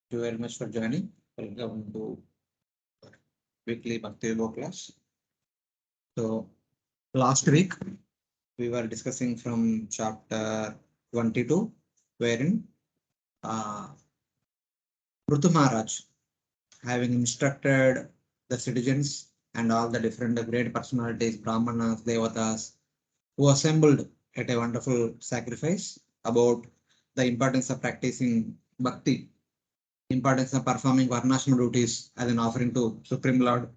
Thank you very much for joining. Welcome to weekly Bhakti Vaibhav class. So last week we were discussing from chapter 22, wherein Prithu Maharaj, having instructed the citizens and all the different great personalities, Brahmanas, Devatas, who assembled at a wonderful sacrifice about the importance of practicing bhakti, importance of performing varnashram duties as an offering to Supreme Lord.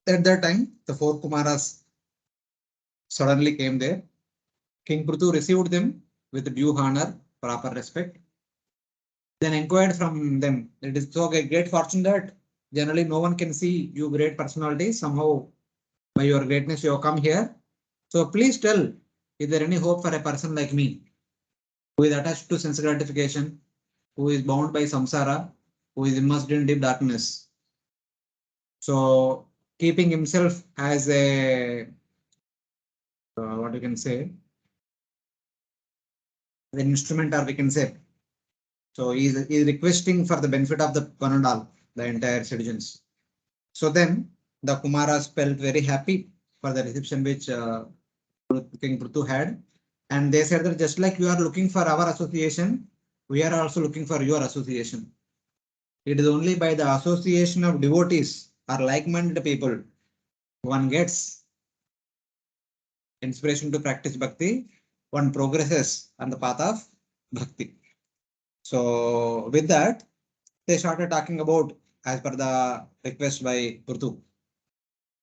At that time, the four Kumaras suddenly came there. King Prithu received them with due honor, proper respect. Then inquired from them. It is so great fortune that generally no one can see you great personality. Somehow, by your greatness, you have come here. So please tell, is there any hope for a person like me, who is attached to sense gratification, who is bound by samsara, who is immersed in deep darkness? So keeping himself as a what you can say, the instrument, or we can say. So he is requesting for the benefit of the one and all, the entire citizens. So then the Kumaras felt very happy for the reception which King Prithu had. And they said that just like you are looking for our association, we are also looking for your association. It is only by the association of devotees or like-minded people one gets inspiration to practice bhakti, one progresses on the path of bhakti. So with that, they started talking about as per the request by Prithu.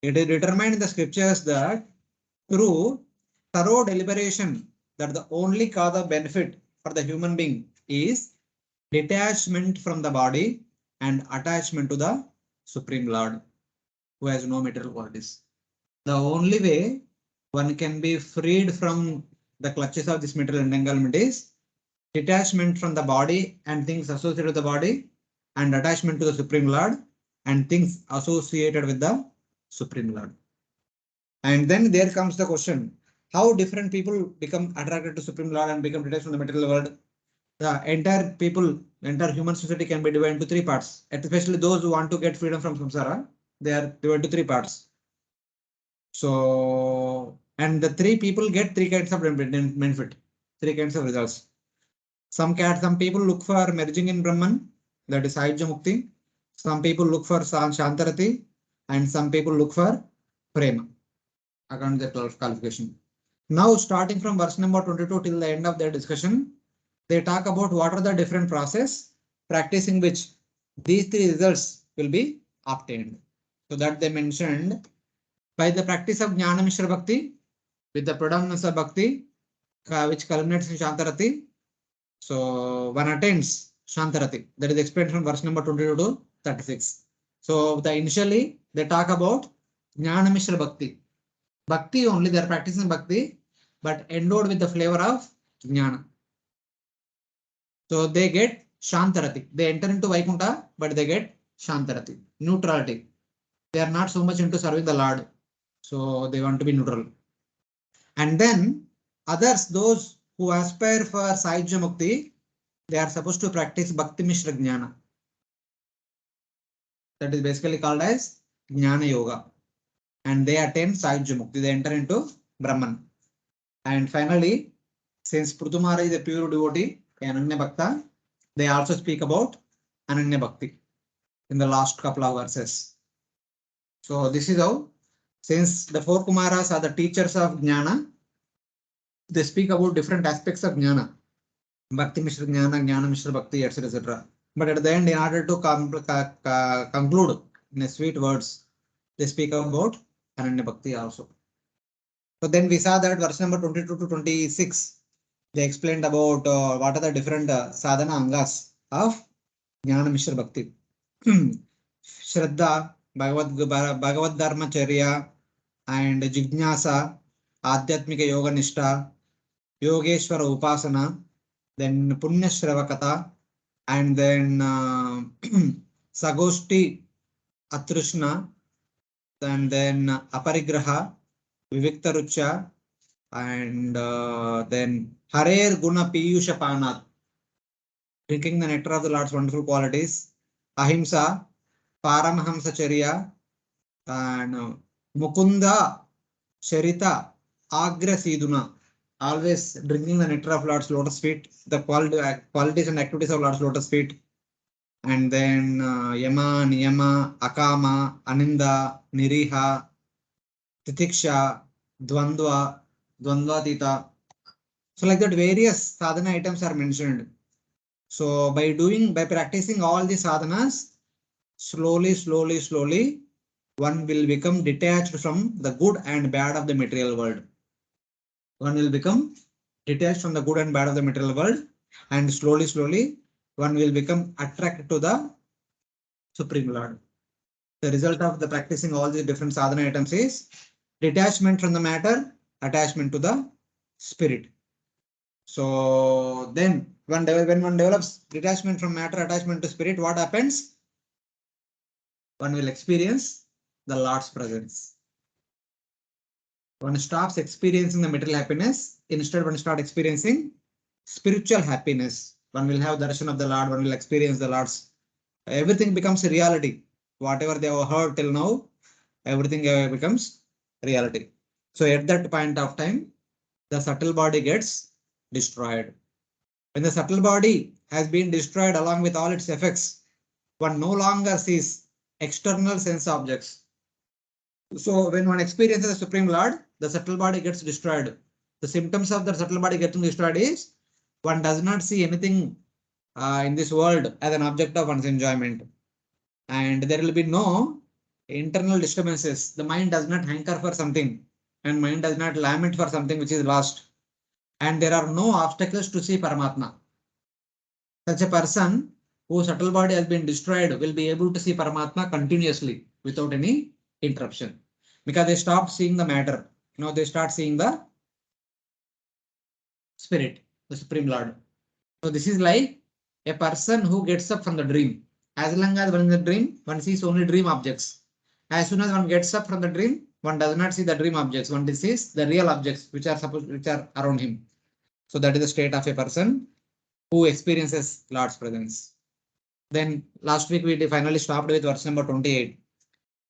It is determined in the scriptures that through thorough deliberation, that the only cause of benefit for the human being is detachment from the body and attachment to the Supreme Lord, who has no material qualities. The only way one can be freed from the clutches of this material entanglement is detachment from the body and things associated with the body, and attachment to the Supreme Lord and things associated with the Supreme Lord. And then there comes the question, how different people become attracted to Supreme Lord and become detached from the material world. The entire people, entire human society can be divided into three parts, especially those who want to get freedom from samsara. They are divided into three parts. So, and the three people get three kinds of benefit, three kinds of results. Some people look for merging in Brahman, that is Sahajya Mukti. Some people look for Shantarati, and some people look for Prema, according to the qualification. Now, starting from verse number 22 till the end of their discussion, they talk about what are the different process practicing which these three results will be obtained. So that they mentioned by the practice of Jnana Mishra Bhakti with the predominance of Bhakti, which culminates in Shantarati. So one attains Shantarati. That is explained from verse number 22 to 36. So initially they talk about Jnana Mishra Bhakti. Bhakti only, they are practicing Bhakti, but endowed with the flavor of Jnana. So they get Shantarati. They enter into Vaikuntha, but they get Shantarati, neutrality. They are not so much into serving the Lord. So they want to be neutral. And then others, those who aspire for Sahajya Mukti, they are supposed to practice Bhakti Mishra Jnana. That is basically called as Jnana Yoga. And they attain Sahajya Mukti. They enter into Brahman. And finally, since Prithu Maharaj is a pure devotee, Ananya Bhakta, they also speak about Ananya Bhakti in the last couple of verses. So this is how, since the four Kumaras are the teachers of Jnana, they speak about different aspects of Jnana. Bhakti Mishra Jnana, Jnana Mishra Bhakti, etc. etc. But at the end, in order to conclude in sweet words, they speak about Ananya Bhakti also. So then we saw that verse number 22 to 26, they explained about what are the different sadhana angas of Jnana Mishra Bhakti. Shraddha, Bhagavad Dharma Charya, and Jijnasa, Adhyatmika Yoga Nishtha, Yogeshwara Upasana, then Punya Shravakata, and then Sagoshti Atrishna, and then Aparigraha, Vivikta Rucha, and then Harer Guna Piyusha Panat. drinking the nectar of the Lord's wonderful qualities, ahimsa, paramahamsacharya, and mukunda, sharita, agra siduna, always drinking the nectar of Lord's lotus feet, the qualities and activities of Lord's lotus feet, and then yama, niyama, akama, aninda, niriha, titiksha, dvandva, dvandvatita. So like that, various sadhana items are mentioned. So by practicing all the sadhanas, slowly, one will become detached from the good and bad of the material world. One will become detached from the good and bad of the material world, and slowly, one will become attracted to the Supreme Lord. The result of the practicing all these different sadhana items is detachment from the matter, attachment to the spirit. So then when one develops detachment from matter, attachment to spirit, what happens? One will experience the Lord's presence. One stops experiencing the material happiness. Instead, one starts experiencing spiritual happiness. One will have darshan of the Lord. One will experience the Lord's. Everything becomes a reality. Whatever they have heard till now, everything becomes reality. So at that point of time, the subtle body gets destroyed. When the subtle body has been destroyed along with all its effects, one no longer sees external sense objects. So when one experiences the Supreme Lord, the subtle body gets destroyed. The symptoms of the subtle body getting destroyed is one does not see anything in this world as an object of one's enjoyment. And there will be no internal disturbances. The mind does not hanker for something, and mind does not lament for something which is lost. And there are no obstacles to see Paramatma. Such a person whose subtle body has been destroyed will be able to see Paramatma continuously without any interruption, because they stop seeing the matter. Now they start seeing the spirit, the Supreme Lord. So this is like a person who gets up from the dream. As long as one is in the dream, one sees only dream objects. As soon as one gets up from the dream, one does not see the dream objects. One sees the real objects which are around him. So that is the state of a person who experiences Lord's presence. Then last week we finally stopped with verse number 28.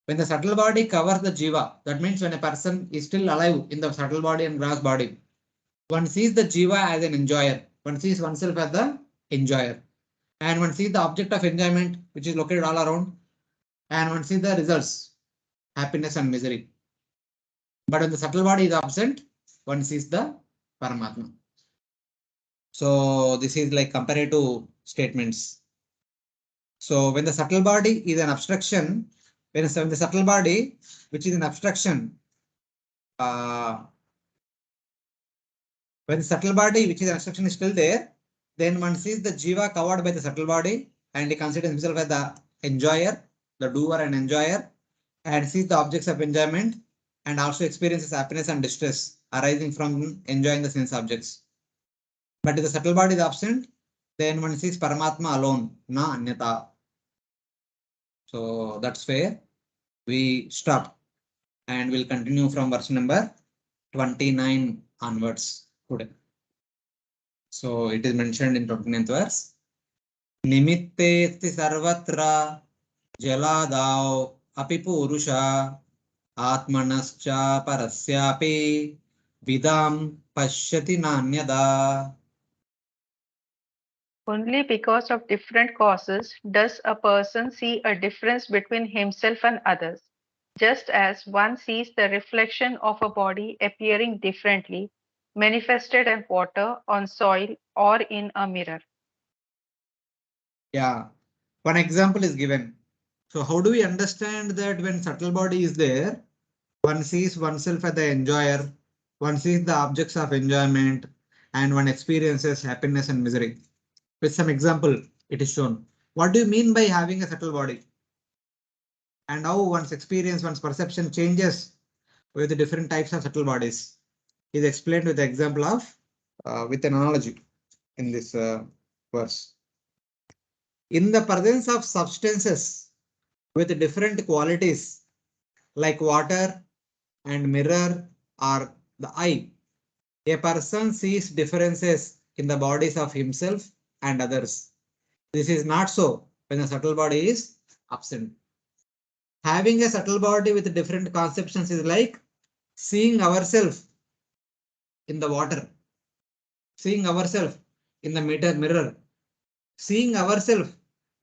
When the subtle body covers the jiva, that means when a person is still alive in the subtle body and gross body, one sees the jiva as an enjoyer. One sees oneself as the enjoyer. And one sees the object of enjoyment which is located all around. And one sees the results, happiness and misery. But when the subtle body is absent, one sees the Paramatma. So this is like comparative statements. So when the subtle body is an obstruction, when the subtle body, which is an obstruction, when the subtle body, which is an obstruction, is still there, then one sees the jiva covered by the subtle body, and he considers himself as the enjoyer, the doer and enjoyer, and sees the objects of enjoyment, and also experiences happiness and distress arising from enjoying the sense objects. But if the subtle body is absent, then one sees Paramatma alone, na anyata. So that's where we stop, and we'll continue from verse number 29 onwards today. So it is mentioned in 29th verse. Nimittesti sarvatra jaladao api purusha atmanascha parasyapi vidam pashyati nanyada. Only because of different causes does a person see a difference between himself and others, just as one sees the reflection of a body appearing differently, manifested in water, on soil, or in a mirror. Yeah, one example is given. So how do we understand that when subtle body is there, one sees oneself as the enjoyer, one sees the objects of enjoyment, and one experiences happiness and misery? With some example, it is shown. What do you mean by having a subtle body? And how one's experience, one's perception changes with the different types of subtle bodies is explained with the example of with an analogy in this verse. In the presence of substances with different qualities like water and mirror or the eye, a person sees differences in the bodies of himself and others. This is not so when the subtle body is absent. Having a subtle body with different conceptions is like seeing ourselves in the water, seeing ourselves in the mirror, seeing ourselves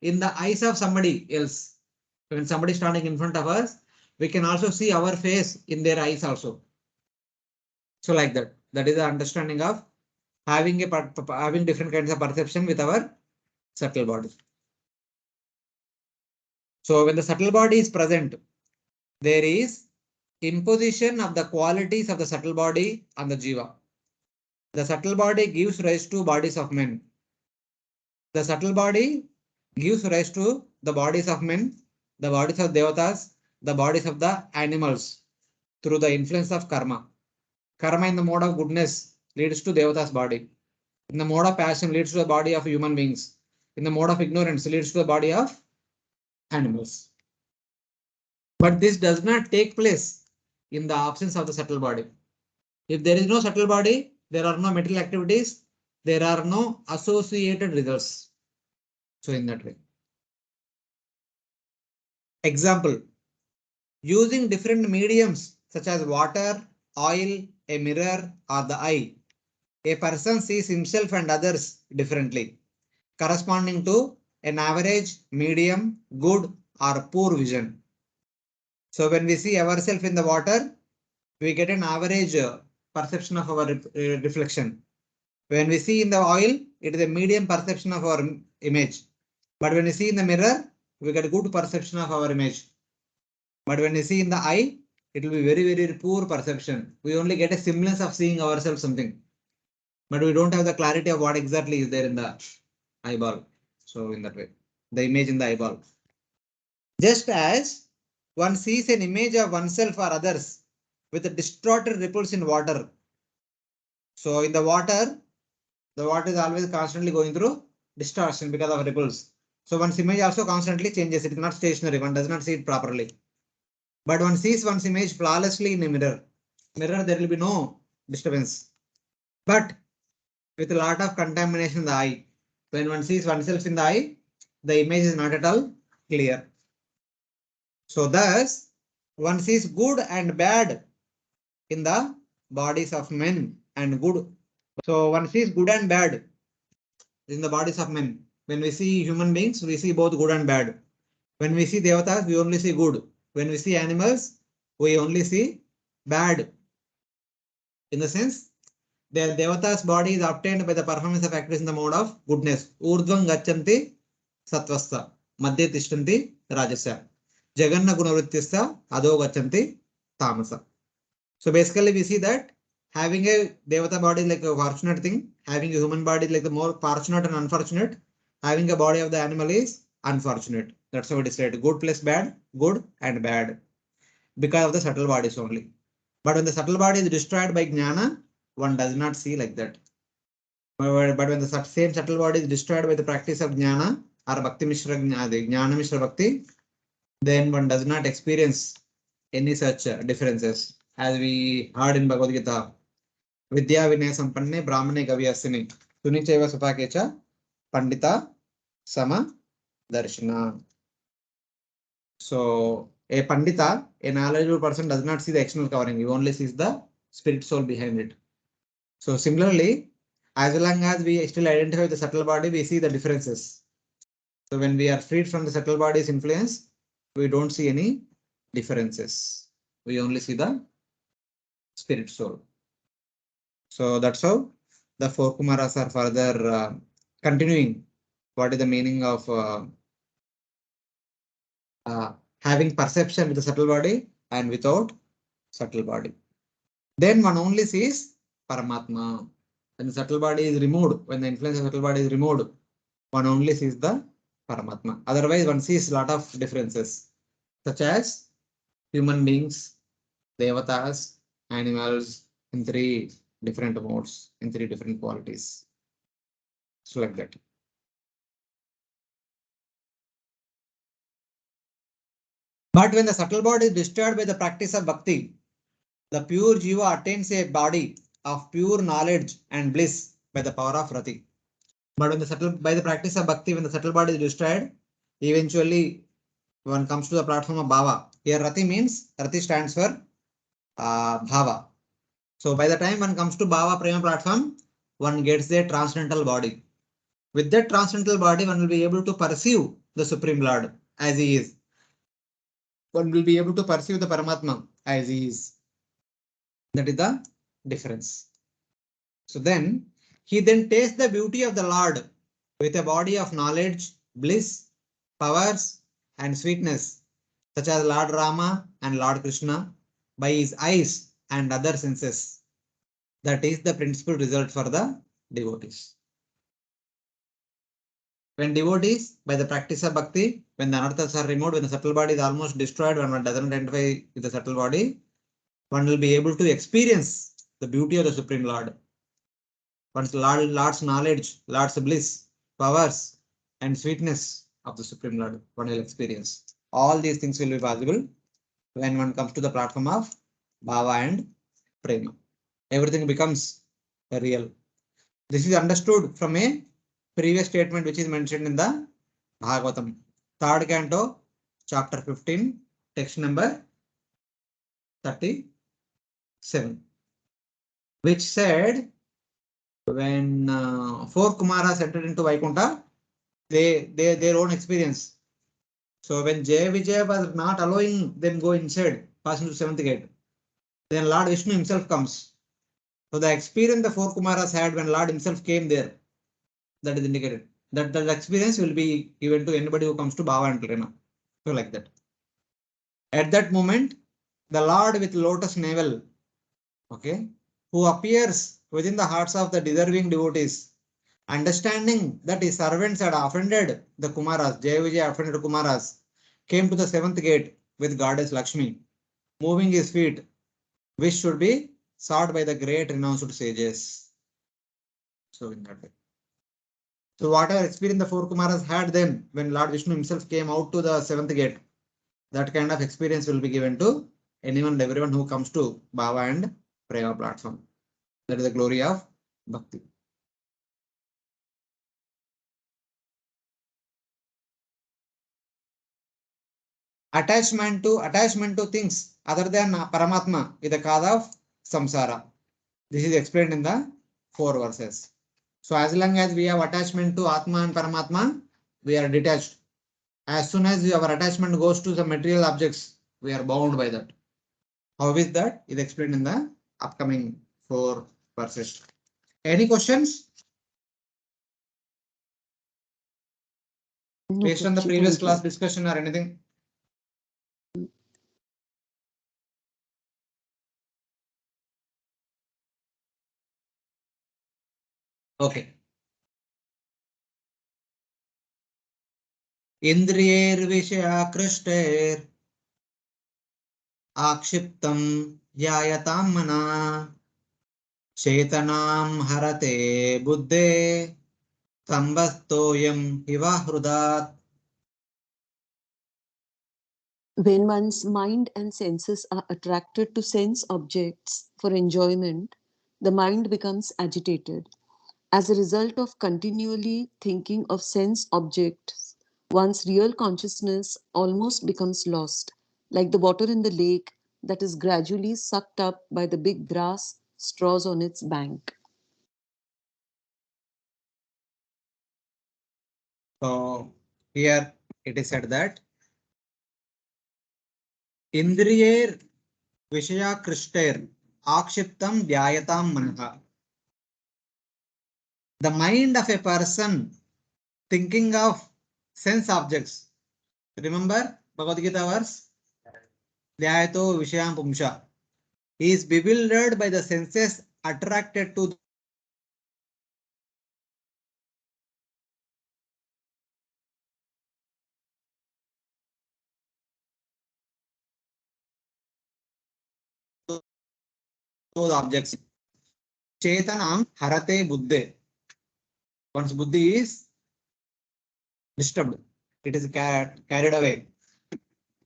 in the eyes of somebody else. When somebody is standing in front of us, we can also see our face in their eyes also. So like that, that is the understanding of having different kinds of perception with our subtle body. So when the subtle body is present, there is imposition of the qualities of the subtle body on the jiva. The subtle body gives rise to bodies of men. The subtle body gives rise to the bodies of men, the bodies of devatas, the bodies of the animals through the influence of karma. Karma in the mode of goodness leads to devatas body. In the mode of passion leads to the body of human beings. In the mode of ignorance leads to the body of animals. But this does not take place in the absence of the subtle body. If there is no subtle body, there are no material activities, there are no associated results. So in that way. Example, using different mediums such as water, oil, a mirror, or the eye, a person sees himself and others differently, corresponding to an average, medium, good, or poor vision. So when we see ourselves in the water, we get an average perception of our reflection. When we see in the oil, it is a medium perception of our image. But when we see in the mirror, we get a good perception of our image. But when we see in the eye, it will be very, very poor perception. We only get a semblance of seeing ourselves something. But we don't have the clarity of what exactly is there in the eyeball. So in that way, the image in the eyeball. Just as one sees an image of oneself or others with the distorted ripples in water. So in the water is always constantly going through distortion because of ripples. So one's image also constantly changes. It is not stationary. One does not see it properly. But one sees one's image flawlessly in a mirror. Mirror, there will be no disturbance. But with a lot of contamination in the eye, when one sees oneself in the eye, the image is not at all clear. So thus, one sees good and bad in the bodies of men and good. So one sees good and bad in the bodies of men. When we see human beings, we see both good and bad. When we see devatas, we only see good. When we see animals, we only see bad. In the sense, their devatas body is obtained by the performance of activities in the mode of goodness. Urdhvam gachanti satvastha, madhye tishtanti rajasa, jaganna gunavrittistha adho gachanti tamasa. So basically we see that having a devata body is like a fortunate thing, having a human body is like the more fortunate and unfortunate, having a body of the animal is unfortunate. That's how it is said, good plus bad, good and bad, because of the subtle bodies only. But when the subtle body is destroyed by jnana, one does not see like that. But when the same subtle body is destroyed by the practice of jnana or bhakti mishra jnana mishra bhakti, then one does not experience any such differences. As we heard in Bhagavad Gita, Vidya Vinaya Sampanne Brahmane Gavyasini Sunicheva Supakecha Pandita Sama Darshana. So a Pandita, a knowledgeable person, does not see the external covering, he only sees the spirit soul behind it. So similarly, as long as we still identify the subtle body, we see the differences. So when we are freed from the subtle body's influence, we don't see any differences. We only see the spirit soul. So that's how the four Kumaras are further continuing. What is the meaning of having perception with the subtle body and without subtle body? Then one only sees Paramatma. When the subtle body is removed, when the influence of subtle body is removed, one only sees the Paramatma. Otherwise, one sees a lot of differences, such as human beings, devatas, animals in three different modes, in three different qualities. So like that. But when the subtle body is destroyed by the practice of bhakti, the pure jiva attains a body of pure knowledge and bliss by the power of rati. But when the subtle, by the practice of bhakti, when the subtle body is destroyed, eventually one comes to the platform of bhava. Here rati means, rati stands for bhava. So by the time one comes to bhava prema platform, one gets a transcendental body. With that transcendental body, one will be able to perceive the Supreme Lord as he is. One will be able to perceive the Paramatma as he is. That is the difference. So then, he then tastes the beauty of the Lord with a body of knowledge, bliss, powers, and sweetness, such as Lord Rama and Lord Krishna, by his eyes and other senses. That is the principal result for the devotees. When devotees, by the practice of bhakti, when the anarthas are removed, when the subtle body is almost destroyed, when one doesn't identify with the subtle body, one will be able to experience the beauty of the Supreme Lord. One's Lord's knowledge, Lord's bliss, powers, and sweetness of the Supreme Lord, one will experience. All these things will be possible when one comes to the platform of bhava and prema. Everything becomes real. This is understood from a previous statement which is mentioned in the Bhagavatam, 3rd canto, chapter 15, text number 37, which said when 4 Kumaras entered into Vaikuntha, their own experience. So when Jaya Vijaya was not allowing them go inside, passing to 7th gate, then Lord Vishnu himself comes. So the experience the 4 Kumaras had when Lord himself came there, that is indicated. That experience will be given to anybody who comes to Bhava and Prema. So like that. At that moment, the Lord with lotus navel, okay, who appears within the hearts of the deserving devotees, understanding that his servants had offended the Kumaras, Jaya Vijaya offended Kumaras, came to the 7th gate with goddess Lakshmi, moving his feet, which should be sought by the great renounced sages. So in that way. So whatever experience the 4 Kumaras had then, when Lord Vishnu himself came out to the 7th gate, that kind of experience will be given to anyone and everyone who comes to Bhava and Prema platform. That is the glory of Bhakti. Attachment to things other than Paramatma is the cause of samsara. This is explained in the 4 verses. So as long as we have attachment to Atma and Paramatma, we are detached. As soon as our attachment goes to the material objects, we are bound by that. How is that? Is explained in the upcoming 4 verses. Any questions? No, Based on the Prabhuji, previous thank class you. discussion or anything? Okay. Indriyervishayakrushter आक्षिप्तं ध्यायतां मना चेतनां हरते बुद्धे संबस्तोयं हिवाहृदात्. When one's mind and senses are attracted to sense objects for enjoyment, the mind becomes agitated. As a result of continually thinking of sense objects, one's real consciousness almost becomes lost, like the water in the lake that is gradually sucked up by the big grass straws on its bank. So here it is said that Indriyer Vishayakrushter Akshiptam Dhyayatam Manha. The mind of a person thinking of sense objects. Remember Bhagavad Gita verse? Dhyayato Vishayam Pumsha. He is bewildered by the senses attracted to those objects. Chetanam harate buddhe. One's buddhi is disturbed. It is carried away.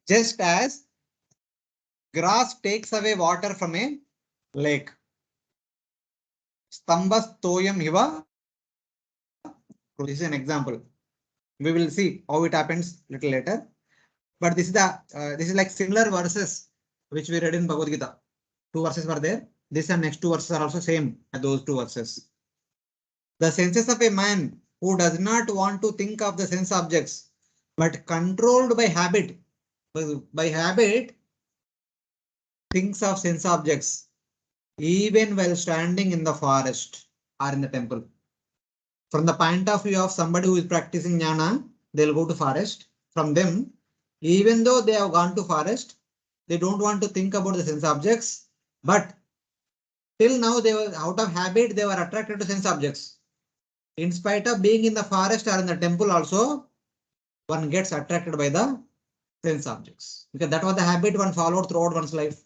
Just as grass takes away water from a lake. Stambas toyam hiva This is an example. We will see how it happens little later. But this is like similar verses which we read in Bhagavad Gita. 2 verses were there. This and next 2 verses are also same as those 2 verses. The senses of a man who does not want to think of the sense objects, but controlled by habit, thinks of sense objects, even while standing in the forest or in the temple. From the point of view of somebody who is practicing jnana, they'll go to forest. From them, even though they have gone to forest, they don't want to think about the sense objects, but till now they were out of habit, they were attracted to sense objects. In spite of being in the forest or in the temple also, one gets attracted by the sense objects, because that was the habit one followed throughout one's life.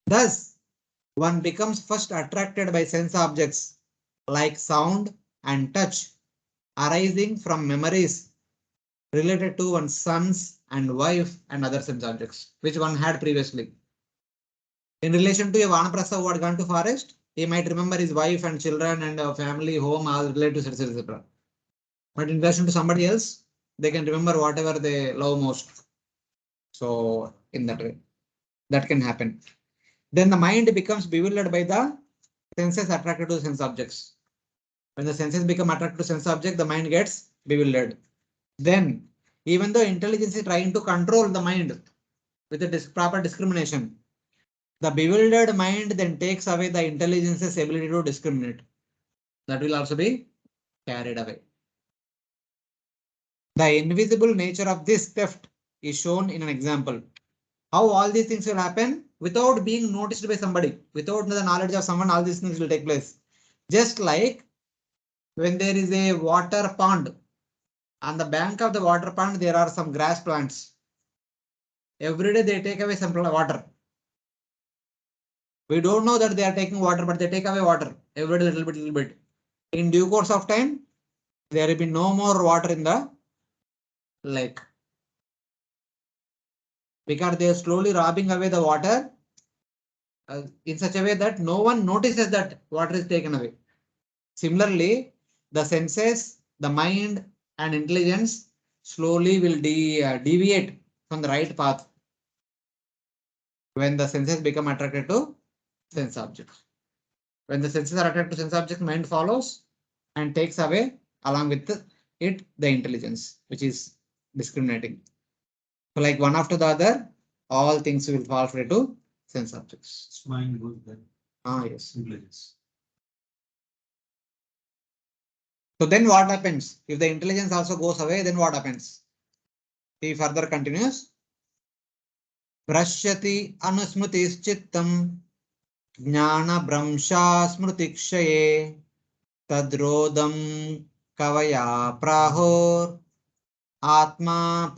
Thus, one becomes first attracted by sense objects like sound and touch arising from memories related to one's sons and wife and other sense objects, which one had previously. In relation to a Vanaprastha who had gone to forest, he might remember his wife and children and family, home, all relatives, etc. But in relation to somebody else, they can remember whatever they love most. So in that way, that can happen. Then the mind becomes bewildered by the senses attracted to sense objects. When the senses become attracted to sense object, the mind gets bewildered. Then, even though intelligence is trying to control the mind with a proper discrimination, the bewildered mind then takes away the intelligence's ability to discriminate. That will also be carried away. The invisible nature of this theft is shown in an example. How all these things will happen without being noticed by somebody, without the knowledge of someone, all these things will take place. Just like when there is a water pond, on the bank of the water pond, there are some grass plants. Every day they take away some water. We don't know that they are taking water, but they take away water every day, little bit. In due course of time, there will be no more water in the lake, because they are slowly robbing away the water in such a way that no one notices that water is taken away. Similarly, the senses, the mind and intelligence slowly will deviate from the right path when the senses become attracted to sense objects. When the senses are attracted to sense objects, mind follows and takes away along with it the intelligence, which is discriminating. So like one after the other, all things will fall prey to sense objects. Mind goes then. Yes. Intelligence. So then what happens? If the intelligence also goes away, then what happens? He further continues. Prashyati anusmritis chittam jnana brahmsha smrutikshaye tadrodam kavaya prahor atma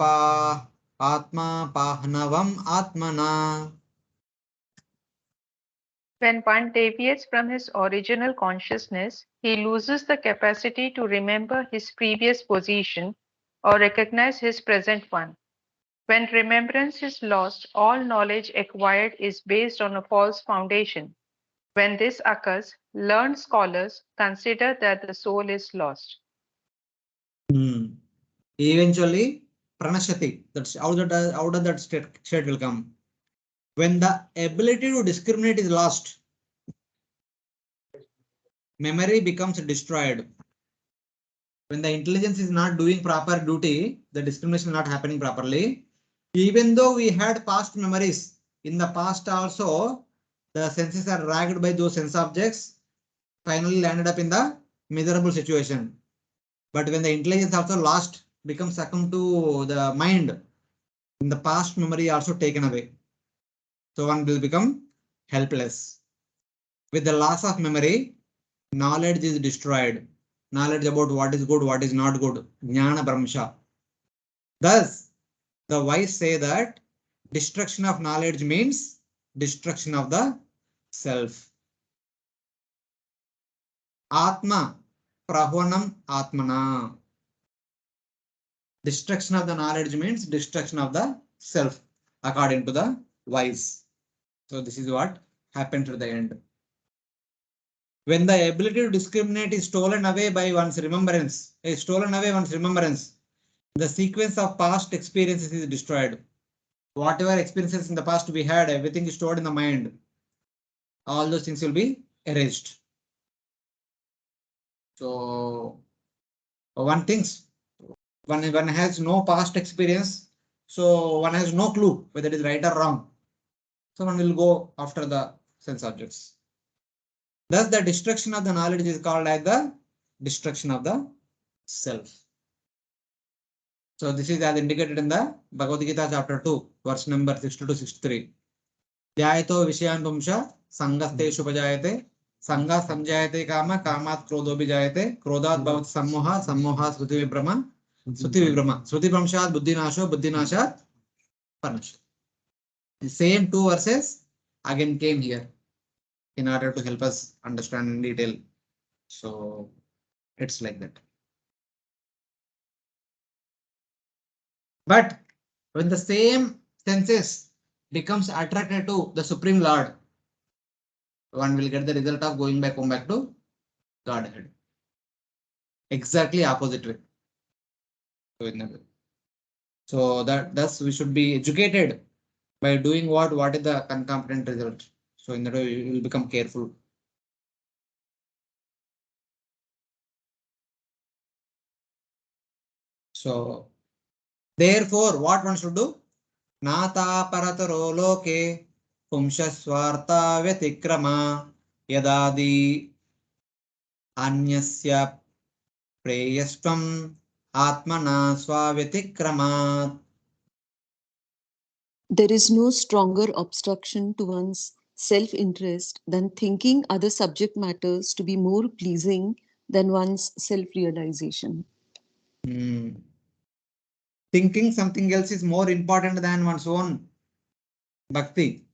pahnavam atmana. When one deviates from his original consciousness, he loses the capacity to remember his previous position or recognize his present one. When remembrance is lost, all knowledge acquired is based on a false foundation. When this occurs, learned scholars consider that the soul is lost. Eventually, pranashati, that's out of that state will come. When the ability to discriminate is lost, memory becomes destroyed. When the intelligence is not doing proper duty, the discrimination is not happening properly. Even though we had past memories, in the past also, the senses are dragged by those sense objects, finally landed up in the miserable situation. But when the intelligence also lost, becomes succumb to the mind, in the past memory also taken away. So one will become helpless. With the loss of memory, knowledge is destroyed. Knowledge about what is good, what is not good. Jnana brahmsha. Thus, the wise say that destruction of knowledge means destruction of the self. Atma prahvanam atmana. Destruction of the knowledge means destruction of the self, according to the wise. So this is what happened to the end. When the ability to discriminate is stolen away by one's remembrance, the sequence of past experiences is destroyed. Whatever experiences in the past we had, everything is stored in the mind. All those things will be erased. So one thinks, one has no past experience, so one has no clue whether it is right or wrong. So one will go after the sense objects. Thus, the destruction of the knowledge is called as the destruction of the self. So this is as indicated in the Bhagavad Gita chapter 2, verse number 62 to 63. Dhyayato vishayan pumsha sangastheshu pajayate sanga samjayate kama kamat krodho bijayate krodat bhavat sammoha sammoha sruti vibrama sruti pramshat buddhinasho buddhinashat parnasho. The same two verses again came here in order to help us understand in detail. So it's like that. But when the same senses becomes attracted to the Supreme Lord, one will get the result of going back, come back to Godhead. Exactly opposite way. So thus we should be educated by doing what is the concomitant result. So in that way you will become careful. So therefore, what one should do? Nata parataro loke pumsha swarta vyatikrama yadadi anyasya preyastvam atmana swavyatikramat. There is no stronger obstruction to one's self-interest than thinking other subject matters to be more pleasing than one's self-realization. Thinking something else is more important than one's own bhakti.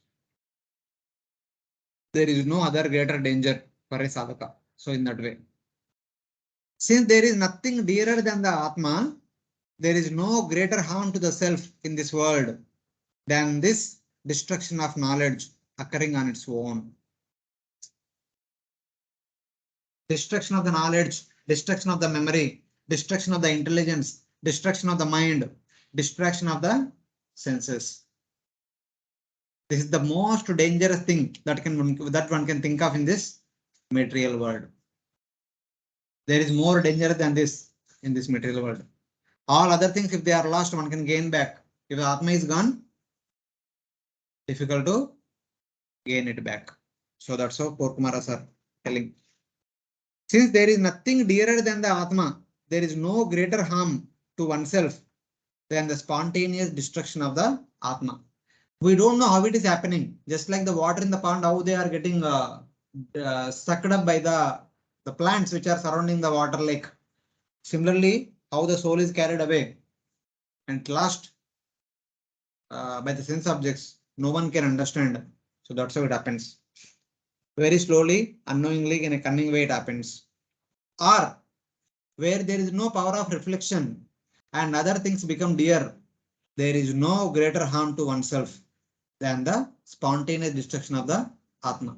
There is no other greater danger for a sadhaka. So in that way, since there is nothing dearer than the Atma, there is no greater harm to the self in this world than this destruction of knowledge occurring on its own. Destruction of the knowledge, destruction of the memory, destruction of the intelligence, destruction of the mind, destruction of the senses. This is the most dangerous thing that one can think of in this material world. There is more danger than this in this material world. All other things, if they are lost, one can gain back. If the Atma is gone, difficult to gain it back. So that's how Kumaras are telling. Since there is nothing dearer than the Atma, there is no greater harm to oneself than the spontaneous destruction of the Atma. We don't know how it is happening. Just like the water in the pond, how they are getting sucked up by the plants which are surrounding the water lake. Similarly, how the soul is carried away and lost by the sense objects, no one can understand. So that's how it happens. Very slowly, unknowingly, in a cunning way it happens. Or where there is no power of reflection and other things become dear, there is no greater harm to oneself than the spontaneous destruction of the Atma.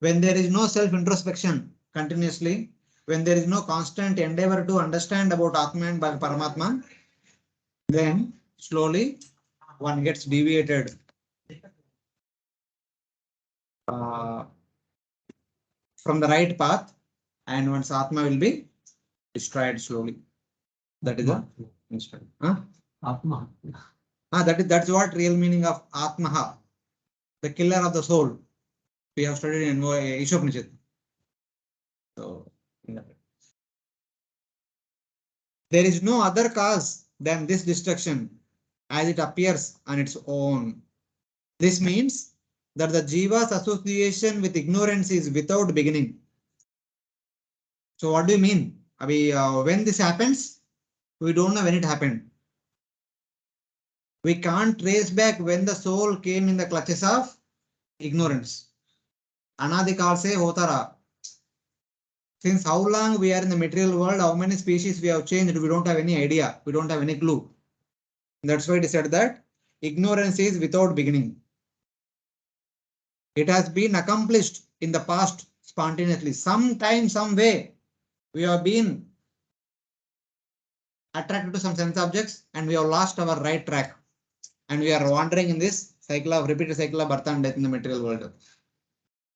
When there is no self-introspection continuously, when there is no constant endeavor to understand about Atma and Paramatma, then slowly one gets deviated from the right path and one's Atma will be destroyed slowly. That is the instruct. Atma. That's what real meaning of Atmaha, the killer of the soul. We have studied in Ishopanishad. So there is no other cause than this destruction as it appears on its own. This means that the Jiva's association with ignorance is without beginning. So what do you mean? When this happens, we don't know when it happened. We can't trace back when the soul came in the clutches of ignorance. Anadikal se hotara. Since how long we are in the material world, how many species we have changed, we don't have any idea. We don't have any clue. That's why it is said that ignorance is without beginning. It has been accomplished in the past spontaneously. Sometime, some way, we have been attracted to some sense objects and we have lost our right track. And we are wandering in this repeated cycle of birth and death in the material world.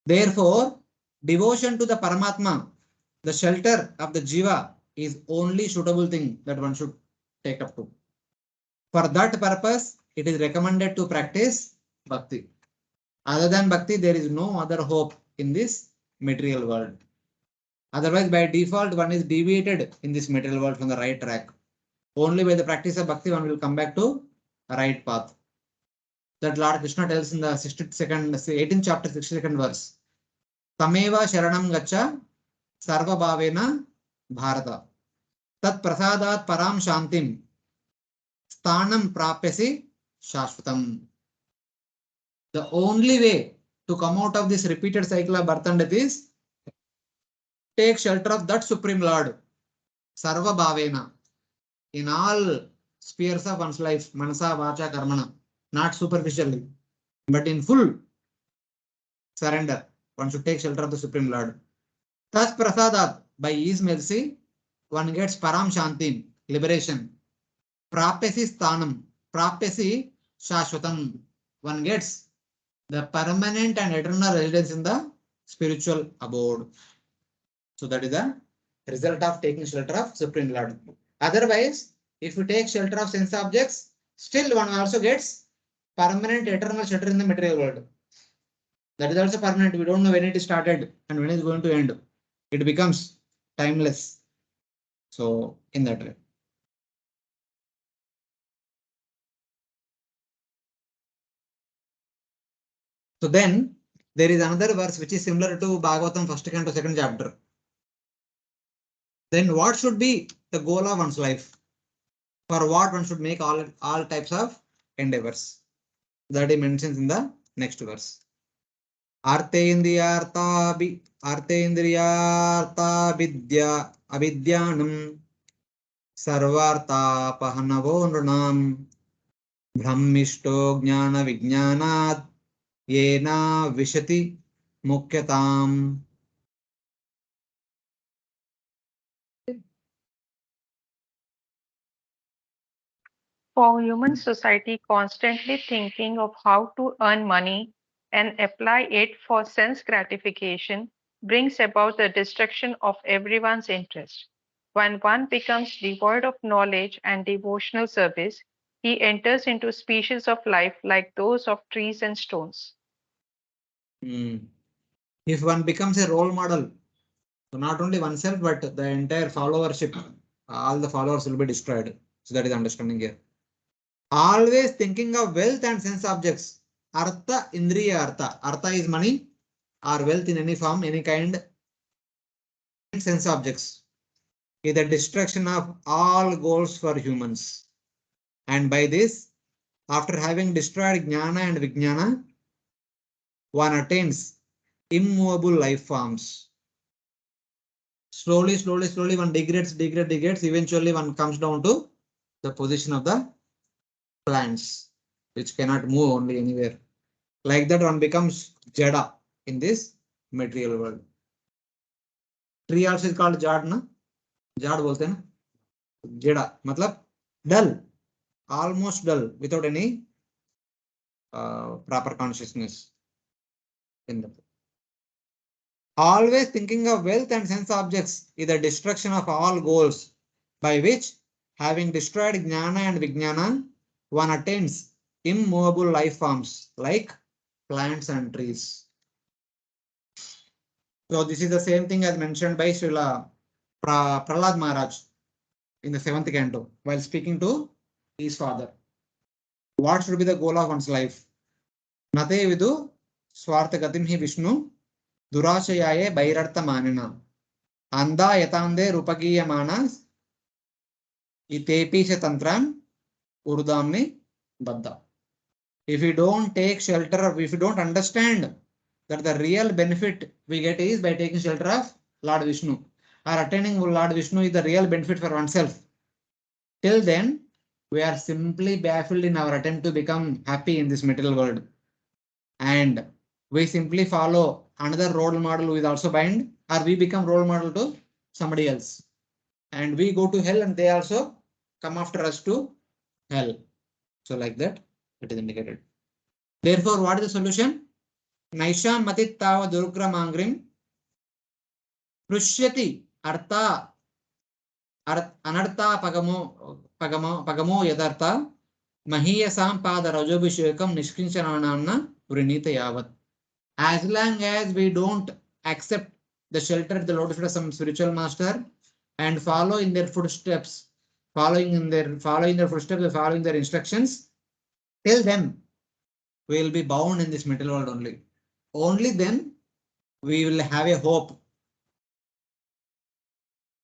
Therefore, devotion to the Paramatma, the shelter of the Jiva, is only suitable thing that one should take up to. For that purpose, it is recommended to practice Bhakti. Other than Bhakti, there is no other hope in this material world. Otherwise, by default, one is deviated in this material world from the right track. Only by the practice of Bhakti, one will come back to the right path. That Lord Krishna tells in the 18th chapter, 62nd verse. Tameva sharanam gacha sarva bhavena bharata. Tat prasadat param shantim sthanam prapyasi shashvatam. The only way to come out of this repeated cycle of birth and death is take shelter of that Supreme Lord, sarva bhavena, in all spheres of one's life, manasa, vacha, karmana, not superficially, but in full surrender. One should take shelter of the Supreme Lord. Thus prasadat, by His mercy, one gets param shantim, liberation. Prapyasi sthanam, prapyasi shashvatam, one gets the permanent and eternal residence in the spiritual abode. So that is the result of taking shelter of Supreme Lord. Otherwise, if you take shelter of sense objects, still one also gets permanent eternal shelter in the material world. That is also permanent. We don't know when it started and when it is going to end. It becomes timeless. So in that way. So then there is another verse which is similar to Bhagavatam 1st canto 2nd chapter. Then what should be the goal of one's life? For what one should make all types of endeavors? That he mentions in the next verse. Artendriyartha vidya avidyanam sarvartha pahanavo nrunam brahmishto jnana vijnanat yena vishati mukyatam. For human society constantly thinking of how to earn money and apply it for sense gratification brings about the destruction of everyone's interest. When one becomes devoid of knowledge and devotional service, he enters into species of life like those of trees and stones. If one becomes a role model, so not only oneself, but the entire followership, all the followers will be destroyed. So that is understanding here. Always thinking of wealth and sense objects. Artha, Indriya Artha. Artha is money or wealth in any form, any kind. Sense objects is the destruction of all goals for humans. And by this, after having destroyed Jnana and Vijnana, one attains immovable life forms. Slowly, one degrades. Eventually, one comes down to the position of the plants, which cannot move only anywhere. Like that, one becomes Jada in this material world. Tree also is called Jad, na? Jad bolte na? Jada, matlab dull, almost dull, without any proper consciousness. In the always thinking of wealth and sense objects is the destruction of all goals, by which, having destroyed Jnana and Vijnana, one attains immovable life forms like plants and trees. So this is the same thing as mentioned by Srila Prahlad Maharaj in the 7th canto while speaking to his father. What should be the goal of one's life? Nate vidu swartha gatim hi Vishnu durashayaye bairartha manina anda yatande rupagiyamana itepi se tantram urdamni baddha. If you don't take shelter, if you don't understand that the real benefit we get is by taking shelter of Lord Vishnu, or attaining Lord Vishnu is the real benefit for oneself. Till then, we are simply baffled in our attempt to become happy in this material world. And we simply follow another role model who is also bind, or we become role model to somebody else. And we go to hell and they also come after us to hell. So like that, it is indicated. Therefore, what is the solution? Naisham matit tava durgra mangrim prushyati artha anartha pagamo yadartha mahiyasam pada rajobhishekam nishkinchananamna vrinita yavat. As long as we don't accept the shelter at the lotus feet of some spiritual master and follow in their footsteps, following their footsteps, following their instructions, till then we will be bound in this material world only. Only then we will have a hope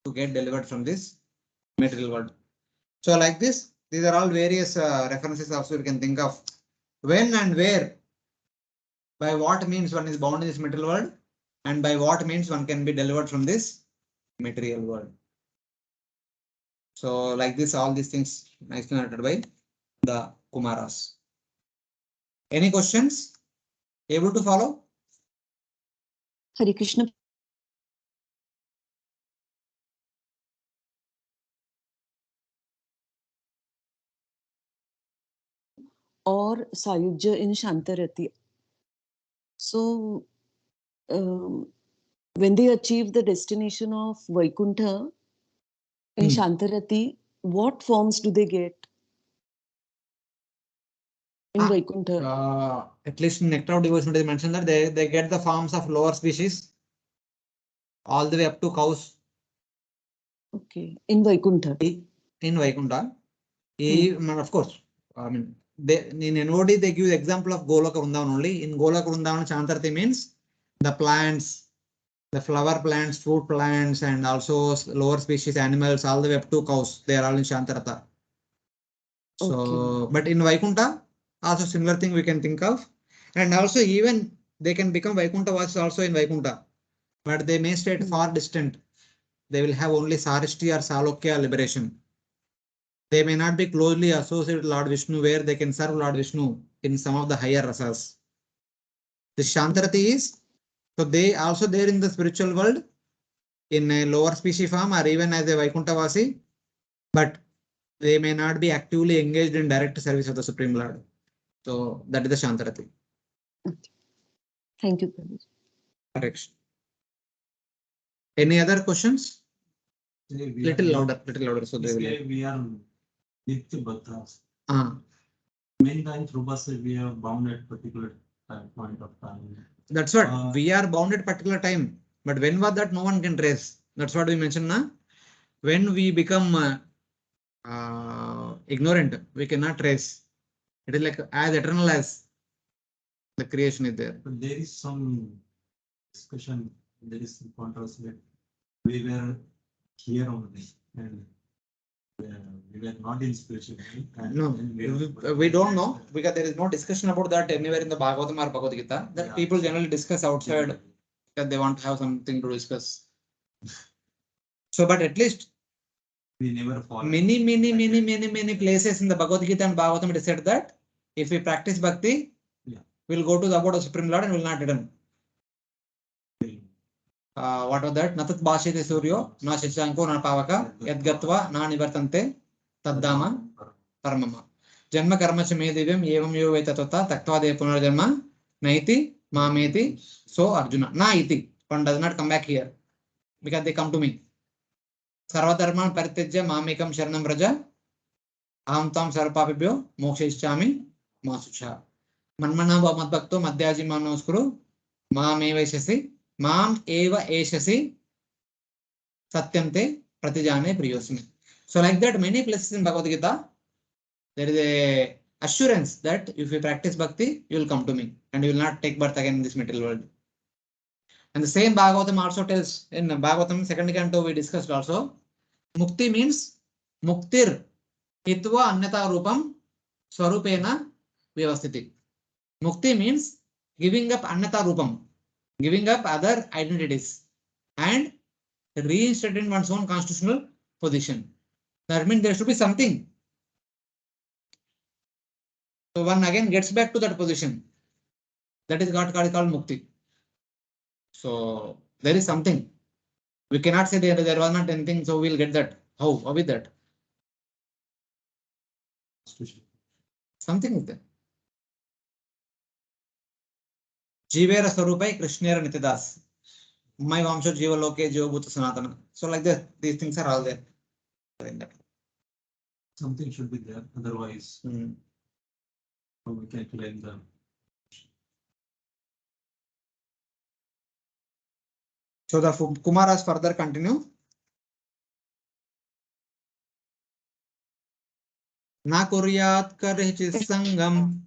to get delivered from this material world. So like this, these are all various references also we can think of. When and where, by what means one is bound in this material world, and by what means one can be delivered from this material world. So like this, all these things nicely noted by the Kumaras. Any questions? Able to follow? Hare Krishna. Or Sayujya in Shantarati. So when they achieve the destination of Vaikuntha in Shantarati, what forms do they get in Vaikuntha? At least in Nectar of Devotion, it is mentioned that they get the forms of lower species all the way up to cows. Okay, in Vaikuntha. In Vaikuntha, of course, I mean, in NOD they give the example of Goloka Vrindavan only. In Goloka Vrindavan, Shantarati means the plants, the flower plants, fruit plants, and also lower species animals, all the way up to cows. They are all in Shantarata. So, okay. But in Vaikuntha, also similar thing we can think of. And also even they can become Vaikuntha Vasis also in Vaikuntha. But they may stay far distant. They will have only Sarishti or Salokya liberation. They may not be closely associated with Lord Vishnu, where they can serve Lord Vishnu in some of the higher rasas. The Shantarati is, so they also there in the spiritual world in a lower species form or even as a Vaikuntha Vasi, but they may not be actively engaged in direct service of the Supreme Lord. So that is the Shantarati. Okay. Thank you, Prabhu. Correction. Any other questions? Little louder, so they will. We are Nitya Bhattras. Many times Rupa said we are bound at particular point of time. That's what we are bound at particular time. But when was that? No one can trace. That's what we mentioned now. When we become ignorant, we cannot trace. It is like as eternal as the creation is there. But there is some discussion. There is some controversy that we were here only and we were not in spiritual. No, we don't know because there is no discussion about that anywhere in the Bhagavatam or Bhagavad Gita. That people generally discuss outside because they want to have something to discuss. So, but at least we never follow. Many places in the Bhagavad Gita and Bhagavatam it is said that if we practice bhakti, we'll go to the abode of Supreme Lord and will not return. What was that? Natat bhashite suryo, na shichanko, na pavaka, yadgatva, na nivartante, taddama, paramama. Janma karma cha me divyam, evam yo vetatata, taktva de punarjanma, naiti, mameti, so Arjuna. Na iti. One does not come back here because they come to me. Sarvadharman paritejya mamekam sharanam raja, aham tam sarvapapibhyo mokshayishchami masucha. Manmana madbhakto madhyaji manoskuru, mameveshasi. Mam eva eshasi satyante pratijane priyosmi. So like that, many places in Bhagavad Gita, there is a assurance that if you practice bhakti, you will come to me and you will not take birth again in this material world. And the same Bhagavatam also tells in Bhagavatam second canto we discussed also. Mukti means muktir hitva anyata rupam swarupena vyavasthiti. Mukti means giving up anyata rupam. Giving up other identities and reinstating one's own constitutional position. That means there should be something. So one again gets back to that position. That is called mukti. So there is something. We cannot say there was not anything, so we'll get that. How with that? Something is there. Jivera Sarupai, Krishnera Nitidas. My Vamsha Jiva Loke, Jivabhuta Sanatana. So like that, these things are all there. Something should be there, otherwise we can claim them. So the Kumaras further continue. Na kuryat karchit sangam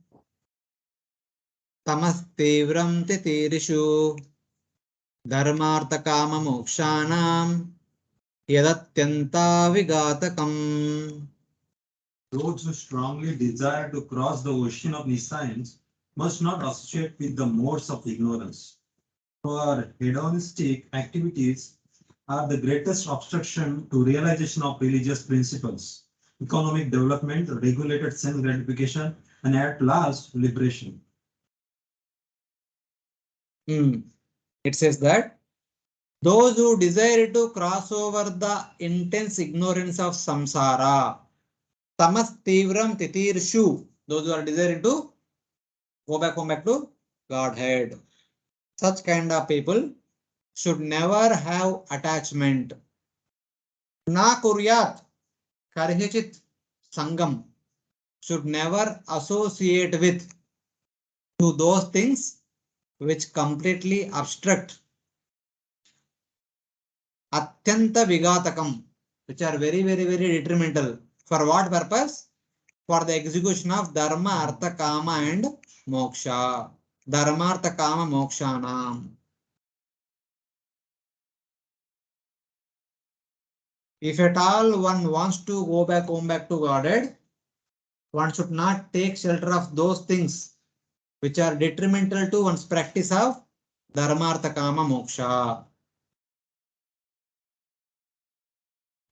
tamastivram titirishu dharmartha kama mokshanam yadatyanta vigatakam. Those who strongly desire to cross the ocean of nescience must not associate with the modes of ignorance. For hedonistic activities are the greatest obstruction to realization of religious principles, economic development, regulated sense gratification, and at last liberation. It says that those who desire to cross over the intense ignorance of samsara, tamas tivram titirshu, those who are desiring to go back to Godhead, such kind of people should never have attachment. Na kuryat karhichit sangam, should never associate with to those things which completely obstruct atyanta vigatakam, which are very detrimental. For what purpose? For the execution of dharma, artha, kama and moksha. Dharma, artha, kama, mokshanam. If at all one wants to go back to Godhead, one should not take shelter of those things which are detrimental to one's practice of dharma, artha, kama, moksha.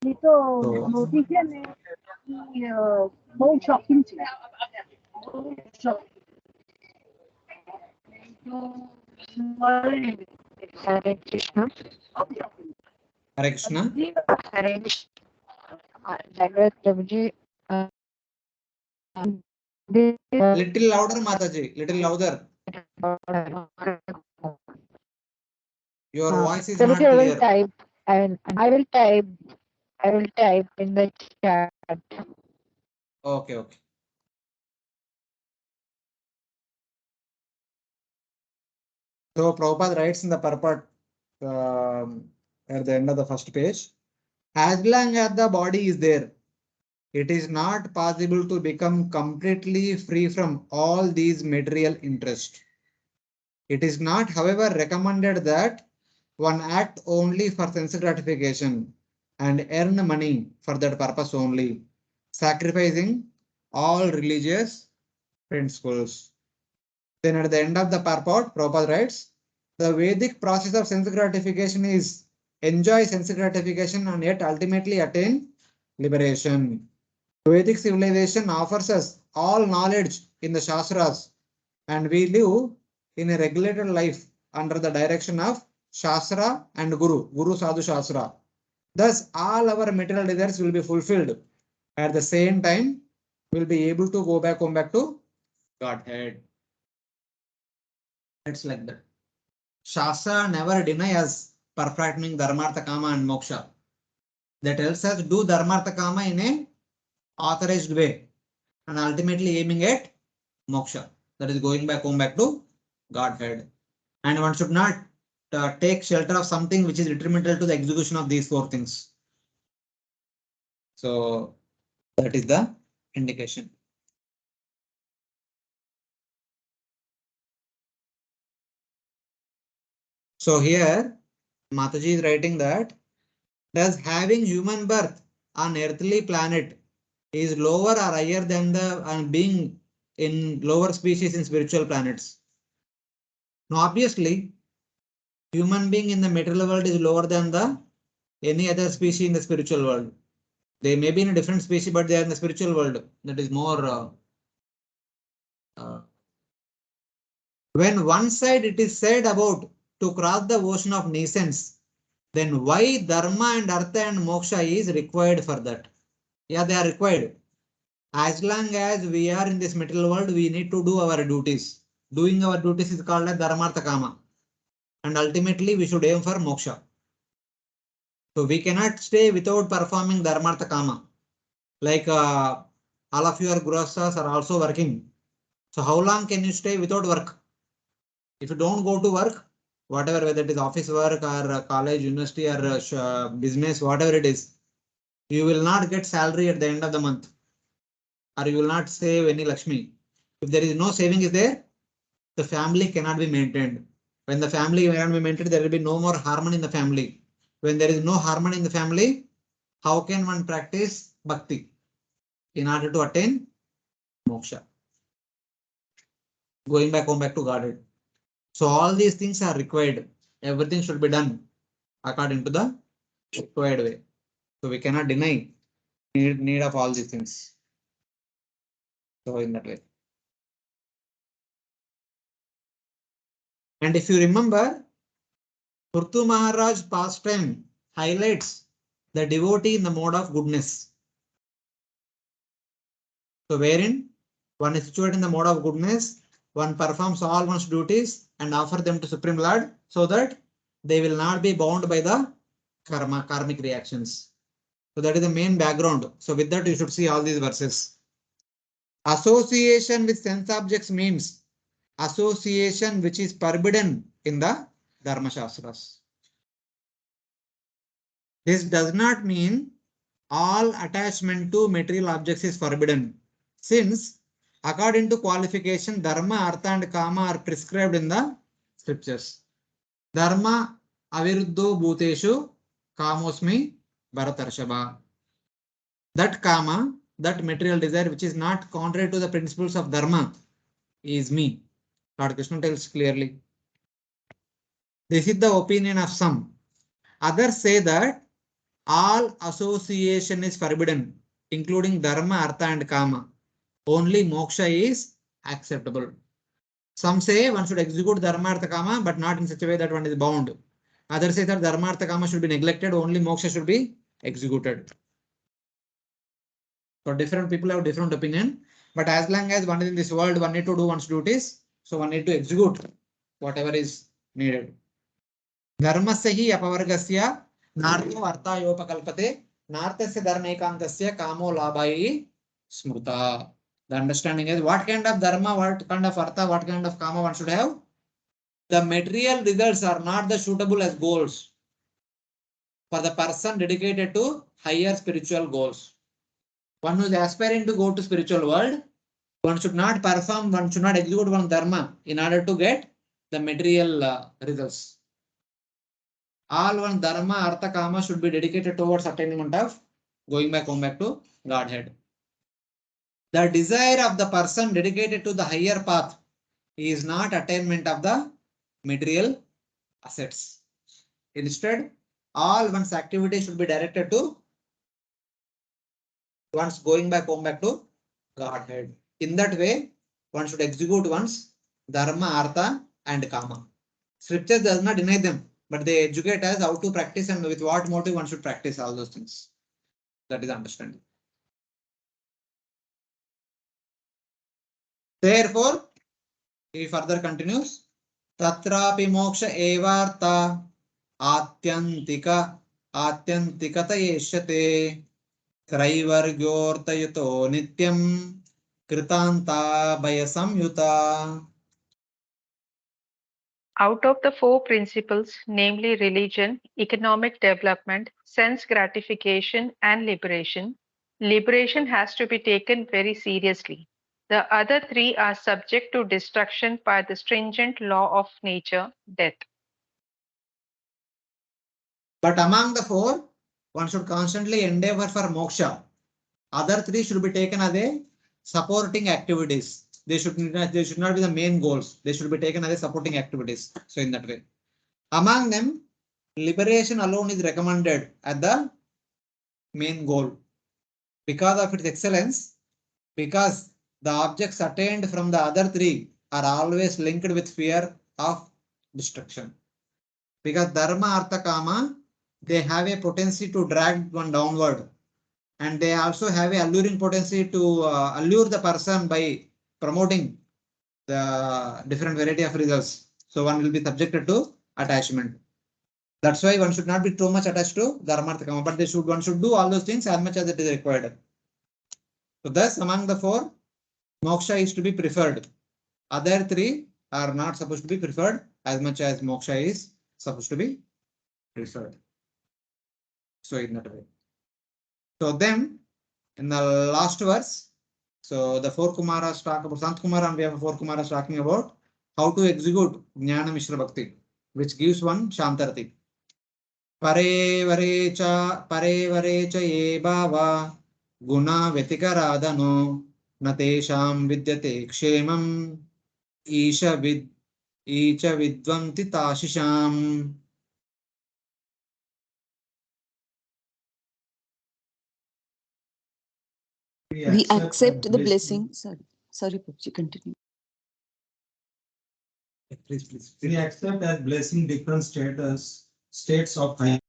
तो notification में बहुत shocking थी हरे Krishna Hare Krishna. हरे कृष्ण जगत प्रभु जी Little louder, Mataji. Little louder. Your voice is not clear. I will type in the chat. Okay. So Prabhupada writes in the purport at the end of the first page, as long as the body is there, it is not possible to become completely free from all these material interests. It is not, however, recommended that one act only for sense gratification and earn money for that purpose only, sacrificing all religious principles. Then at the end of the purport, Prabhupada writes, the Vedic process of sense gratification is enjoy sense gratification and yet ultimately attain liberation. Vedic civilization offers us all knowledge in the Shastras, and we live in a regulated life under the direction of Shastra and Guru Sadhu Shastra. Thus, all our material desires will be fulfilled. At the same time, we'll be able to go back to Godhead. It's like that. Shastra never deny us perfecting dharmartha, kama and moksha. That tells us do dharmartha, kama in a authorized way and ultimately aiming at moksha. That is going back to Godhead. And one should not take shelter of something which is detrimental to the execution of these four things. So that is the indication. So here Mataji is writing that does having human birth on earthly planet is lower or higher than the being in lower species in spiritual planets? Now obviously human being in the material world is lower than the any other species in the spiritual world. They may be in a different species, but they are in the spiritual world that is more When one side it is said about to cross the ocean of nescience, then why dharma and artha and moksha is required for that? Yeah, they are required. As long as we are in this material world, we need to do our duties. Doing our duties is called as dharmartha kama. And ultimately, we should aim for moksha. So we cannot stay without performing dharmartha kama. Like all of your grosas are also working. So how long can you stay without work? If you don't go to work, whatever, whether it is office work or college, university or business, whatever it is, you will not get salary at the end of the month. Or you will not save any Lakshmi. If there is no saving is there, the family cannot be maintained. When the family cannot be maintained, there will be no more harmony in the family. When there is no harmony in the family, how can one practice bhakti in order to attain moksha? Going back home, back to Godhead. So all these things are required. Everything should be done according to the required way. So we cannot deny need of all these things. So in that way. And if you remember, Purtu Maharaj pastime highlights the devotee in the mode of goodness. So wherein one is situated in the mode of goodness, one performs all one's duties and offer them to Supreme Lord so that they will not be bound by the karmic reactions. So that is the main background. So with that, you should see all these verses. Association with sense objects means association which is forbidden in the Dharma Shastras. This does not mean all attachment to material objects is forbidden, since according to qualification, dharma, artha and kama are prescribed in the scriptures. Dharma aviruddho bhuteshu kamosmi bharatarshava. That kama, that material desire which is not contrary to the principles of dharma is me. Lord Krishna tells clearly. This is the opinion of some. Others say that all association is forbidden, including dharma, artha and kama. Only moksha is acceptable. Some say one should execute dharma, artha, kama, but not in such a way that one is bound. Others say that dharma, artha, kama should be neglected, only moksha should be executed. So different people have different opinion, but as long as one is in this world, one need to do one's duties, so one need to execute whatever is needed. Dharmasya hi apavargasya nartho arthayopakalpate nartasya dharmekantasya kamo labhai smruta. The understanding is what kind of dharma, what kind of artha, what kind of kama one should have. The material results are not the suitable as goals for the person dedicated to higher spiritual goals. One who is aspiring to go to spiritual world, one should not perform, one should not execute one dharma in order to get the material results. All one dharma, artha, kama should be dedicated towards attainment of going back home back to Godhead. The desire of the person dedicated to the higher path is not attainment of the material assets. Instead, all one's activity should be directed to one's going back home back to Godhead. In that way, one should execute one's dharma, artha, and kama. Scripture does not deny them, but they educate us how to practice and with what motive one should practice all those things. That is understanding. Therefore, he further continues, Tatrapi moksha evartha atyantika atyantikata yeshyate traivargyortayato nityam kritanta bhayasamyuta. Out of the four principles, namely religion, economic development, sense gratification, and liberation, liberation has to be taken very seriously. The other three are subject to destruction by the stringent law of nature, death. But among the four, one should constantly endeavor for moksha. Other three should be taken as a supporting activities. They should not be the main goals. They should be taken as a supporting activities. So in that way, among them, liberation alone is recommended as the main goal because of its excellence. Because the objects attained from the other three are always linked with fear of destruction. Because dharma, artha, kama, they have a potency to drag one downward, and they also have a alluring potency to allure the person by promoting the different variety of results. So one will be subjected to attachment. That's why one should not be too much attached to dharma, artha, kama, but one should do all those things as much as it is required. So thus, among the four, moksha is to be preferred. Other three are not supposed to be preferred as much as moksha is supposed to be preferred. So in that way. So then, in the last verse, so the four Kumaras talk about Sant Kumara, and we have four Kumaras talking about how to execute Jnana Mishra Bhakti, which gives one Shantarati. Pare varecha ye bhava guna vetikaradano natesham vidyate kshemam isha vidvanti tashisham. We accept the blessing. Sorry, Pupji, continue. Please. We accept as blessing different states of high,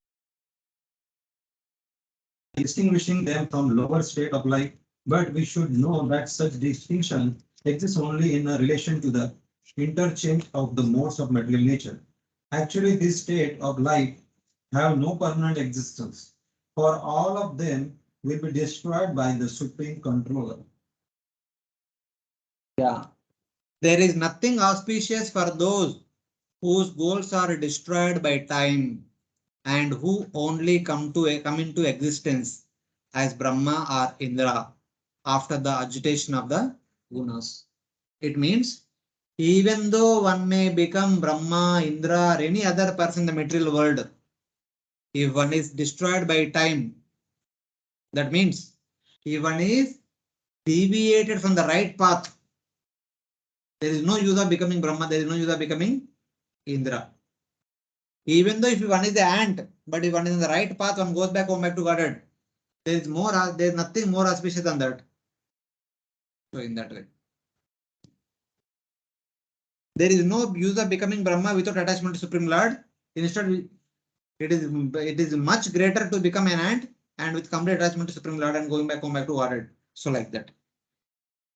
distinguishing them from lower state of life, but we should know that such distinction exists only in relation to the interchange of the modes of material nature. Actually, this state of life have no permanent existence, for all of them will be destroyed by the supreme controller. Yeah. There is nothing auspicious for those whose goals are destroyed by time and who only come into existence as Brahma or Indra after the agitation of the gunas. It means even though one may become Brahma, Indra, or any other person in the material world, if one is destroyed by time, that means if one is deviated from the right path, there is no use of becoming Brahma, there is no use of becoming Indra. Even though if one is the ant, but if one is in the right path, one goes back home back to Godhead. There is nothing more auspicious than that. So in that way, there is no use of becoming Brahma without attachment to Supreme Lord. Instead, it is much greater to become an ant and with complete attachment to Supreme Lord and going back home back to Godhead. So like that.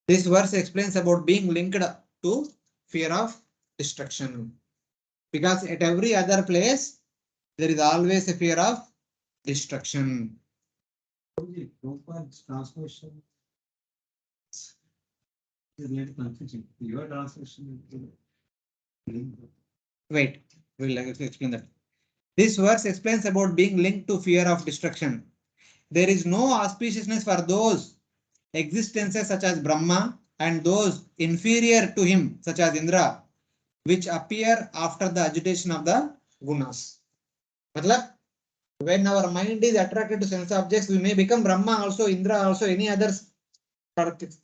This verse explains about being linked to fear of destruction. Because at every other place, there is always a fear of destruction. Translation is really confusing. Your translation is Wait, we'll explain that. This verse explains about being linked to fear of destruction. There is no auspiciousness for those existences such as Brahma and those inferior to him such as Indra, which appear after the agitation of the gunas. Matlab, when our mind is attracted to sense objects, we may become Brahma also, Indra also, any other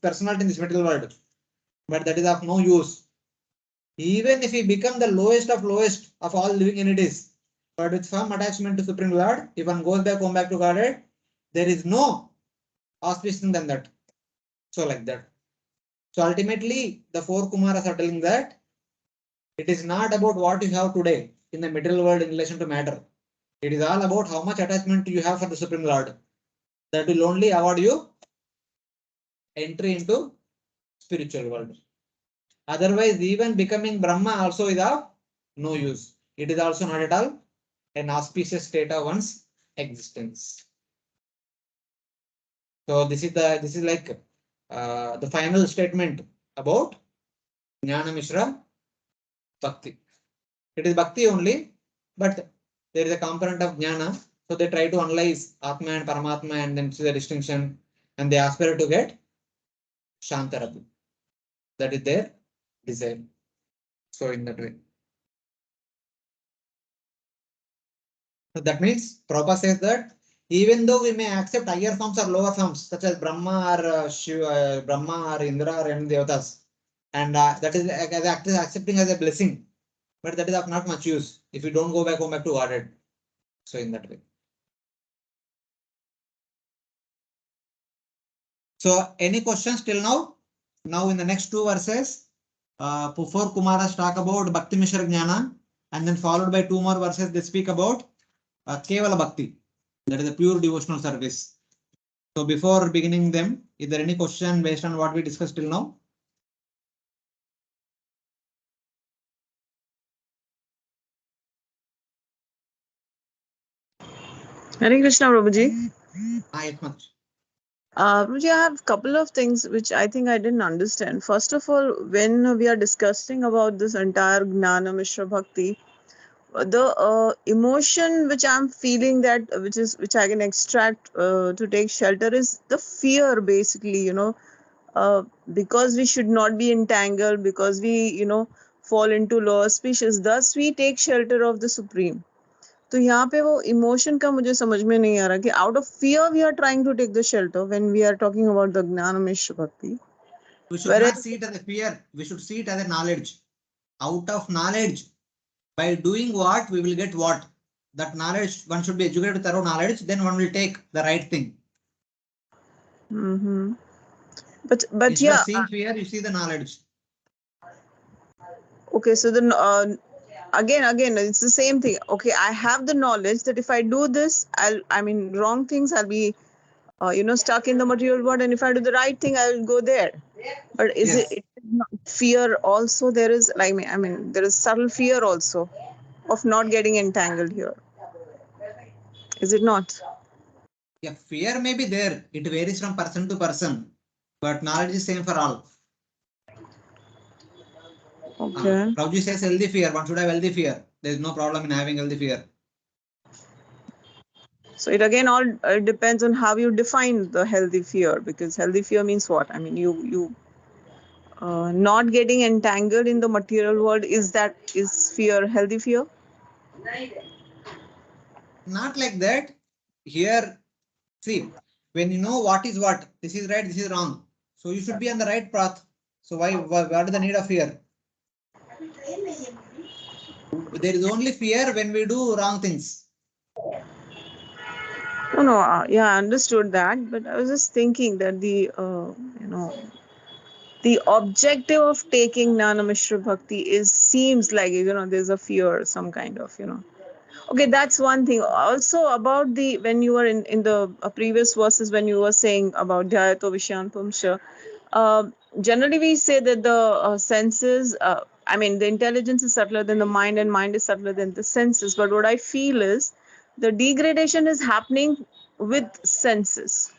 personality in this material world. But that is of no use. Even if we become the lowest of all living entities, but with firm attachment to Supreme Lord, if one goes back home back to Godhead, there is no auspicious than that. So like that. So ultimately, the four Kumaras are telling that it is not about what you have today in the material world in relation to matter. It is all about how much attachment you have for the Supreme Lord. That will only award you entry into spiritual world. Otherwise, even becoming Brahma also is of no use. It is also not at all an auspicious state of one's existence. So this is like the final statement about Jnana Mishra Bhakti. It is Bhakti only, but there is a component of Jnana. So they try to analyze Atma and Paramatma and then see the distinction, and they aspire to get Shantarati. That is their desire. So in that way. So that means Prabhupada says that even though we may accept higher forms or lower forms, such as Brahma or Shiva, Brahma or Indra or any devatas, and that is accepting as a blessing, but that is of not much use if you don't go back home back to Godhead. So in that way. So any questions till now? Now in the next two verses, 4 Kumaras talk about Bhakti Mishra Jnana, and then followed by 2 more verses they speak about Kevala Bhakti, that is a pure devotional service. So before beginning them, is there any question based on what we discussed till now? Hare Krishna, Prabhuji. Yes, much. Prabhuji, I have a couple of things which I think I didn't understand. First of all, when we are discussing about this entire Jnana Mishra Bhakti, the emotion which I'm feeling that which I can extract to take shelter is the fear, basically, because we should not be entangled, because we fall into lower species. Thus, we take shelter of the Supreme. तो यहाँ पे वो emotion का मुझे समझ में नहीं आ रहा कि out of fear we are trying to take the shelter when we are talking about the gyan mishra भक्ति. We should not see it as a fear. We should see it as a knowledge. Out of knowledge, by doing what, we will get what. That knowledge, one should be educated with thorough knowledge, then one will take the right thing. Mm-hmm. But Instead of seeing fear, you see the knowledge. Okay, so then again it's the same thing. Okay, I have the knowledge that if I do this, wrong things, I'll be stuck in the material world, and if I do the right thing, I'll go there. But is Yes. it not fear also? There is there is subtle fear also of not getting entangled here. Is it not? Yeah, fear may be there. It varies from person to person, but knowledge is same for all. Okay. Prabhuji says healthy fear. One should have healthy fear. There is no problem in having healthy fear. So it again all depends on how you define the healthy fear, because healthy fear means what? I mean, you not getting entangled in the material world. Is fear healthy fear? Not like that. Here, see, when you know what is what, this is right, this is wrong. So you should be on the right path. So what is the need of fear? There is only fear when we do wrong things. No, yeah, I understood that, but I was just thinking that the objective of taking Jnana Mishra Bhakti seems like there's a fear, some kind of Okay, that's one thing. Also about when you were in the previous verses, when you were saying about Dhyayato Vishyantamsha, generally we say that the senses, the intelligence is subtler than the mind, and mind is subtler than the senses. But what I feel is the degradation is happening with senses.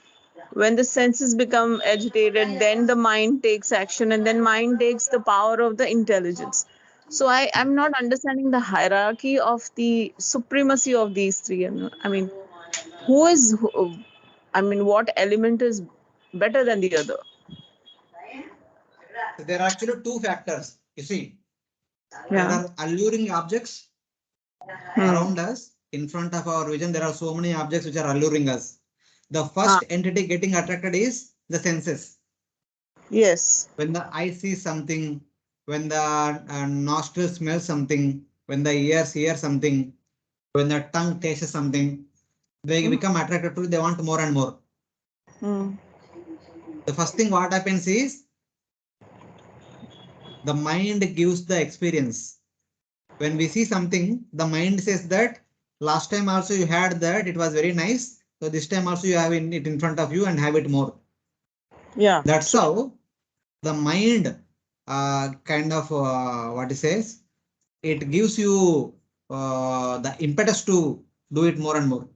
When the senses become agitated, then the mind takes action, and then mind takes the power of the intelligence. So I'm not understanding the hierarchy of the supremacy of these three. What element is better than the other? There are actually two factors. You see, there Yeah. are alluring objects around us. In front of our vision, there are so many objects which are alluring us. The first entity getting attracted is the senses. Yes. When the eye sees something, when the nostrils smell something, when the ears hear something, when the tongue tastes something, they become attracted to it. They want more and more. The first thing what happens is the mind gives the experience. When we see something, the mind says that last time also you had that, it was very nice. So this time also you have it in front of you and have it more. Yeah. That's how the mind what it says, it gives you the impetus to do it more and more.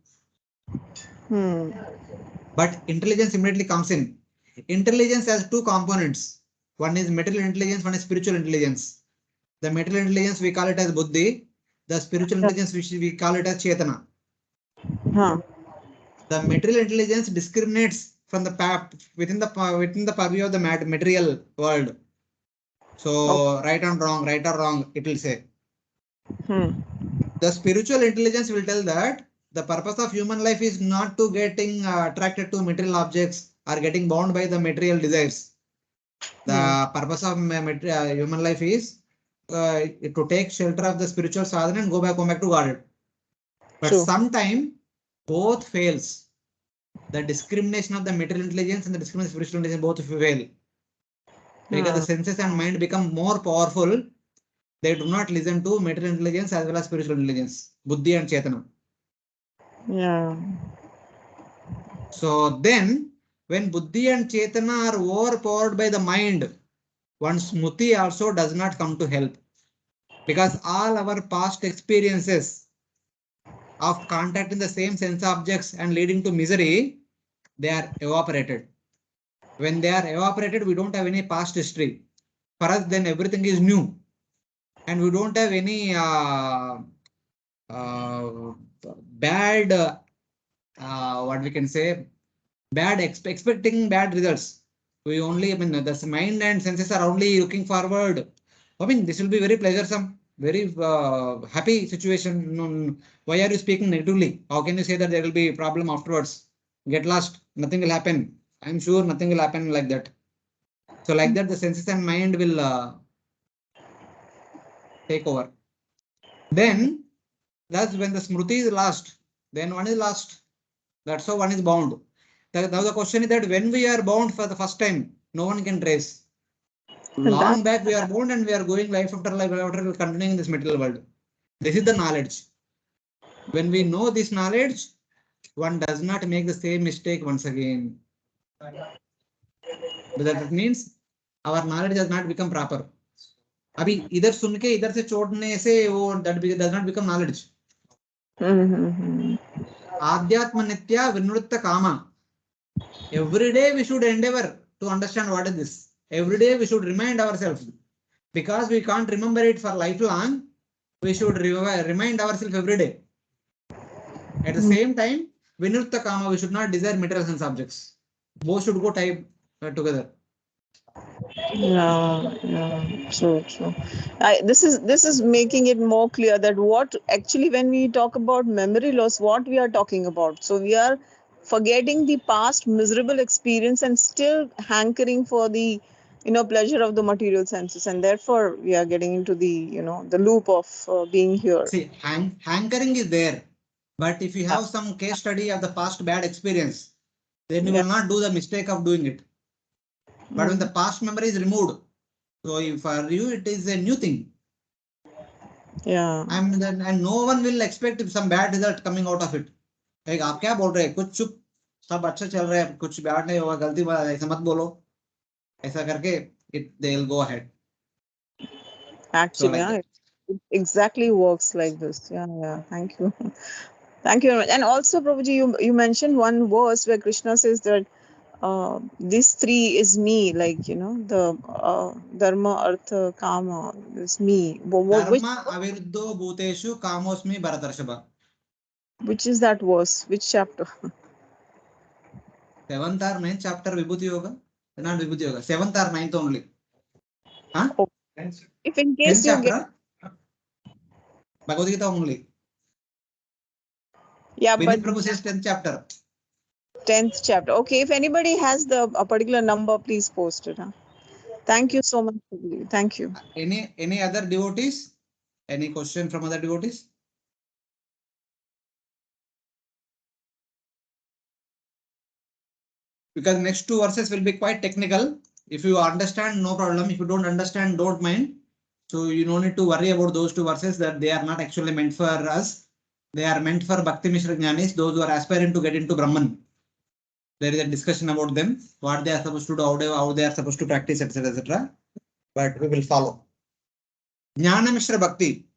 But intelligence immediately comes in. Intelligence has two components. One is material intelligence, one is spiritual intelligence. The material intelligence we call it as buddhi. The spiritual intelligence which we call it as chetana. The material intelligence discriminates from the within the purview of the material world. So right or wrong, it will say. The spiritual intelligence will tell that the purpose of human life is not to getting attracted to material objects or getting bound by the material desires. The purpose of human life is to take shelter of the spiritual sadhana and go back to God. But sometime both fails. The discrimination of the material intelligence and the discrimination of spiritual intelligence both fail. Because the senses and mind become more powerful, they do not listen to material intelligence as well as spiritual intelligence, buddhi and chetana. Yeah. So then, when buddhi and chetana are overpowered by the mind, one's smriti also does not come to help. Because all our past experiences of contacting the same sense objects and leading to misery, they are evaporated. When they are evaporated, we don't have any past history. For us, then everything is new. And we don't have any bad, what we can say, bad expecting bad results. We only, I mean, the mind and senses are only looking forward. I mean, this will be very pleasuresome, very happy situation. Why are you speaking negatively? How can you say that there will be a problem afterwards? Get lost, nothing will happen. I'm sure nothing will happen like that. So like that, the senses and mind will take over. Then that's when the smriti is lost. Then one is lost. That's how one is bound. Now the question is that when we are bound for the first time, no one can trace. Long back we are bound and we are going life after life after continuing in this material world. This is the knowledge. When we know this knowledge, one does not make the same mistake once again. That means our knowledge has not become proper. अभी इधर सुन के इधर से छोड़ने से वो that does not become knowledge. आध्यात्म नित्या विनृत्त कामा. Every day we should endeavor to understand what is this. Every day we should remind ourselves, because we can't remember it for lifelong. We should remind ourselves every day. At the same time, vinurta kama, we should not desire material sense objects. Both should go together. Yeah, true. This is making it more clear that what actually when we talk about memory loss, what we are talking about. So we are forgetting the past miserable experience and still hankering for the pleasure of the material senses, and therefore we are getting into the the loop of being here. See, hankering is there, but if you have some case study of the past bad experience, then you will not do the mistake of doing it. But when the past memory is removed, so for you it is a new thing. Yeah. And no one will expect some bad result coming out of it. Like आप क्या बोल रहे हैं, कुछ चुप, सब अच्छा चल रहा है, कुछ बैड नहीं होगा, गलती ऐसा मत बोलो, ऐसा करके they'll go ahead. Actually, So like it exactly works like this. Yeah. Thank you. Thank you very much. And also, Prabhuji, you mentioned one verse where Krishna says that this three is me, like the dharma, artha, kama is me. Dharma aviruddho bhuteshu kamosmi bharatarshaba. Which is that verse? Which chapter? 7th or 9th chapter Vibhuti Yoga? Not Vibhuti Yoga. 7th or 9th only. Huh? Oh. If in case 10th you chapter, Bhagavad Gita only. Yeah, Vinit but Prabhu says 10th chapter. 10th chapter. Okay, if anybody has a particular number, please post it. Huh? Thank you so much. Prabhuji. Thank you. Any other devotees? Any question from other devotees? Because next two verses will be quite technical. If you understand, no problem. If you don't understand, don't mind. So you don't need to worry about those two verses, that they are not actually meant for us. They are meant for Bhakti Mishra Jnanis, those who are aspiring to get into Brahman. There is a discussion about them, what they are supposed to do, how they are supposed to practice, etc. etc. But we will follow. Jnana Mishra Bhakti,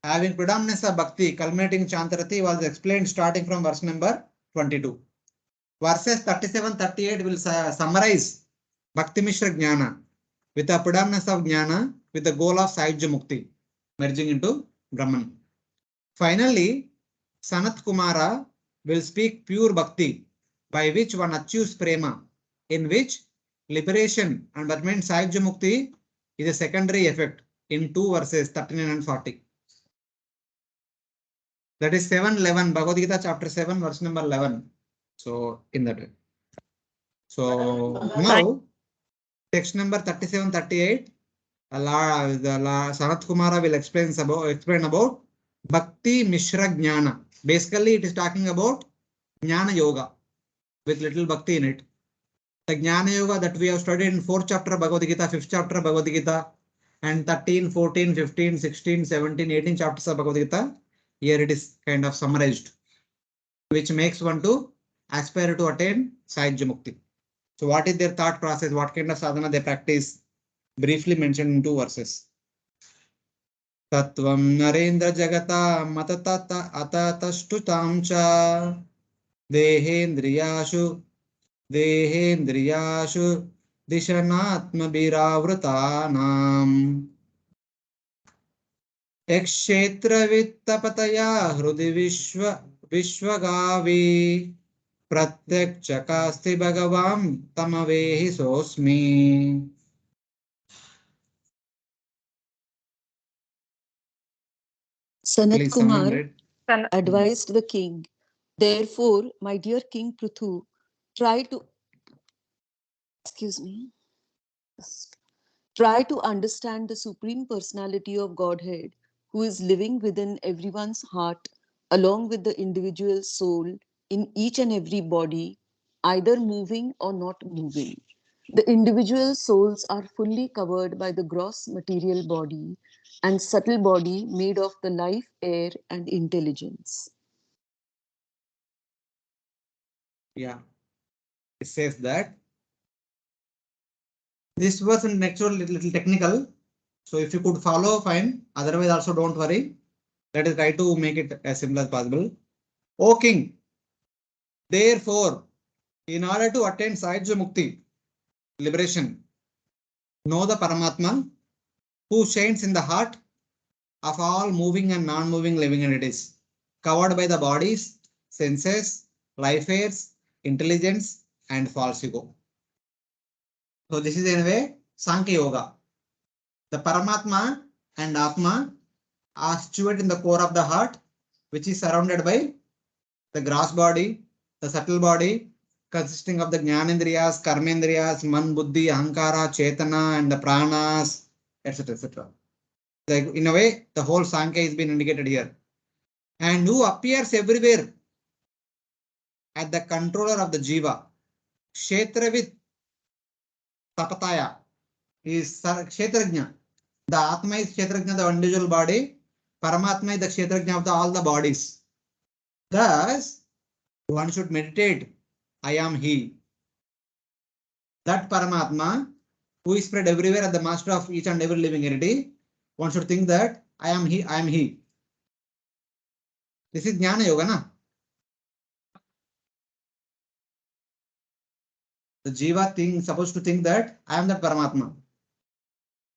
having predominance of Bhakti, culminating Chantarati, was explained starting from verse number 22. Verses 37-38 will summarize Bhakti Mishra Jnana with a predominance of Jnana with the goal of Sahyajya Mukti, merging into Brahman. Finally, Sanat Kumara will speak pure Bhakti, by which one achieves Prema, in which liberation and that means Sahyajya Mukti is a secondary effect in two verses 39 and 40. That is 7:11, Bhagavad Gita chapter 7, verse number 11. So in that way. So now text number 37-38, Sanat Kumara will explain about Bhakti Mishra Jnana. Basically, it is talking about Jnana Yoga with little Bhakti in it. The Jnana Yoga that we have studied in 4th chapter Bhagavad Gita, 5th chapter Bhagavad Gita, and 13, 14, 15, 16, 17, 18 chapters of Bhagavad Gita, here it is kind of summarized, which makes one to aspire to attain Sahajya Mukti. So what is their thought process? What kind of sadhana they practice? Briefly mentioned in 2 verses. Tattvam Narendra Jagata Matatata Atatastutam cha Dehendriyashu Dishanatma Biravrutanam Ekshetra Vittapataya Hrudi Vishwagavi Pratyak Chakasti Bhagavam Tamavehi Sosmi. Sanat Please, someone Kumar read. advised the king, therefore, my dear King Prithu, try to understand the Supreme Personality of Godhead, who is living within everyone's heart, along with the individual soul in each and every body, either moving or not moving. The individual souls are fully covered by the gross material body and subtle body made of the life, air, and intelligence. Yeah, it says that this was an actual little technical. So if you could follow, fine. Otherwise, also don't worry. Let us try to make it as simple as possible. O King, therefore, in order to attain Sahajya Mukti, liberation, know the Paramatma who shines in the heart of all moving and non-moving living entities, covered by the bodies, senses, life airs, intelligence, and false ego. So this is in a way Sankhya Yoga. The Paramatma and Atma are situated in the core of the heart, which is surrounded by the gross body, the subtle body, consisting of the Jnanendriyas, Karmendriyas, Man, Buddhi, Ahankara, Chetana, and the Pranas, etc. etc. Like in a way, the whole Sankhya is being indicated here. And who appears everywhere at the controller of the Jiva. Kshetravit Tapataya is Kshetrajna. The Atma is Kshetrajna, the individual body. Paramatma is the Kshetrajna of all the bodies. Thus, one should meditate, I am He. That Paramatma, who is spread everywhere as the master of each and every living entity, one should think that I am He, I am He. This is Jnana Yoga, na? The Jiva thing supposed to think that I am that Paramatma.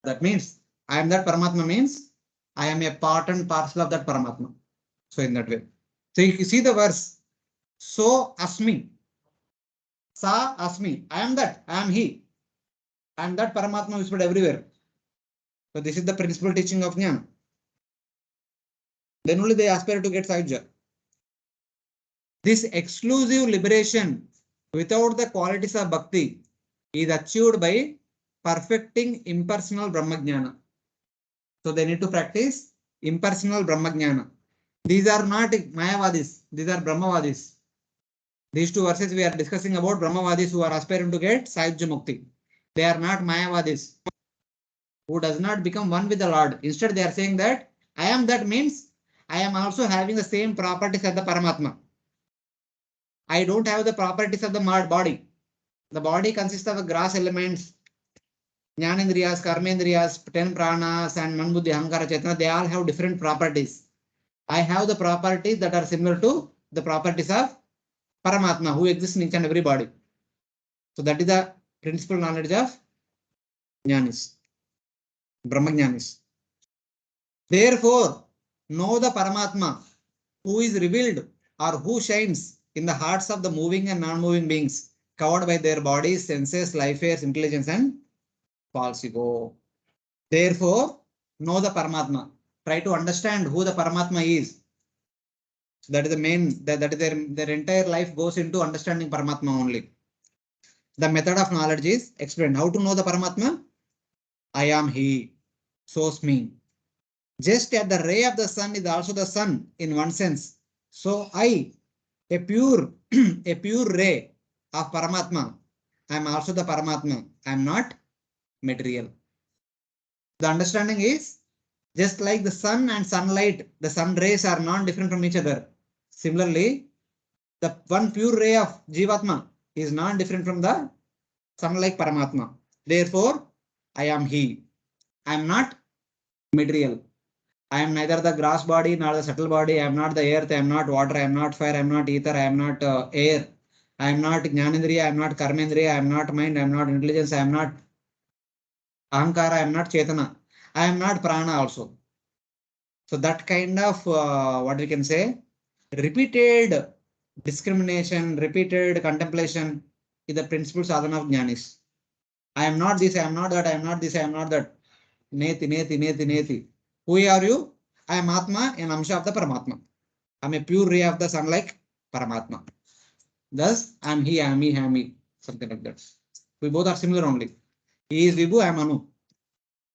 That means I am that Paramatma means I am a part and parcel of that Paramatma. So in that way. So you see the verse. So Asmi. Sa Asmi. I am that. I am He. I am that Paramatma who is spread everywhere. So this is the principal teaching of Jnana. Then only they aspire to get Sahajya. This exclusive liberation without the qualities of Bhakti is achieved by perfecting impersonal Brahmajnana. So they need to practice impersonal Brahmajnana. These are not Mayavadis, these are Brahmavadis. These 2 verses we are discussing about Brahmavadis who are aspiring to get Sahajya Mukti. They are not Mayavadis who does not become one with the Lord. Instead, they are saying that I am that means I am also having the same properties as the Paramatma. I don't have the properties of the body. The body consists of the gross elements, Jnanendriyas, Karmendriyas, 10 pranas, and Man, Buddhi, Ahankara, Chetana. They all have different properties. I have the properties that are similar to the properties of Paramatma who exists in each and every body. So that is the principal knowledge of Jnanis, Brahmajnanis. Therefore, know the Paramatma who is revealed or who shines in the hearts of the moving and non-moving beings, covered by their bodies, senses, life airs, intelligence, and false ego. Therefore, know the Paramatma. Try to understand who the Paramatma is. So that is the main, that is their entire life goes into understanding Paramatma only. The method of knowledge is explained. How to know the Paramatma? I am He, so's me. Just as the ray of the sun is also the sun in one sense, so I, a pure ray of Paramatma, I am also the Paramatma. I am not material. The understanding is just like the sun and sunlight, the sun rays are non-different from each other. Similarly, the one pure ray of Jivatma is non-different from the sun-like Paramatma. Therefore, I am he. I am not material. I am neither the gross body nor the subtle body. I am not the earth. I am not water. I am not fire. I am not ether. I am not air. I am not Jnanendriya. I am not Karmendriya. I am not mind. I am not intelligence. I am not Ahankara. I am not Chetana. I am not Prana also. So that kind of what we can say, repeated discrimination, repeated contemplation is the principal sadhana of jnanis. I am not this, I am not that, I am not this, I am not that. Neti, neti, neti, neti. Who are you? I am Atma, an Amsha of the Paramatma. I am a pure ray of the sun like Paramatma. Thus, I am he, I am me, I am me. Something like that. We both are similar only. He is Vibhu, I am Anu.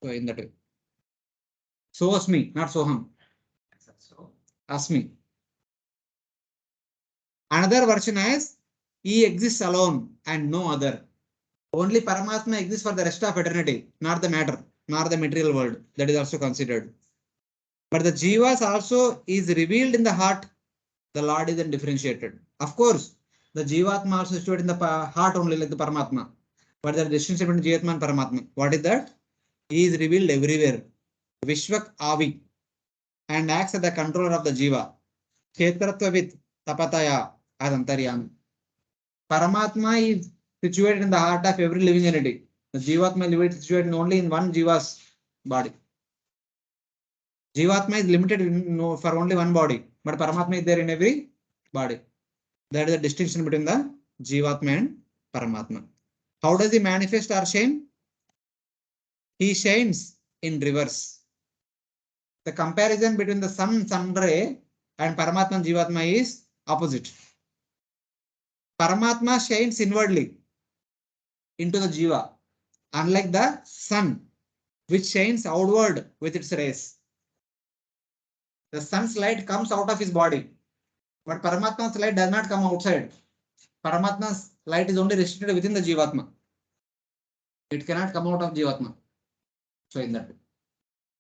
So in that way. So Asmi, not Soham. Asmi. Another version is he exists alone and no other. Only Paramatma exists for the rest of eternity, not the matter, nor the material world. That is also considered. But the Jivas also is revealed in the heart. The Lord is then differentiated. Of course, the Jivatma also situated in the heart only like the Paramatma. But there is distinction between Jivatma and Paramatma. What is that? He is revealed everywhere. Vishwak Avi and acts as the controller of the Jiva. Kshetratvavit Tapataya as Antaryami. Paramatma is situated in the heart of every living entity. The Jivatma is situated only in one Jiva's body. Jivatma is limited for only one body, but Paramatma is there in every body. That is the distinction between the Jivatma and Paramatma. How does he manifest or shine? He shines in reverse. The comparison between the sun ray and Paramatma and Jivatma is opposite. Paramatma shines inwardly into the Jiva, unlike the sun, which shines outward with its rays. The sun's light comes out of his body, but Paramatma's light does not come outside. Paramatma's light is only restricted within the Jivatma. It cannot come out of Jivatma. So in that way,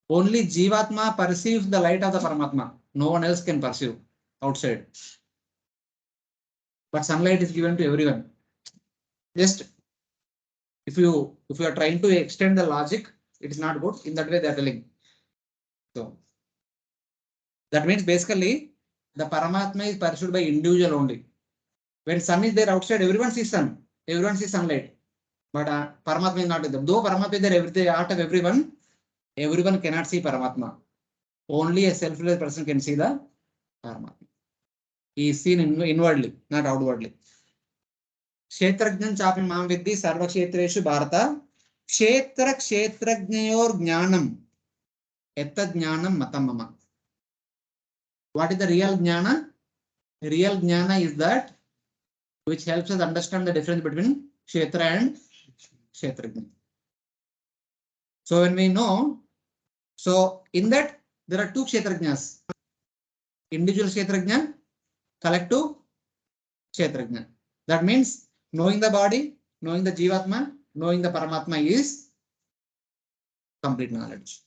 only Jivatma perceives the light of the Paramatma. No one else can perceive outside. But sunlight is given to everyone. Just if you are trying to extend the logic, it is not good. In that way, they are telling. So that means basically the Paramatma is pursued by individual only. When sun is there outside, everyone sees sun. Everyone sees sunlight. But Paramatma is not there. Though Paramatma is there, the art of everyone cannot see Paramatma. Only a self-realized person can see the Paramatma. He is seen inwardly, not outwardly. Kshetrajnan chapi mam vidhi sarva kshetreshu bharata. Kshetra kshetrajnayor jnanam. Etta jnanam matam mama. What is the real jnana? Real jnana is that which helps us understand the difference between kshetra and kshetrajna. So when we know, so in that there are two kshetrajnas. Individual kshetrajna, collective kshetrajna. That means knowing the body, knowing the Jivatma, knowing the Paramatma is complete knowledge.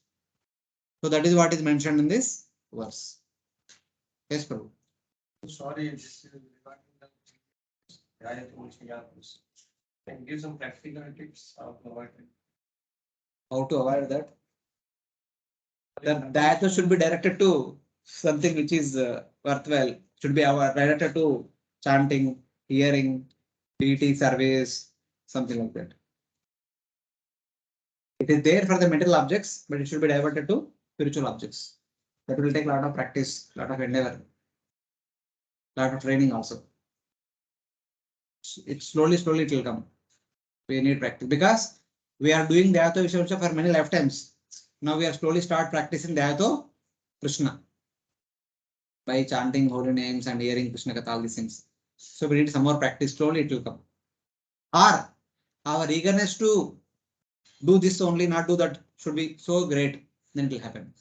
So that is what is mentioned in this verse. Yes, Prabhu. Sorry, this is regarding the can give some practical tips of avoiding. How to avoid that? The diato should be directed to something which is worthwhile. Should be directed to chanting, hearing, deity service, something like that. It is there for the material objects, but it should be diverted to spiritual objects. That will take a lot of practice, a lot of endeavor, a lot of training also. It slowly it will come. We need practice because we are doing Dhyato Vishwamsa for many lifetimes. Now we are slowly start practicing Dhyato Krishna by chanting holy names and hearing Krishna Katha, all these things. So we need some more practice. Slowly it will come. Or our eagerness to do this only, not do that, should be so great, then it will happen.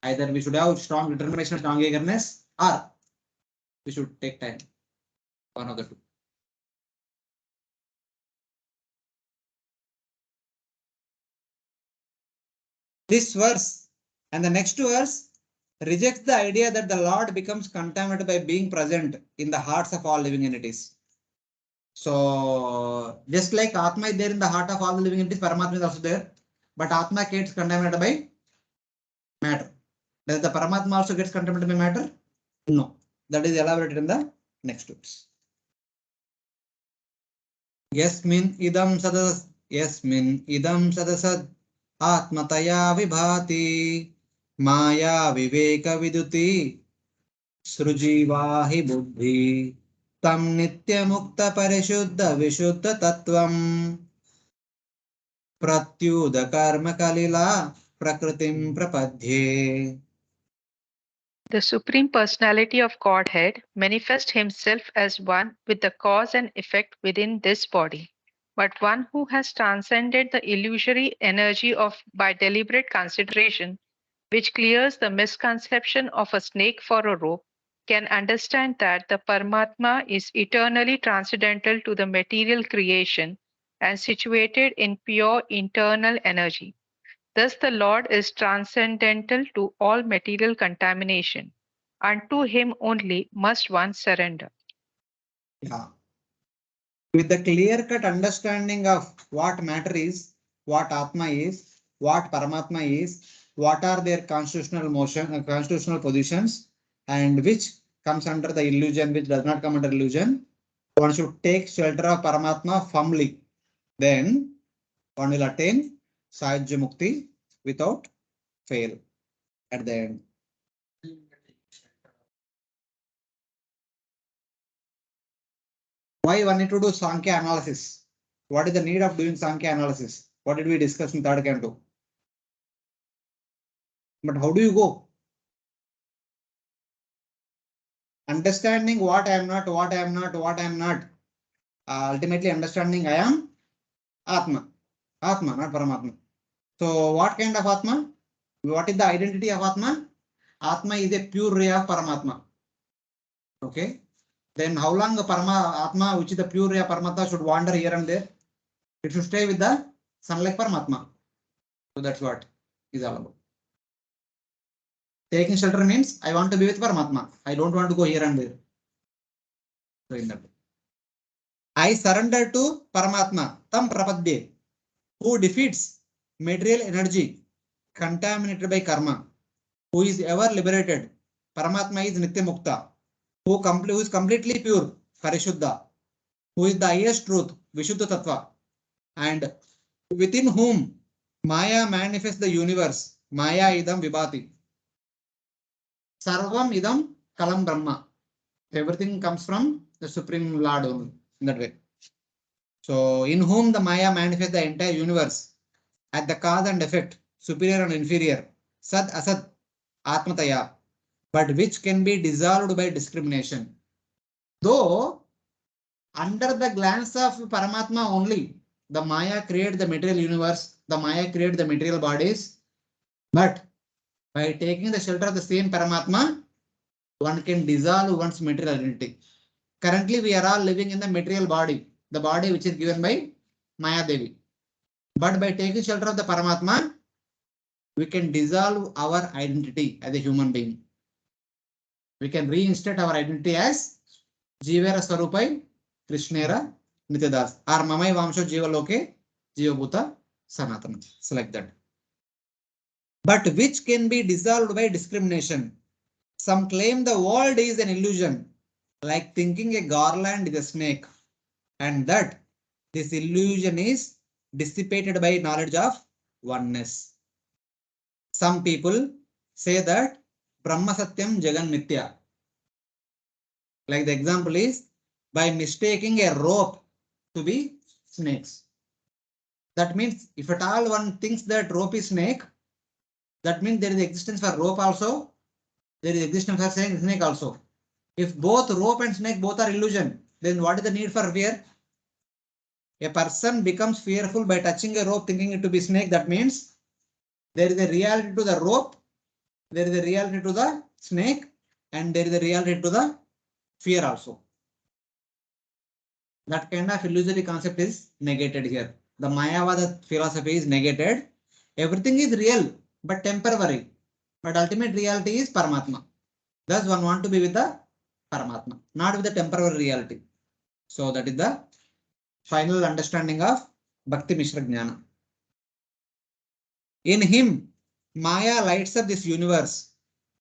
Either we should have strong determination, strong eagerness, or we should take time. One of the two. This verse and the next verse rejects the idea that the Lord becomes contaminated by being present in the hearts of all living entities. So just like Atma is there in the heart of all the living entities, Paramatma is also there. But Atma gets contaminated by matter. Does the Paramatma also gets contaminated by matter? No. That is elaborated in the next verse. Yasmin idam sadasad atmataya vibhati maya viveka viduti srujivahi buddhi tam nitya mukta parishuddha vishuddha tattvam pratyuda karma kalila prakritim prapadhye. The Supreme Personality of Godhead manifests himself as one with the cause and effect within this body, but one who has transcended the illusory energy of by deliberate consideration, which clears the misconception of a snake for a rope, can understand that the Paramatma is eternally transcendental to the material creation and situated in pure internal energy. Thus, the Lord is transcendental to all material contamination. Unto him only must one surrender. Yeah. With the clear-cut understanding of what matter is, what Atma is, what Paramatma is, what are their constitutional positions, and which comes under the illusion, which does not come under illusion, one should take shelter of Paramatma firmly. Then one will attain Sahajya Mukti without fail at the end. Why one need to do Sankhya analysis? What is the need of doing Sankhya analysis? What did we discuss in third canto? But how do you go? Understanding what I am not, what I am not, what I am not. Ultimately understanding I am Atma. Atma, not Paramatma. So what kind of Atma? What is the identity of Atma? Atma is a pure ray of Paramatma. Okay. Then how long the Atma, which is the pure ray of Paramatma, should wander here and there? It should stay with the sunlight Paramatma. So that's what is all about. Taking shelter means I want to be with Paramatma. I don't want to go here and there. So in that way. I surrender to Paramatma, Tam Prapadye, who defeats material energy contaminated by karma, who is ever liberated. Paramatma is Nitya Mukta, who is completely pure, Parishuddha, who is the highest truth, Vishuddha Tattva, and within whom Maya manifests the universe, Maya idam vibhati. Sarvam idam kalam Brahma. Everything comes from the Supreme Lord only, in that way. So, in whom the Maya manifests the entire universe at the cause and effect, superior and inferior, Sad Asad, Atmataya, but which can be dissolved by discrimination. Though, under the glance of Paramatma only, the Maya creates the material universe, the Maya creates the material bodies, but by taking the shelter of the same Paramatma, one can dissolve one's material identity. Currently, we are all living in the material body, the body which is given by Maya Devi. But by taking shelter of the Paramatma, we can dissolve our identity as a human being. We can reinstate our identity as Jivera Sarupai, Krishnera, Nityadas, or Mamai Vamsho Jiva Loke, Jiva Bhuta, Sanatana. So like that. But which can be dissolved by discrimination. Some claim the world is an illusion, like thinking a garland is a snake, and that this illusion is dissipated by knowledge of oneness. Some people say that Brahma Satyam Jagan Mithya. Like the example is by mistaking a rope to be snakes. That means if at all one thinks that rope is snake, that means there is existence for rope also, there is existence for snake also. If both rope and snake both are illusion, then what is the need for fear? A person becomes fearful by touching a rope thinking it to be snake. That means there is a reality to the rope, there is a reality to the snake, and there is a reality to the fear also. That kind of illusory concept is negated here. The Mayavada philosophy is negated. Everything is real, but temporary. But ultimate reality is Paramatma. Thus one want to be with the Paramatma, not with the temporary reality. So that is the final understanding of Bhakti Mishra Jnana. In him, Maya lights up this universe,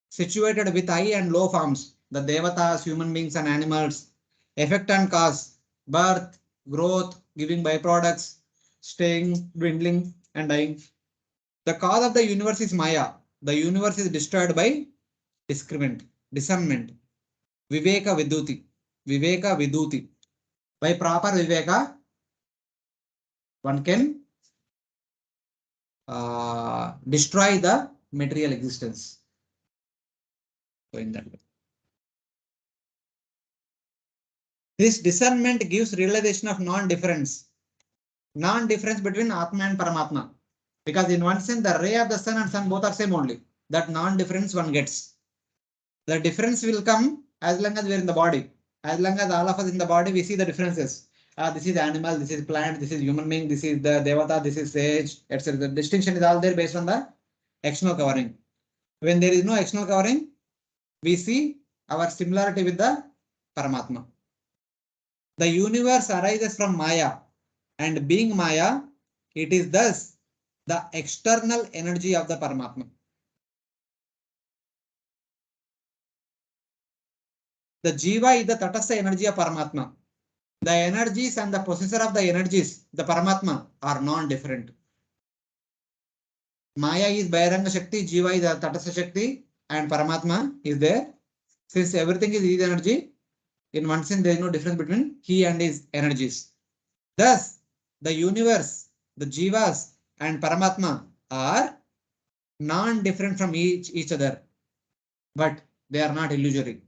situated with high and low forms, the devatas, human beings and animals, effect and cause, birth, growth, giving byproducts, staying, dwindling and dying. The cause of the universe is Maya. The universe is destroyed by discernment, Viveka Viduti. By proper Viveka, one can destroy the material existence. So in that way. This discernment gives realization of non-difference between Atma and Paramatma. Because in one sense, the ray of the sun and sun both are same only. That non-difference one gets. The difference will come as long as we are in the body. As long as all of us in the body, we see the differences. This is animal, this is plant, this is human being, this is the devata, this is sage, etc. The distinction is all there based on the external covering. When there is no external covering, we see our similarity with the Paramatma. The universe arises from Maya, and being Maya, it is thus the external energy of the Paramatma. The Jiva is the Tatastha energy of Paramatma. The energies and the possessor of the energies, the Paramatma, are non-different. Maya is Bahiranga Shakti, Jiva is the Tatastha Shakti, and Paramatma is there. Since everything is his energy, in one sense there is no difference between he and his energies. Thus, the universe, the Jivas and Paramatma are non-different from each other, but they are not illusory.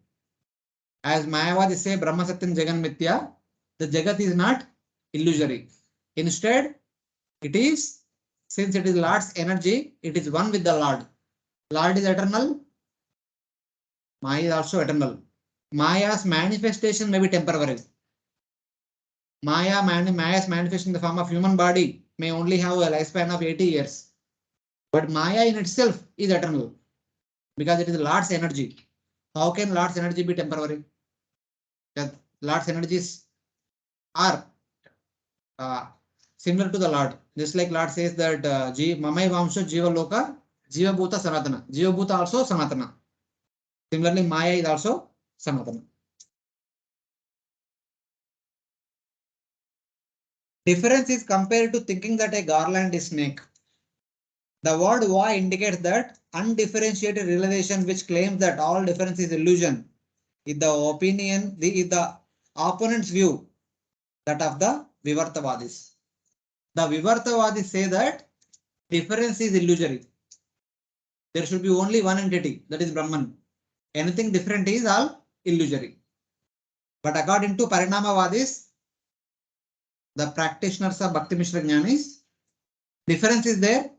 As Mayavadis say, Brahma Satyam Jagan Mithya, the Jagat is not illusory. Instead, it is, since it is Lord's energy, it is one with the Lord. Lord is eternal, Maya is also eternal. Maya's manifestation may be temporary. Maya's manifestation in the form of human body may only have a lifespan of 80 years. But Maya in itself is eternal because it is Lord's energy. How can Lord's energy be temporary? That Lord's energies are similar to the Lord. Just like Lord says that Mamai Vamsha Jiva Loka, Jiva Bhuta Sanatana. Jiva Bhuta also Sanatana. Similarly, Maya is also Sanatana. Difference is compared to thinking that a garland is snake. The word va indicates that undifferentiated realization which claims that all difference is illusion is the opinion, is the opponent's view, that of the Vivartavadis. The Vivartavadis say that difference is illusory. There should be only one entity, that is Brahman. Anything different is all illusory. But according to Parinamavadis, the practitioners of Bhakti Mishra Jnanis, difference is there.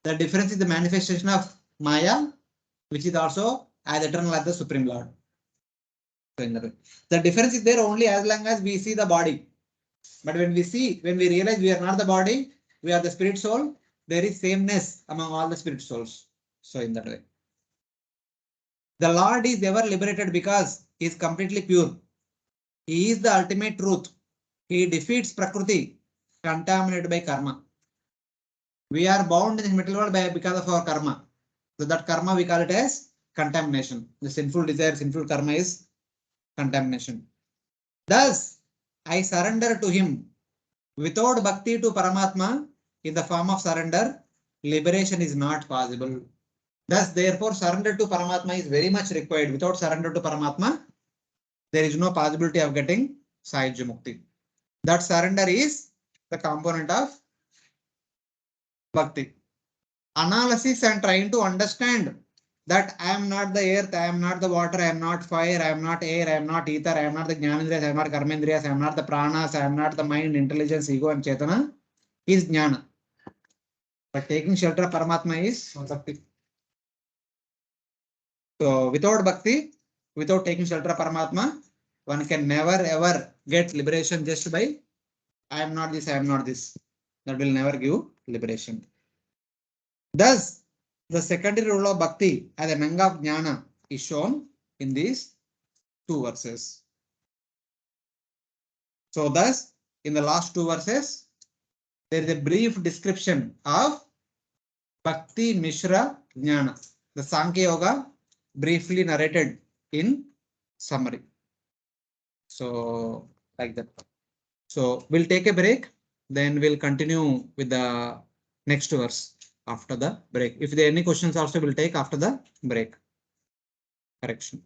The difference is the manifestation of Maya, which is also as eternal as the Supreme Lord. The difference is there only as long as we see the body. But when we realize we are not the body, we are the spirit soul, there is sameness among all the spirit souls. So in that way. The Lord is ever liberated because he is completely pure. He is the ultimate truth. He defeats Prakriti, contaminated by karma. We are bound in the material world because of our karma. So that karma we call it as contamination. The sinful desire, sinful karma is contamination. Thus, I surrender to him. Without bhakti to Paramatma, in the form of surrender, liberation is not possible. Thus, therefore, surrender to Paramatma is very much required. Without surrender to Paramatma, there is no possibility of getting Sahajya Mukti. That surrender is the component of bhakti. Analysis and trying to understand that I am not the earth, I am not the water, I am not fire, I am not air, I am not ether, I am not the Jnanendriyas, I am not Karmendriyas, I am not the pranas, I am not the mind, intelligence, ego and Chetana is Jnana. But taking shelter of Paramatma is bhakti. So without bhakti, without taking shelter of Paramatma, one can never ever get liberation just by I am not this, I am not this. That will never give liberation. Thus, the secondary role of bhakti as an anga of jnana is shown in these two verses. So thus, in the last two verses, there is a brief description of Bhakti Mishra Jnana, the Sankhya Yoga, briefly narrated in summary. So like that. So we'll take a break, then we'll continue with the next verse after the break. If there are any questions also, we'll take after the break. Correction.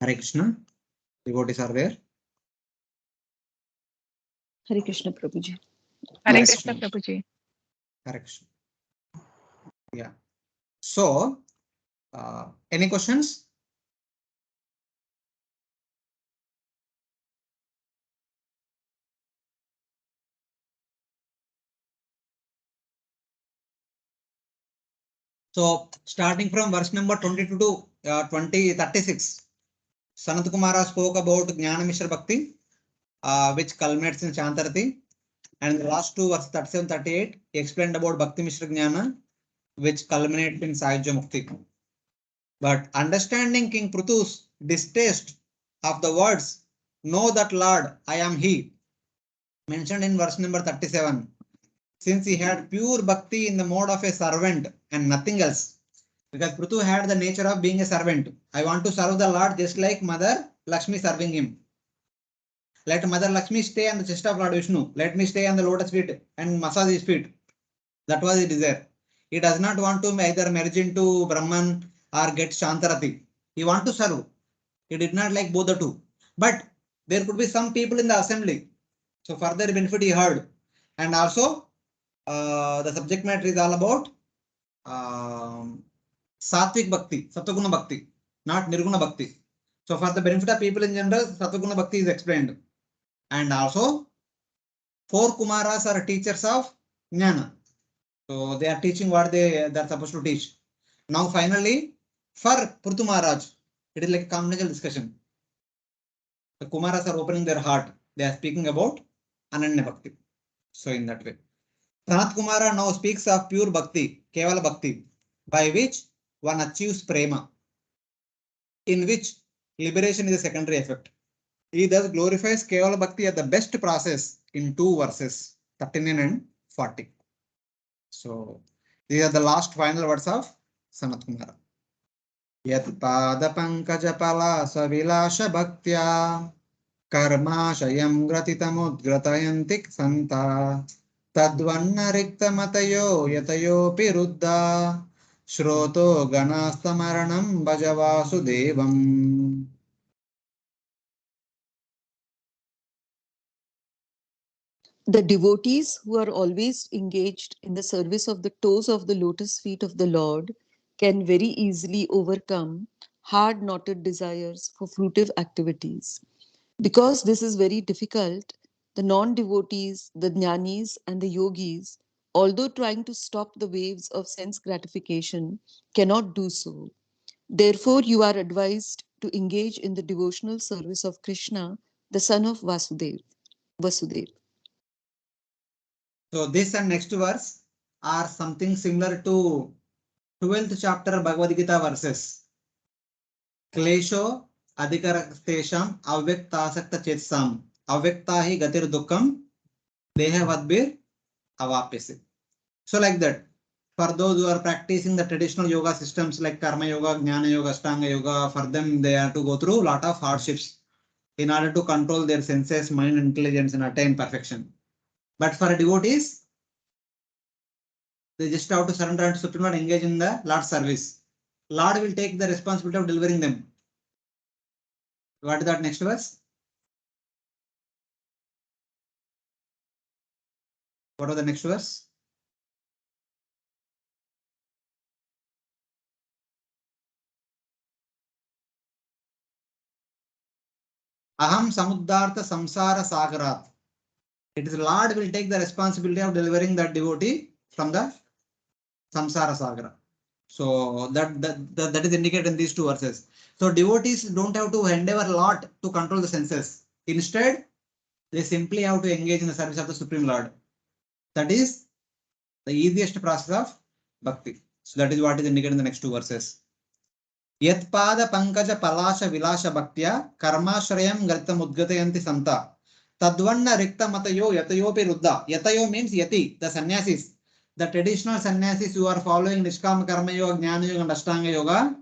Hare Krishna. Devotees are there. Hare Krishna, Prabhuji. Hare Yes. Krishna, Prabhuji. Hare Krishna. Yeah. So, any questions? So, starting from verse number 22 to 36, Sanat Kumara spoke about Jnana Mishra Bhakti, which culminates in Chantarati. And the last two, verse 37-38, he explained about Bhakti Mishra Jnana, which culminates in Sahajya Mukti. But understanding King Prutu's distaste of the words, know that Lord, I am He, mentioned in verse number 37, since he had pure bhakti in the mode of a servant and nothing else, because Prutu had the nature of being a servant. I want to serve the Lord just like Mother Lakshmi serving him. Let Mother Lakshmi stay on the chest of Lord Vishnu. Let me stay on the lotus feet and massage his feet. That was his desire. He does not want to either merge into Brahman or get Shantarati. He want to serve. He did not like both the two. But there could be some people in the assembly. So for their benefit he heard. And also the subject matter is all about Sattvic Bhakti, Sattva Bhakti, not Nirguna Bhakti. So for the benefit of people in general, Sattva Bhakti is explained. And also 4 Kumaras are teachers of Jnana. So they are teaching what they are supposed to teach. Now finally, for Prutu Maharaj, it is like a combination discussion. The Kumaras are opening their heart. They are speaking about Ananya Bhakti. So in that way. Sanat Kumara now speaks of pure Bhakti, Kevala Bhakti, by which one achieves prema, in which liberation is a secondary effect. He thus glorifies Kevala Bhakti as the best process in 2 verses, 39 and 40. So these are the last final words of Sanat Kumara. Yat pada pankaja pala savilasha bhaktya karmashayam gratitamudgratayantik santa tadvanna riktamatayo yatayopi ruddha shroto ganastamaranam bhajavasudevam. The devotees who are always engaged in the service of the toes of the lotus feet of the Lord can very easily overcome hard knotted desires for fruitive activities. Because this is very difficult, the non-devotees, the jnanis and the yogis, although trying to stop the waves of sense gratification, cannot do so. Therefore, you are advised to engage in the devotional service of Krishna, the son of Vasudev. So this and next verse are something similar to 12th chapter Bhagavad Gita verses. Klesho adhikaratesham avyaktasakta chetsam avyaktahi gatir dukkam dehavadbir avapyasi. So like that, for those who are practicing the traditional yoga systems like Karma Yoga, Jnana Yoga, Ashtanga Yoga, for them they have to go through a lot of hardships in order to control their senses, mind, and intelligence and attain perfection. But for devotees, they just have to surrender and Supreme Lord, engage in the Lord's service. Lord will take the responsibility of delivering them. What is that next verse? What was the next verse? Aham samuddartha samsara sagarat. It is Lord will take the responsibility of delivering that devotee from the samsara sagara. So that is indicated in these 2 verses. So devotees don't have to endeavor a lot to control the senses. Instead, they simply have to engage in the service of the Supreme Lord. That is the easiest process of bhakti. So that is what is indicated in the next 2 verses. Yat pada pankaja palasha vilasha bhaktya karmashrayam garitam udgatayanti santa tadvanna rikta matayo yatayopi ruddha. Yatayo means yati, the sannyasis. The traditional sannyasis who are following Nishkama Karma Yoga, Jnana Yoga and Ashtanga Yoga,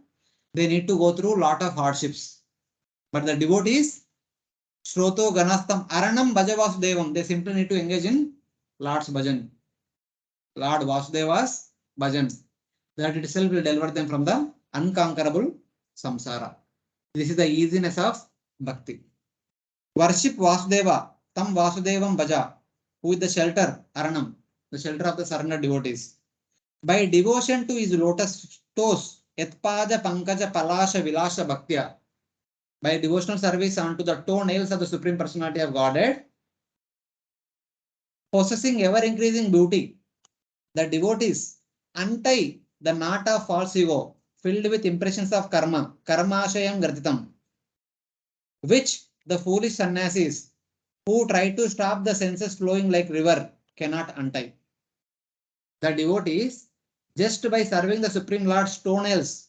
they need to go through a lot of hardships. But the devotees, Shroto Ganastam Aranam Bhajavasudevam, they simply need to engage in Lord's bhajan. Lord Vasudeva's bhajan. That itself will deliver them from the unconquerable samsara. This is the easiness of bhakti. Worship Vasudeva, Tam Vasudevam Bhaja, who is the shelter, Aranam, the shelter of the surrendered devotees. By devotion to his lotus toes, Etpada Pankaja Palasha Vilasha Bhaktya, by devotional service unto the toenails of the Supreme Personality of Godhead, possessing ever increasing beauty, the devotees untie the knot of false ego filled with impressions of karma, karmashayam gratitam, which the foolish sannyasis who try to stop the senses flowing like river cannot untie. The devotees, just by serving the Supreme Lord's toenails,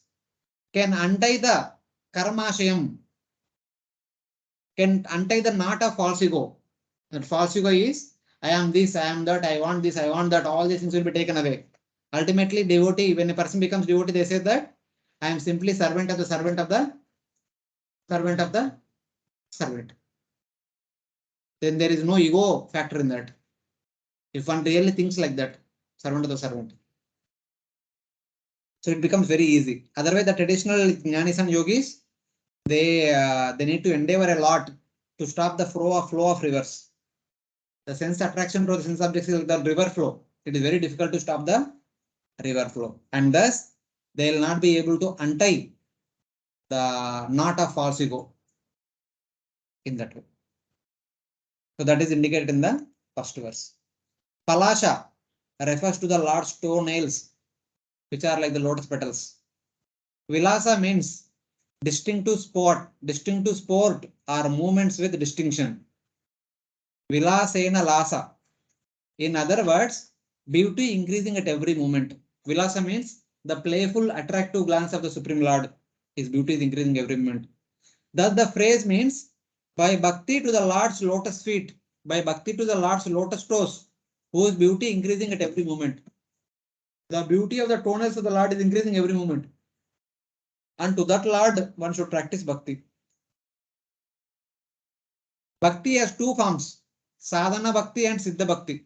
can untie the karmashayam, can untie the knot of false ego. That false ego is, I am this, I am that, I want this, I want that, all these things will be taken away. Ultimately, devotee, when a person becomes devotee, they say that I am simply servant of the servant of the servant of the servant. Then there is no ego factor in that. If one really thinks like that, servant of the servant. So it becomes very easy. Otherwise, the traditional jnanis and yogis, they need to endeavor a lot to stop the flow of rivers. The sense attraction to the sense objects is like the river flow. It is very difficult to stop the river flow, and thus they will not be able to untie the knot of false ego in that way. So that is indicated in the first verse. Palasha refers to the Lord's toenails, which are like the lotus petals. Vilasa means distinctive sport or movements with distinction. Vilasena lasa. In other words, beauty increasing at every moment. Vilasa means the playful, attractive glance of the Supreme Lord. His beauty is increasing every moment. Thus the phrase means, by bhakti to the Lord's lotus feet, by bhakti to the Lord's lotus toes, whose beauty increasing at every moment. The beauty of the toenails of the Lord is increasing every moment. And to that Lord, one should practice bhakti. Bhakti has two forms, sadhana bhakti and siddha bhakti.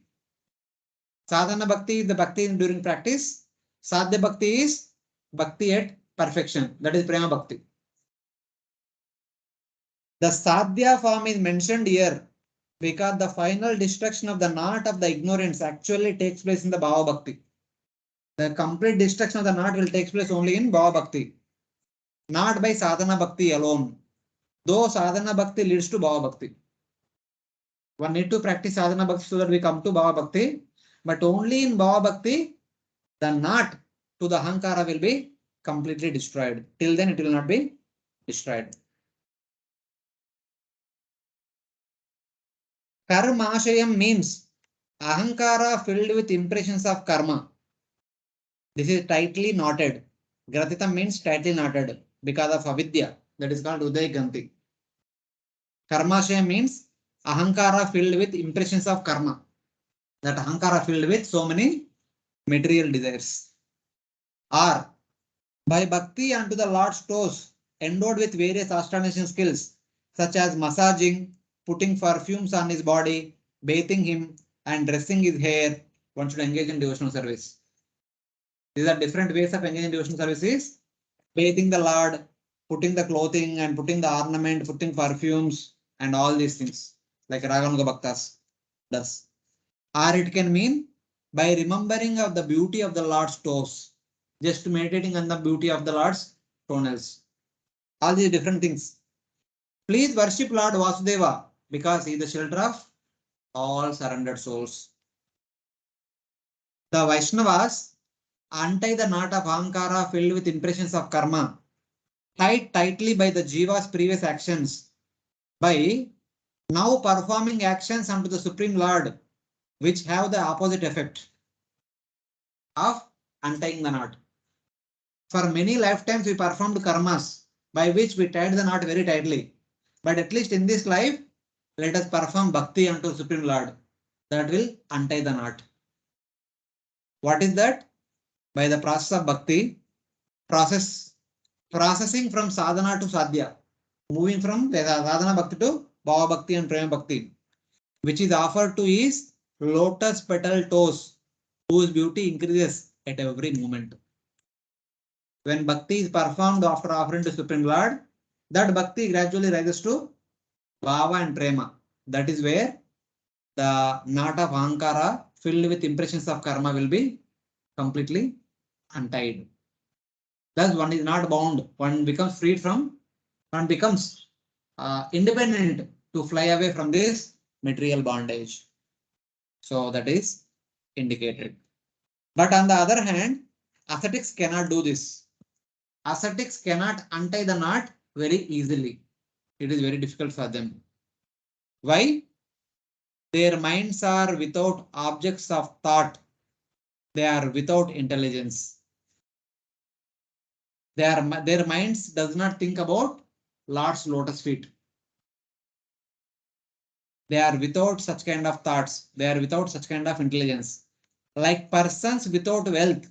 Sadhana bhakti is the bhakti during practice. Sadhya bhakti is bhakti at perfection. That is prema bhakti. The sadhya form is mentioned here because the final destruction of the knot of the ignorance actually takes place in the bhava bhakti. The complete destruction of the knot will take place only in bhava bhakti, not by sadhana bhakti alone. Though sadhana bhakti leads to bhava bhakti. One need to practice sadhana bhakti so that we come to bhava bhakti, but only in bhava bhakti the knot to the ahankara will be completely destroyed. Till then it will not be destroyed. Karmashayam means ahankara filled with impressions of karma. This is tightly knotted. Gratitam means tightly knotted because of avidya. That is called Uday Ganti. Karmashayam means ahankara filled with impressions of karma. That ahankara filled with so many material desires. Or by bhakti unto the Lord's toes, endowed with various astonishing skills such as massaging, putting perfumes on his body, bathing him, and dressing his hair, one should engage in devotional service. These are different ways of engaging in devotional services. Bathing the Lord, putting the clothing and putting the ornament, putting perfumes, and all these things, like Raganuga Bhaktas does. Or it can mean by remembering of the beauty of the Lord's toes, just meditating on the beauty of the Lord's toenails. All these different things. Please worship Lord Vasudeva because he is the shelter of all surrendered souls. The Vaishnavas untie the knot of ahankara filled with impressions of karma, tied tightly by the jiva's previous actions, by now performing actions unto the Supreme Lord, which have the opposite effect of untying the knot. For many lifetimes we performed karmas by which we tied the knot very tightly. But at least in this life, let us perform bhakti unto Supreme Lord. That will untie the knot. What is that? By the process of bhakti, processing from sadhana to sadhya, moving from sadhana bhakti to bhava bhakti and prema bhakti, which is offered to his lotus petal toes, whose beauty increases at every moment. When bhakti is performed after offering to Supreme Lord, that bhakti gradually rises to bhava and prema. That is where the knot of ahankara filled with impressions of karma will be completely untied. Thus, one is not bound. One becomes freed from, one becomes independent to fly away from this material bondage. So that is indicated. But on the other hand, ascetics cannot do this. Ascetics cannot untie the knot very easily. It is very difficult for them. Why? Their minds are without objects of thought. They are without intelligence. Their minds does not think about Lord's lotus feet. They are without such kind of thoughts. They are without such kind of intelligence. Like persons without wealth,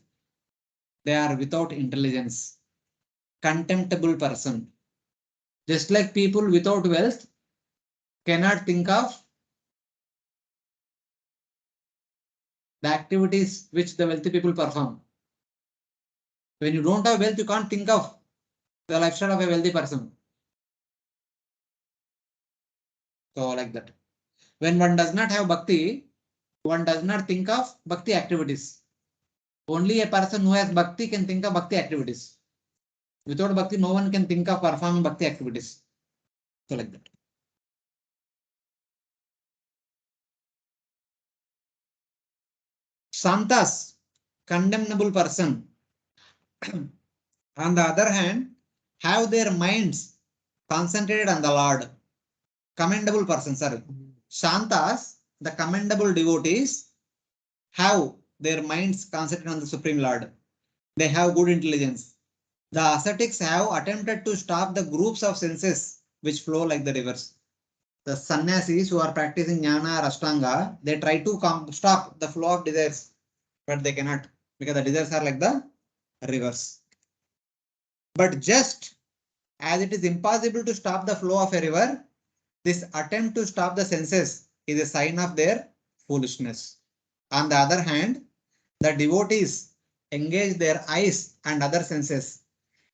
they are without intelligence. Contemptible person. Just like people without wealth cannot think of the activities which the wealthy people perform. When you don't have wealth, you can't think of the lifestyle of a wealthy person. So like that. When one does not have bhakti, one does not think of bhakti activities. Only a person who has bhakti can think of bhakti activities. Without bhakti, no one can think of performing bhakti activities. So like that. Santas, condemnable person, on the other hand, have their minds concentrated on the Lord. Commendable person, sorry. Shantas, the commendable devotees, have their minds concentrated on the Supreme Lord. They have good intelligence. The ascetics have attempted to stop the groups of senses which flow like the rivers. The sannyasis who are practicing jnana or ashtanga, they try to stop the flow of desires, but they cannot, because the desires are like the rivers. But just as it is impossible to stop the flow of a river, this attempt to stop the senses is a sign of their foolishness. On the other hand, the devotees engage their eyes and other senses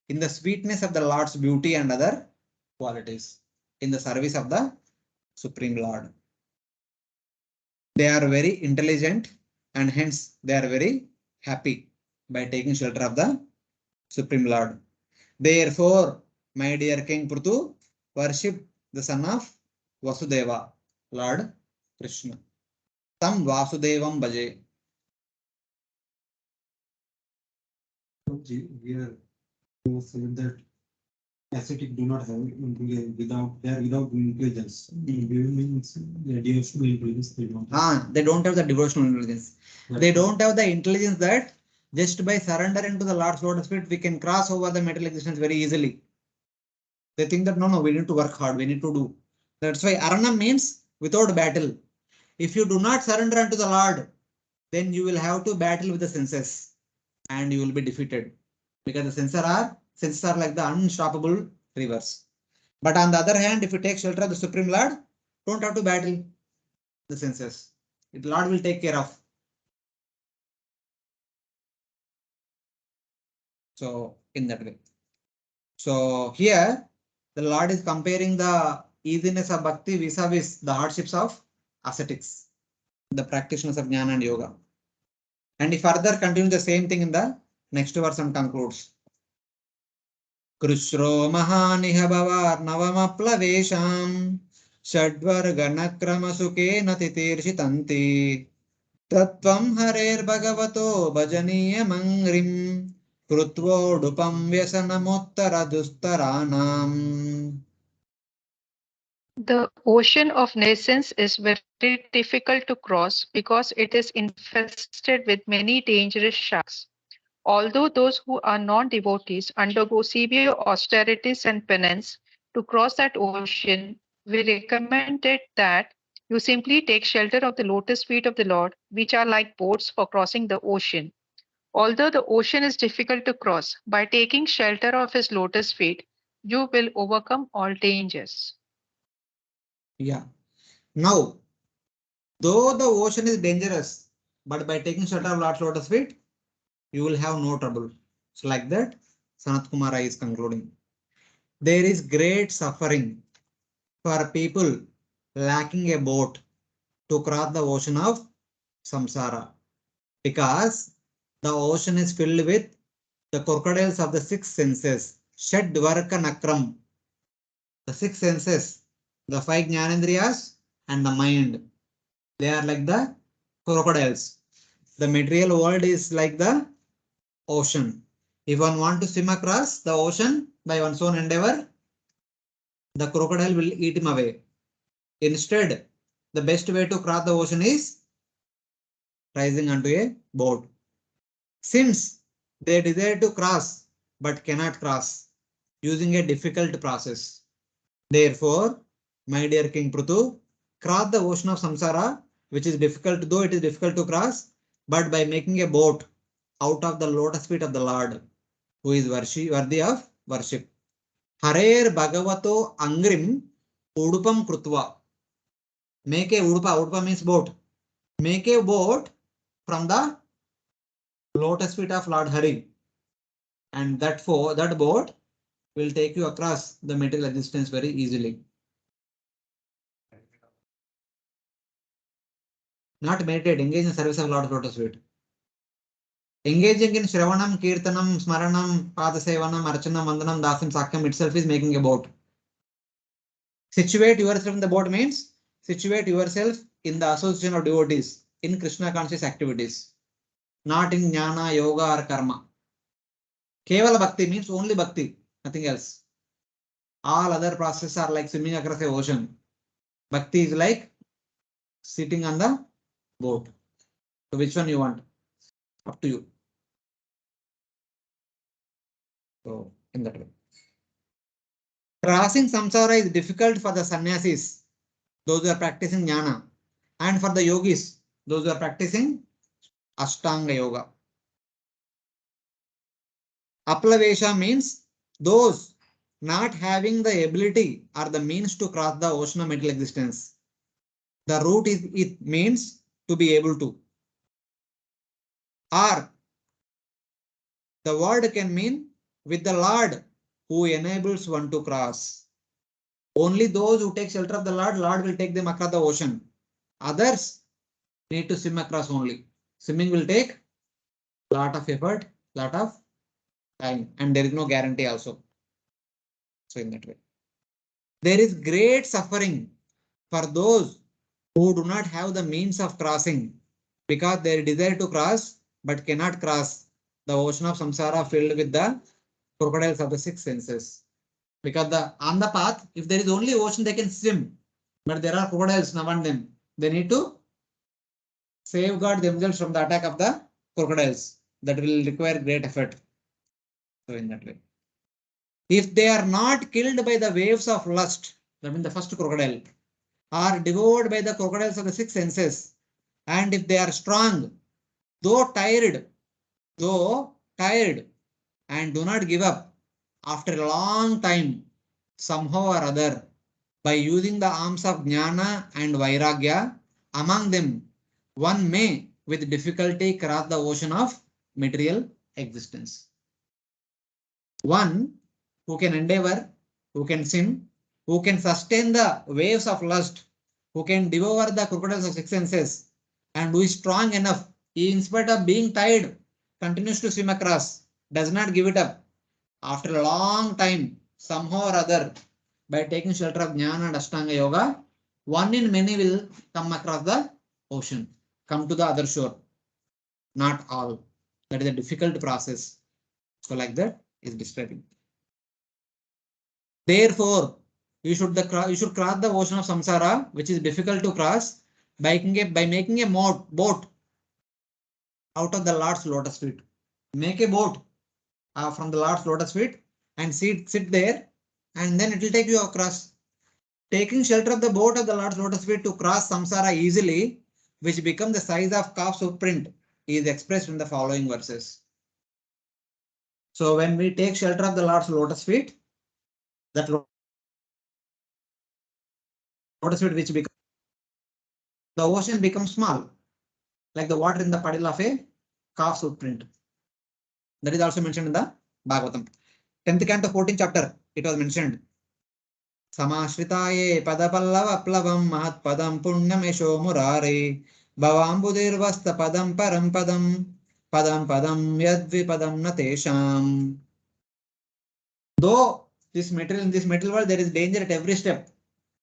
in the sweetness of the Lord's beauty and other qualities in the service of the Supreme Lord. They are very intelligent and hence they are very happy by taking shelter of the Supreme Lord. Therefore, my dear King Prithu, worship the son of Vasudeva, Lord Krishna. Tam Vasudevam Bhaje. Here, you said that ascetic do not have intelligence they are without intelligence. Means the devotional intelligence they don't have. They don't have the devotional intelligence. They don't have the intelligence that just by surrendering to the Lord's lotus feet, we can cross over the material existence very easily. They think that no, we need to work hard, we need to do. That's why Arana means without battle. If you do not surrender unto the Lord, then you will have to battle with the senses and you will be defeated, because the senses are like the unstoppable rivers. But on the other hand, if you take shelter of the Supreme Lord, don't have to battle the senses. The Lord will take care of. So in that way. So here the Lord is comparing the easiness of bhakti vis-a-vis the hardships of ascetics, the practitioners of jnana and yoga. And he further continues the same thing in the next verse and concludes. Krishro mahaniha bhavar navamaplavesham shadvarganakrama sukena titirshitanti tattvam harer bhagavato bhajaniya mangrim krutvodupam vyasanamottara dustaranam. The ocean of nascence is very difficult to cross because it is infested with many dangerous sharks. Although those who are non-devotees undergo severe austerities and penance to cross that ocean, we recommend it that you simply take shelter of the lotus feet of the Lord, which are like boats for crossing the ocean. Although the ocean is difficult to cross, by taking shelter of his lotus feet, you will overcome all dangers. Yeah. Now, though the ocean is dangerous, but by taking shelter of Lord's lotus feet, you will have no trouble. So like that, Sanat Kumara is concluding. there is great suffering for people lacking a boat to cross the ocean of samsara, because the ocean is filled with the crocodiles of the six senses, Shad Dvarka Nakram, the six senses, the five Jnanendriyas and the mind. They are like the crocodiles. The material world is like the ocean. If one want to swim across the ocean by one's own endeavor, the crocodile will eat him away. Instead, the best way to cross the ocean is rising onto a boat. Since they desire to cross but cannot cross using a difficult process. Therefore, my dear King Prithu, cross the ocean of samsara, which is difficult, though it is difficult to cross, but by making a boat out of the lotus feet of the Lord, who is worthy of worship. Harer Bhagavato Angrim Udupam Krutva. Make a Udupa means boat. Make a boat from the lotus feet of Lord Hari. And that boat will take you across the material existence very easily. Not meditate, engage in service of Lord Lotus feet. Engaging in Shravanam, Kirtanam, Smaranam, Padasevanam, Archanam, Vandanam, Dasam, Sakyam itself is making a boat. Situate yourself in the boat means situate yourself in the association of devotees in Krishna conscious activities, not in Jnana, Yoga or Karma. Kevala Bhakti means only Bhakti, nothing else. All other processes are like swimming across the ocean. Bhakti is like sitting on the boat. So which one you want? Up to you. So in that way. Crossing samsara is difficult for the sannyasis, those who are practicing jnana, and for the yogis, those who are practicing Ashtanga yoga. Aplavesha means those not having the ability or the means to cross the ocean of material existence. The root is it means to be able to. Or the word can mean with the Lord who enables one to cross. Only those who take shelter of the Lord will take them across the ocean. Others need to swim across only. Swimming will take lot of effort, lot of time, and there is no guarantee also. So in that way, there is great suffering for those who do not have the means of crossing, because they desire to cross but cannot cross the ocean of samsara filled with the crocodiles of the six senses. Because on the path, if there is only ocean, they can swim, but there are crocodiles around them. They need to safeguard themselves from the attack of the crocodiles. That will require great effort. So in that way, if they are not killed by the waves of lust, that means the first crocodile, are devoured by the crocodiles of the six senses, and if they are strong, though tired, and do not give up, after a long time, somehow or other, by using the arms of Jnana and Vairagya, among them, one may with difficulty cross the ocean of material existence. One who can endeavor, who can swim, who can sustain the waves of lust, who can devour the crocodiles of six senses, and who is strong enough, in spite of being tired, continues to swim across, does not give it up. After a long time, somehow or other, by taking shelter of Jnana and Ashtanga Yoga, one in many will come across the ocean, come to the other shore. Not all. That is a difficult process. So like that is describing. Therefore, you should cross the ocean of samsara, which is difficult to cross, by making a boat out of the Lord's lotus feet. Make a boat from the Lord's lotus feet and sit there, and then it will take you across. Taking shelter of the boat of the Lord's lotus feet to cross samsara easily, which become the size of calf's footprint, is expressed in the following verses. So when we take shelter of the Lord's lotus feet, that lotus feet which become, the ocean becomes small, like the water in the puddle of a calf's footprint. That is also mentioned in the Bhagavatam. 10th canto 14th chapter, it was mentioned. Samashritaye padapallava plavam mahat padam punyamesho murare bhavambudirvasta padam param padam padam yadvi padam natesham. Though in this material world there is danger at every step,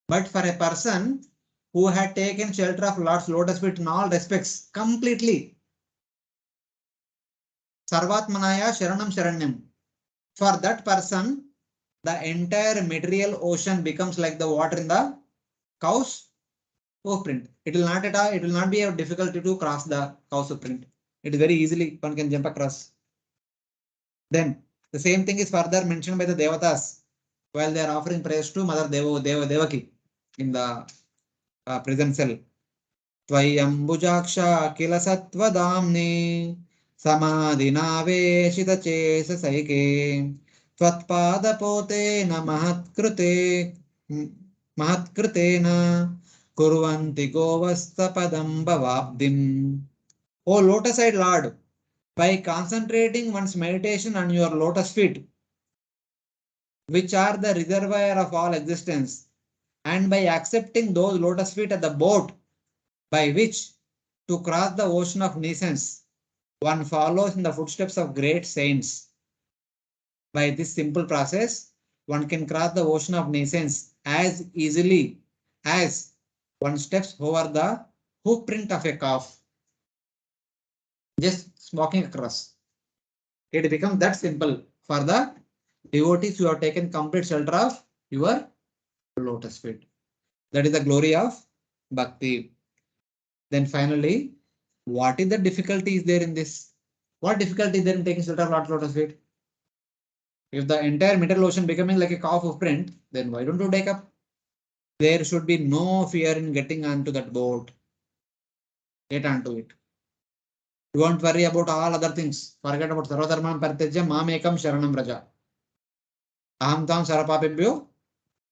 but for a person who had taken shelter of Lord's lotus feet in all respects completely, Sarvatmanaya Sharanam Sharanyam, for that person, the entire material ocean becomes like the water in the cow's footprint. It will not be a difficulty to cross the cow's footprint. It is very easily one can jump across. Then the same thing is further mentioned by the Devatas while they are offering praise to Mother Devaki in the prison cell. Tvayambujaksha kila sattvadamni samadhinaveshita chesa saike tvatpadapotena mahatkritena kurvanti govasta padam bhavabdim. O lotus-eyed Lord, by concentrating one's meditation on your lotus feet, which are the reservoir of all existence, and by accepting those lotus feet as the boat by which to cross the ocean of nescience, one follows in the footsteps of great saints. By this simple process, one can cross the ocean of nescience as easily as one steps over the hoofprint of a calf. Just walking across. It becomes that simple for the devotees who have taken complete shelter of your lotus feet. That is the glory of Bhakti. Then finally, what is the difficulty is there in this? What difficulty is there in taking shelter of Lord's lotus feet? If the entire material ocean becoming like a cow footprint, then why don't you take up? There should be no fear in getting onto that boat. Get onto it. Don't worry about all other things. Forget about sarvadharman paritejya mamekam sharanam raja. Aham tam sarapapebhyo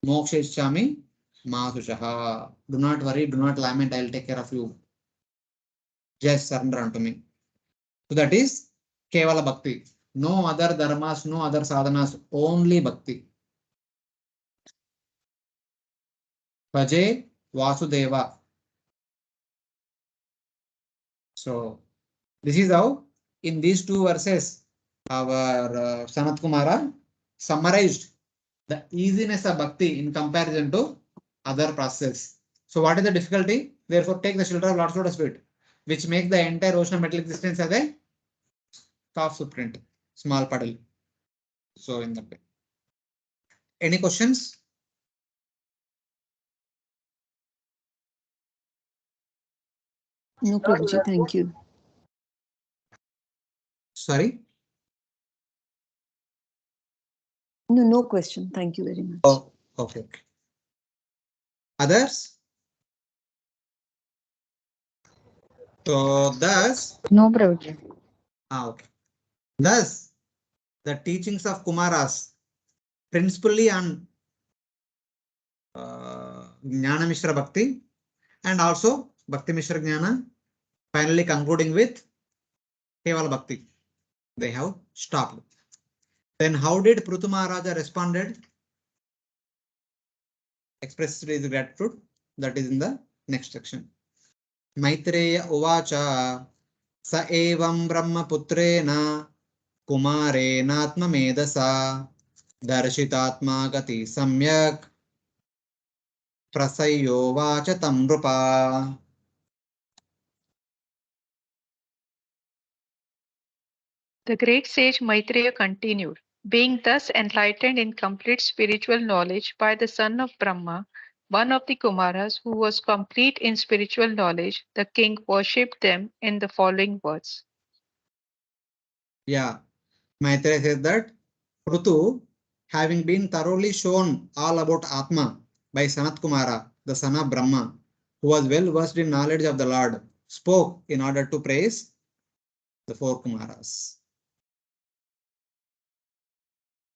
mokshayishyami ma sushaha. Do not worry, do not lament, I will take care of you. Just surrender unto me. So that is Kevala Bhakti. No other dharmas, no other sadhanas, only Bhakti. Bhaje Vasudeva. So this is how in these two verses our Sanat Kumara summarized the easiness of Bhakti in comparison to other processes. So what is the difficulty? Therefore take the shelter of Lord's lotus feet, which make the entire ocean of material existence as a calf footprint, small puddle. So in that way. Any questions? No, Prabhuji, thank you. Sorry? No question. Thank you very much. Oh, okay. Others? So thus, No, Prabhuji. okay. Thus, the teachings of Kumaras, principally on Jnana Mishra Bhakti and also Bhakti Mishra Jnana, finally concluding with Kevala Bhakti. They have stopped. Then how did Prithu Maharaja responded? Expressed his gratitude. That is in the next section. Maitreya Uvacha Sa evam Brahmaputrena Kumarenatma Medasa Darshitatma Gati Samyak Prasayyo Vacha Tamrupa. The great sage Maitreya continued, being thus enlightened in complete spiritual knowledge by the son of Brahma, one of the Kumaras who was complete in spiritual knowledge, the king worshipped them in the following words. Yeah, Maitreya says that Prithu, having been thoroughly shown all about Atma by Sanat Kumara, the son of Brahma, who was well versed in knowledge of the Lord, spoke in order to praise the four Kumaras.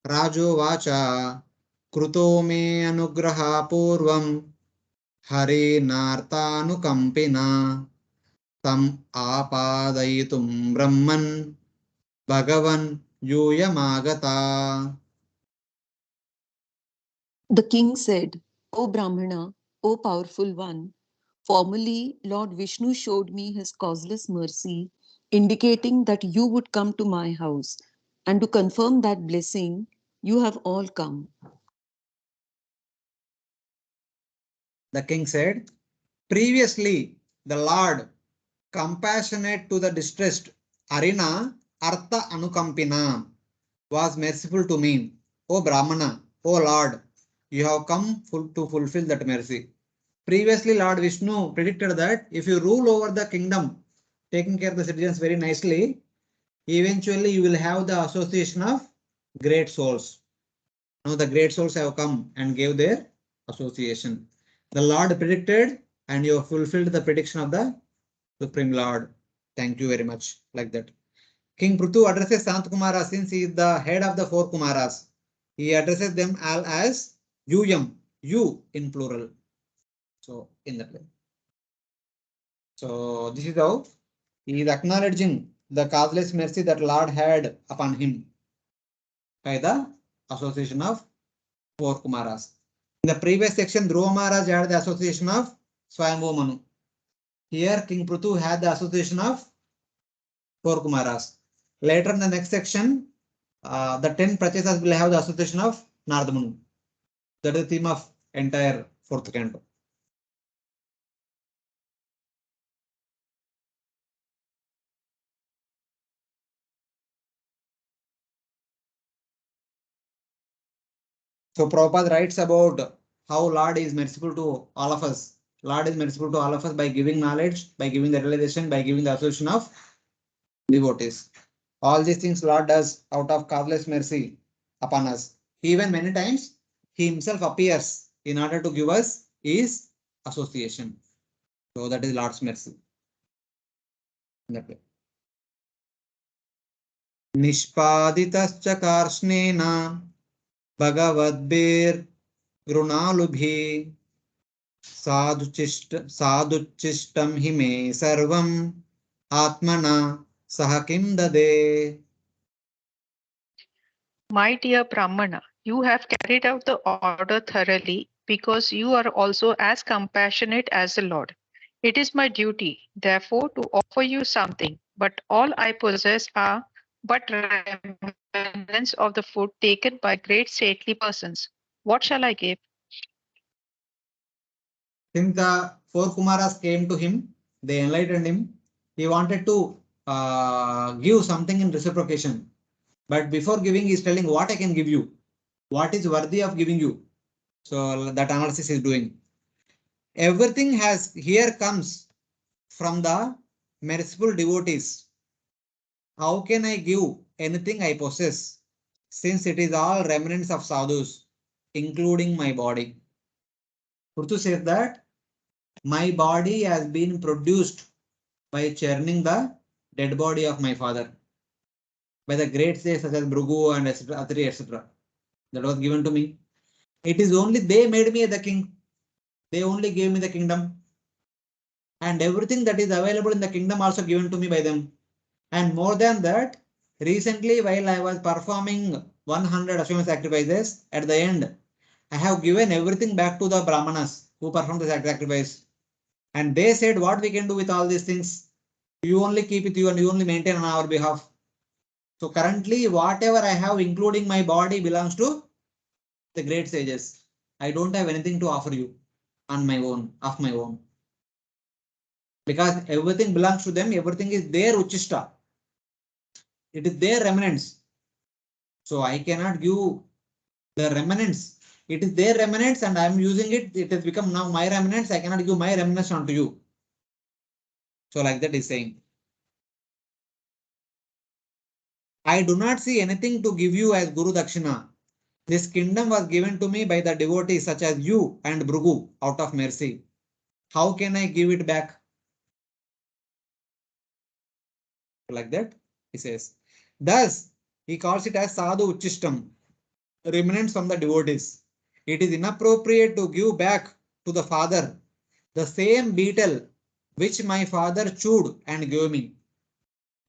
Rajo Vacha Kruto me anugraha purvam Hari nartanukampina tam apadayitum Brahman Bhagavan Yuyamagata. The king said, O Brahmana, O powerful one, formerly Lord Vishnu showed me his causeless mercy, indicating that you would come to my house. And to confirm that blessing, you have all come. The king said, previously the Lord, compassionate to the distressed, Arina Artha Anukampina, was merciful to me. O Brahmana, O Lord, you have come to fulfill that mercy. Previously, Lord Vishnu predicted that if you rule over the kingdom, taking care of the citizens very nicely, eventually you will have the association of great souls. Now the great souls have come and gave their association. The Lord predicted and you have fulfilled the prediction of the Supreme Lord. Thank you very much. Like that. King Prithu addresses Sant Kumara since he is the head of the four Kumaras. He addresses them all as Yum, you in plural. So in that way. So this is how he is acknowledging the causeless mercy that Lord had upon him by the association of four Kumaras. In the previous section, Dhruva Maharaj had the association of Swayambhu Manu. Here, King Prithu had the association of four Kumaras. Later in the next section, the 10 Prachesas will have the association of Narada Manu. That is the theme of entire fourth canto. So Prabhupada writes about how Lord is merciful to all of us. Lord is merciful to all of us by giving knowledge, by giving the realization, by giving the association of devotees. All these things Lord does out of causeless mercy upon us. Even many times he himself appears in order to give us his association. So that is Lord's mercy. That way. Nishpaditascha karsnena bhagavadbir grunalubhi sadhuchistam hime sarvam atmana sahakim dade. My dear Brahmana, you have carried out the order thoroughly because you are also as compassionate as the Lord. It is my duty, therefore, to offer you something, but all I possess are but remnants of the food taken by great stately persons. What shall I give? Since the four Kumaras came to him, they enlightened him. He wanted to give something in reciprocation. But before giving, he is telling what I can give you, what is worthy of giving you. So that analysis is doing. Everything has here comes from the merciful devotees. How can I give anything I possess, since it is all remnants of sadhus, including my body? Prithu says that my body has been produced by churning the dead body of my father, by the great sages such as Bhrigu and Atri, etc. That was given to me. It is only they made me the king. They only gave me the kingdom. And everything that is available in the kingdom also given to me by them. And more than that, recently while I was performing 100 Ashwamedha sacrifices, at the end, I have given everything back to the Brahmanas who performed the sacrifice. And they said, what we can do with all these things? You only keep it you and you only maintain on our behalf. So currently, whatever I have, including my body, belongs to the great sages. I don't have anything to offer you on my own, of my own. Because everything belongs to them, everything is their Uchishta. It is their remnants. So I cannot give the remnants. It is their remnants and I am using it. It has become now my remnants. I cannot give my remnants onto you. So like that is saying. I do not see anything to give you as Guru Dakshina. This kingdom was given to me by the devotees such as you and Bhrigu out of mercy. How can I give it back? Like that, he says. Thus, he calls it as Sadhu Uchishtam, remnants from the devotees. It is inappropriate to give back to the father the same beetle which my father chewed and gave me.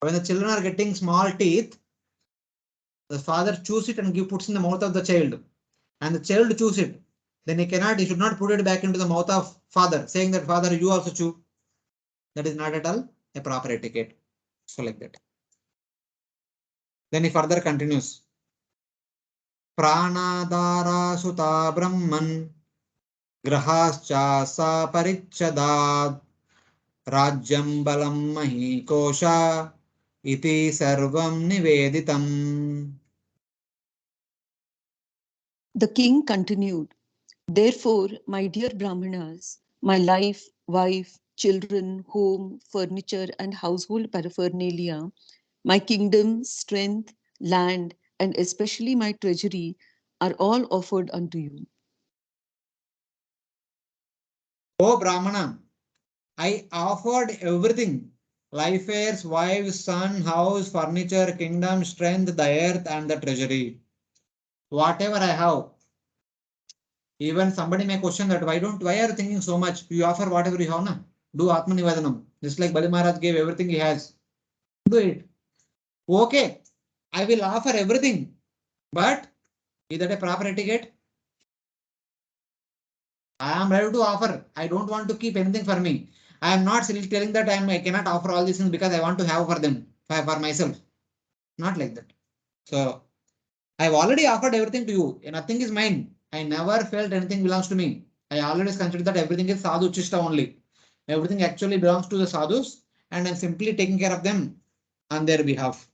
When the children are getting small teeth, the father chews it and puts in the mouth of the child. And the child chews it then he should not put it back into the mouth of father, saying that father, you also chew. That is not at all a proper etiquette. So like that. Then he further continues. Pranadara suta brahman grahascha sa parichadad rajyam balam mahi kosha iti sarvam niveditam. The king continued, "Therefore, my dear Brahmanas, my life, wife, children, home, furniture, and household paraphernalia, my kingdom, strength, land, and especially my treasury are all offered unto you." O Brahmana, I offered everything. Life heirs, wives, son, house, furniture, kingdom, strength, the earth, and the treasury. Whatever I have. Even somebody may question that why are you thinking so much? You offer whatever you have, na? Do Atma Nivedanam. Just like Bali Maharaj gave everything he has. Do it. Okay, I will offer everything. But is that a proper etiquette? I am ready to offer. I don't want to keep anything for me. I am not still telling that I cannot offer all these things because I want to have for them, for myself. Not like that. So I've already offered everything to you. Nothing is mine. I never felt anything belongs to me. I always consider that everything is sadhu chista only. Everything actually belongs to the sadhus, and I'm simply taking care of them on their behalf.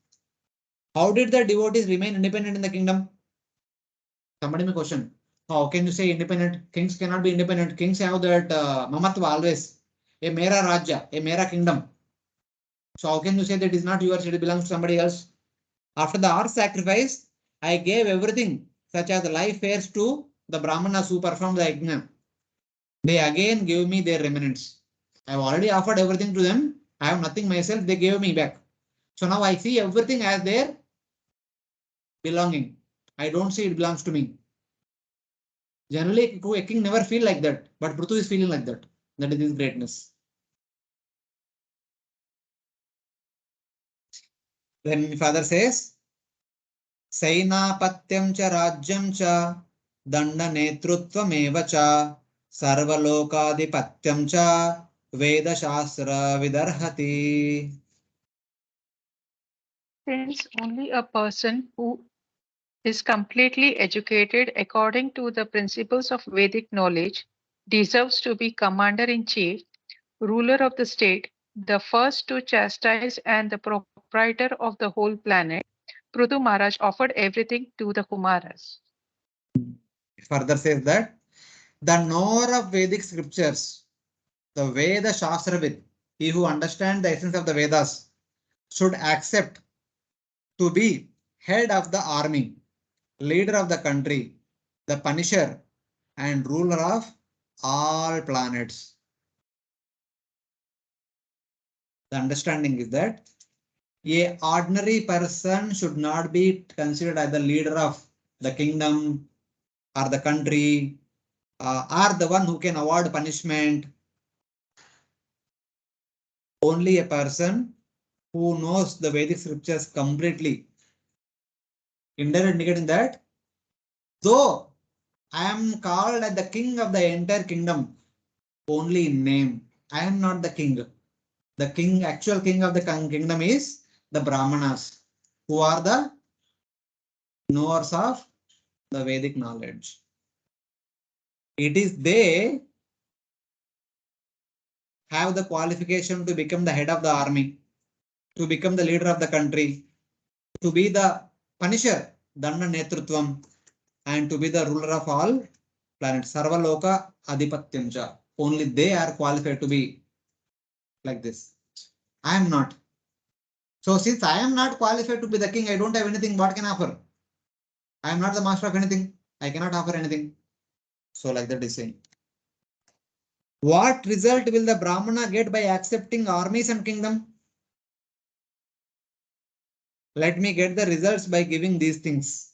How did the devotees remain independent in the kingdom? Somebody may question. How can you say independent? Kings cannot be independent. Kings have that mamatva always. A mera rajya, a mera kingdom. So how can you say that it is not yours, it belongs to somebody else? After the earth sacrifice, I gave everything, such as life heirs to the Brahmanas who performed the yajna. They again gave me their remnants. I've already offered everything to them. I have nothing myself. They gave me back. So now I see everything as their belonging. I don't see it belongs to me. Generally, a king never feel like that, but Prithu is feeling like that. That is his greatness. Then father says, Sainapatyam cha rajyam cha danda netrutvam cha sarvalokaadipatyam cha veda shastra vidarhati. Since only a person who is completely educated according to the principles of Vedic knowledge deserves to be commander-in-chief, ruler of the state, the first to chastise and the proprietor of the whole planet, Prithu Maharaj offered everything to the Kumaras. Further says that the knower of Vedic scriptures, the Veda Shastravid, he who understands the essence of the Vedas, should accept to be head of the army, leader of the country, the punisher, and ruler of all planets. The understanding is that a ordinary person should not be considered as the leader of the kingdom or the country or the one who can award punishment. Only a person who knows the Vedic scriptures completely. Indicating that though I am called as the king of the entire kingdom, only in name, I am not the king. The king, actual king of the kingdom is the Brahmanas, who are the knowers of the Vedic knowledge. It is they have the qualification to become the head of the army, to become the leader of the country, to be the punisher, Danda Netrutvam, and to be the ruler of all planets, Sarvaloka Adipatyamcha. Only they are qualified to be like this. I am not. So since I am not qualified to be the king, I don't have anything. What can I offer? I am not the master of anything. I cannot offer anything. So like that is saying. What result will the Brahmana get by accepting armies and kingdom? Let me get the results by giving these things.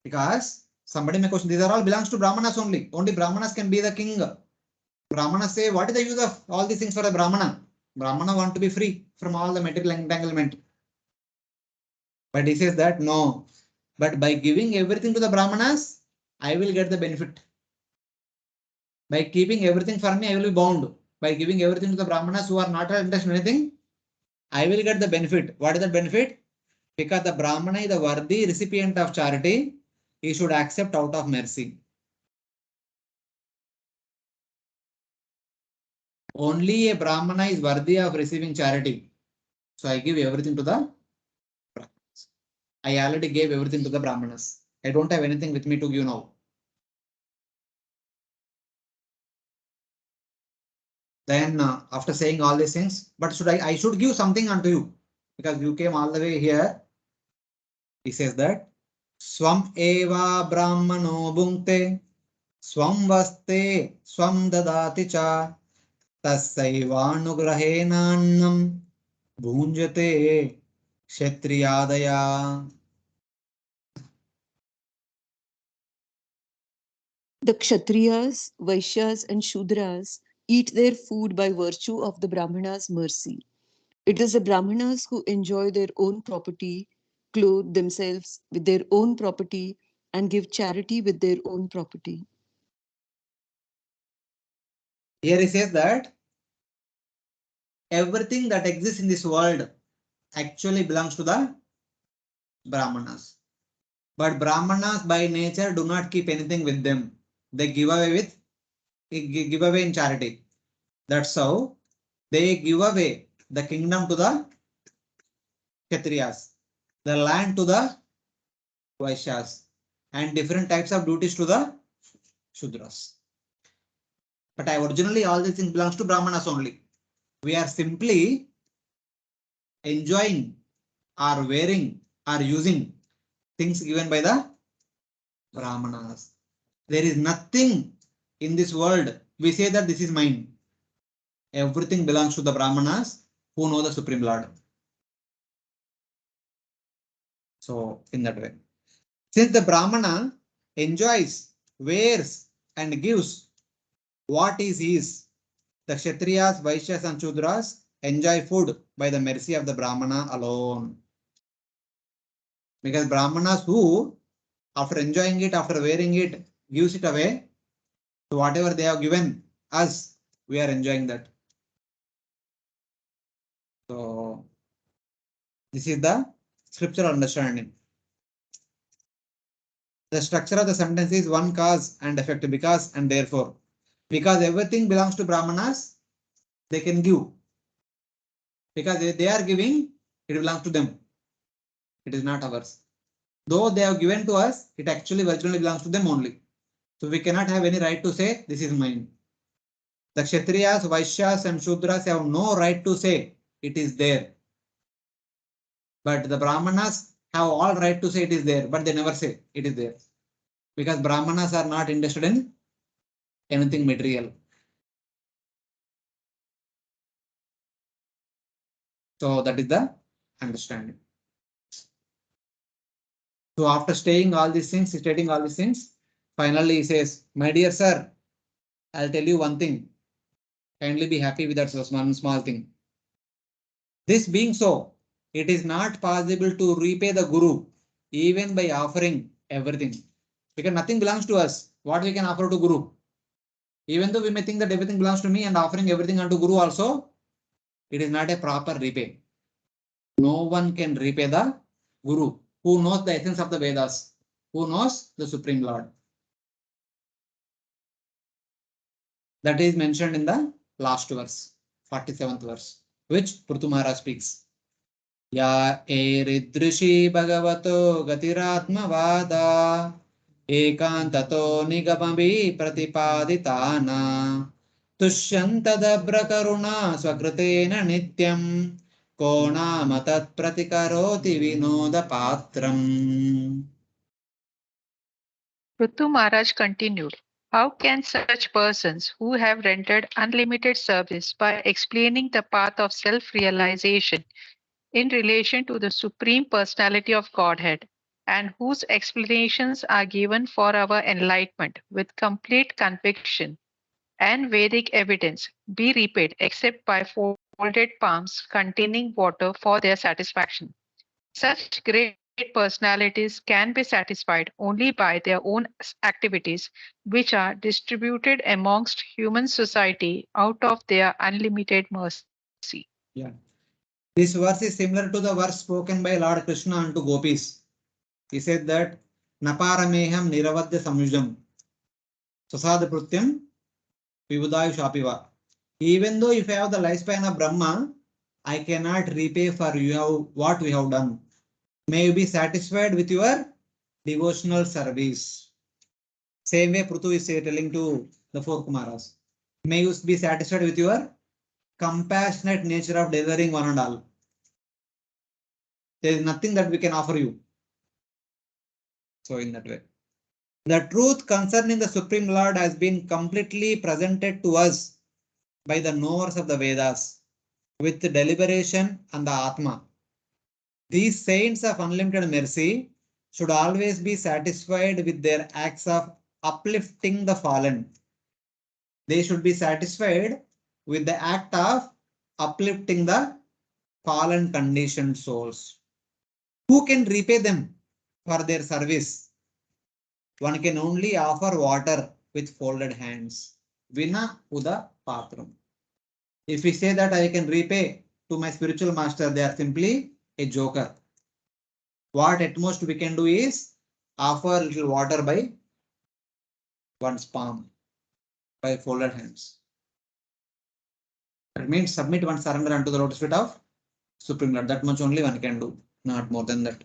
Because somebody may question, these are all belongs to Brahmanas only. Only Brahmanas can be the king. Brahmanas say, what is the use of all these things for a Brahmana? Brahmana want to be free from all the material entanglement. But he says that no. But by giving everything to the Brahmanas, I will get the benefit. By keeping everything for me, I will be bound. By giving everything to the Brahmanas who are not interested in anything, I will get the benefit. What is the benefit? Because the Brahmana is the worthy recipient of charity, he should accept out of mercy. Only a Brahmana is worthy of receiving charity. So I give everything to the Brahmanas. I already gave everything to the Brahmanas. I don't have anything with me to give now. Then after saying all these things, but I should give something unto you because you came all the way here. He says that Swam eva brahmano bhunkte swam vaste swam dadati cha tasaivanugrahenannam bhunjate kshatriyadaya. The Kshatriyas, Vaishyas, and Shudras eat their food by virtue of the Brahmanas' mercy. It is the Brahmanas who enjoy their own property, clothe themselves with their own property, and give charity with their own property. Here he says that everything that exists in this world actually belongs to the Brahmanas. But Brahmanas by nature do not keep anything with them. They give away in charity. That's how they give away the kingdom to the Kshatriyas, the land to the Vaishyas, and different types of duties to the Shudras. But originally all these things belongs to Brahmanas only. We are simply enjoying or wearing or using things given by the Brahmanas. There is nothing in this world we say that this is mine. Everything belongs to the Brahmanas who know the Supreme Lord. So in that way, since the Brahmana enjoys, wears, and gives what is his, the Kshatriyas, Vaishyas, and Shudras enjoy food by the mercy of the Brahmana alone. Because Brahmanas who, after enjoying it, after wearing it, gives it away, so whatever they have given us, we are enjoying that. So this is the scriptural understanding. The structure of the sentence is one cause and effect, because and therefore. Because everything belongs to Brahmanas, they can give. Because they are giving, it belongs to them. It is not ours. Though they have given to us, it actually virtually belongs to them only. So we cannot have any right to say this is mine. The Kshatriyas, Vaishyas, and Shudras have no right to say it is there. But the Brahmanas have all right to say it is there, but they never say it is there. Because Brahmanas are not interested in anything material. So that is the understanding. So after stating all these things, finally he says, my dear sir, I'll tell you one thing. Kindly be happy with that small thing. This being so, it is not possible to repay the Guru even by offering everything. Because nothing belongs to us. What we can offer to Guru? Even though we may think that everything belongs to me and offering everything unto Guru also, it is not a proper repay. No one can repay the Guru who knows the essence of the Vedas, who knows the Supreme Lord. That is mentioned in the last verse, 47th verse, which Kumaras speaks. Ya eridrishi bhagavato gatiratmavada ekantato nigamabhi pratipaditana tushyantadabra karuna swakritena nityam ko nama tat pratikaroti vinoda patram. Prithu Maharaj continued, how can such persons who have rendered unlimited service by explaining the path of self-realization in relation to the Supreme Personality of Godhead, and whose explanations are given for our enlightenment with complete conviction and Vedic evidence, be repaid except by folded palms containing water for their satisfaction? Such great personalities can be satisfied only by their own activities, which are distributed amongst human society out of their unlimited mercy. Yeah. This verse is similar to the verse spoken by Lord Krishna unto gopis. He said that Naparameham Niravadya Samyujam Sasada Prutyam Vibudayu Shapiva. Even though if I have the lifespan of Brahma, I cannot repay for you what we have done. May you be satisfied with your devotional service. Same way Prutu is telling to the four Kumaras. May you be satisfied with your compassionate nature of delivering one and all. There is nothing that we can offer you. So in that way. The truth concerning the Supreme Lord has been completely presented to us by the knowers of the Vedas with deliberation and the Atma. These saints of unlimited mercy should always be satisfied with their acts of uplifting the fallen. They should be satisfied with the act of uplifting the fallen conditioned souls. Who can repay them for their service? One can only offer water with folded hands. Vina Uda Patram. If we say that I can repay to my spiritual master, they are simply a joker. What at most we can do is offer a little water by one's palm, by folded hands. That means submit one surrender unto the lotus feet of Supreme Lord. That much only one can do, not more than that.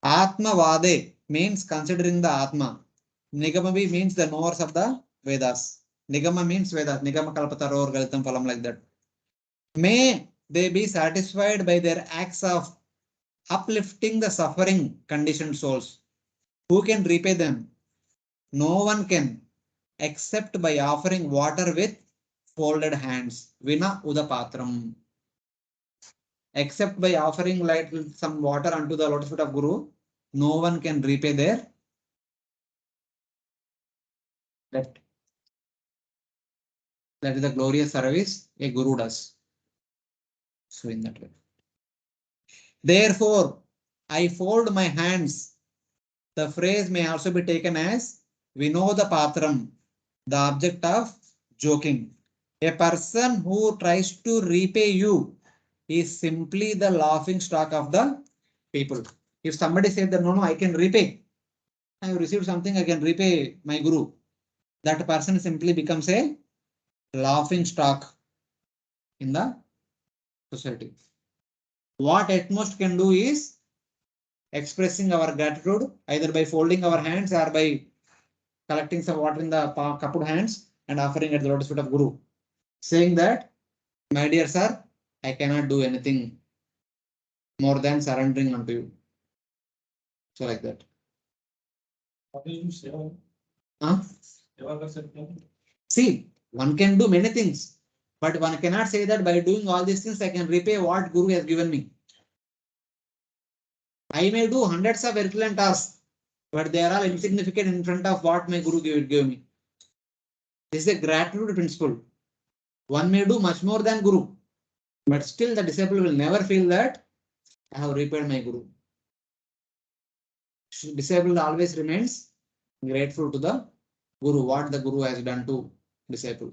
Atma Vade means considering the Atma. Nigamavi means the knowers of the Vedas. Nigama means Vedas. Nigama Kalpataror Galitam Phalam, like that. May they be satisfied by their acts of uplifting the suffering conditioned souls. Who can repay them? No one can, except by offering water with folded hands. Vina Udapatram. Except by offering like some water unto the lotus feet of Guru, no one can repay their debt. That is the glorious service a Guru does. So in that way. Therefore, I fold my hands. The phrase may also be taken as Vinoda Patram, the object of joking. A person who tries to repay you is simply the laughing stock of the people. If somebody says that no, I can repay. I have received something, I can repay my Guru. That person simply becomes a laughing stock in the society. What at most can do is expressing our gratitude either by folding our hands or by collecting some water in the cupped hands and offering at the lotus feet of Guru, saying that, my dear sir, I cannot do anything more than surrendering unto you. So like that. Huh? See, one can do many things, but one cannot say that by doing all these things I can repay what Guru has given me. I may do hundreds of Herculean tasks, but they are all insignificant in front of what my Guru gave me. This is a gratitude principle. One may do much more than Guru, but still the disciple will never feel that I have repaid my Guru. Disciple always remains grateful to the Guru, what the Guru has done to disciple.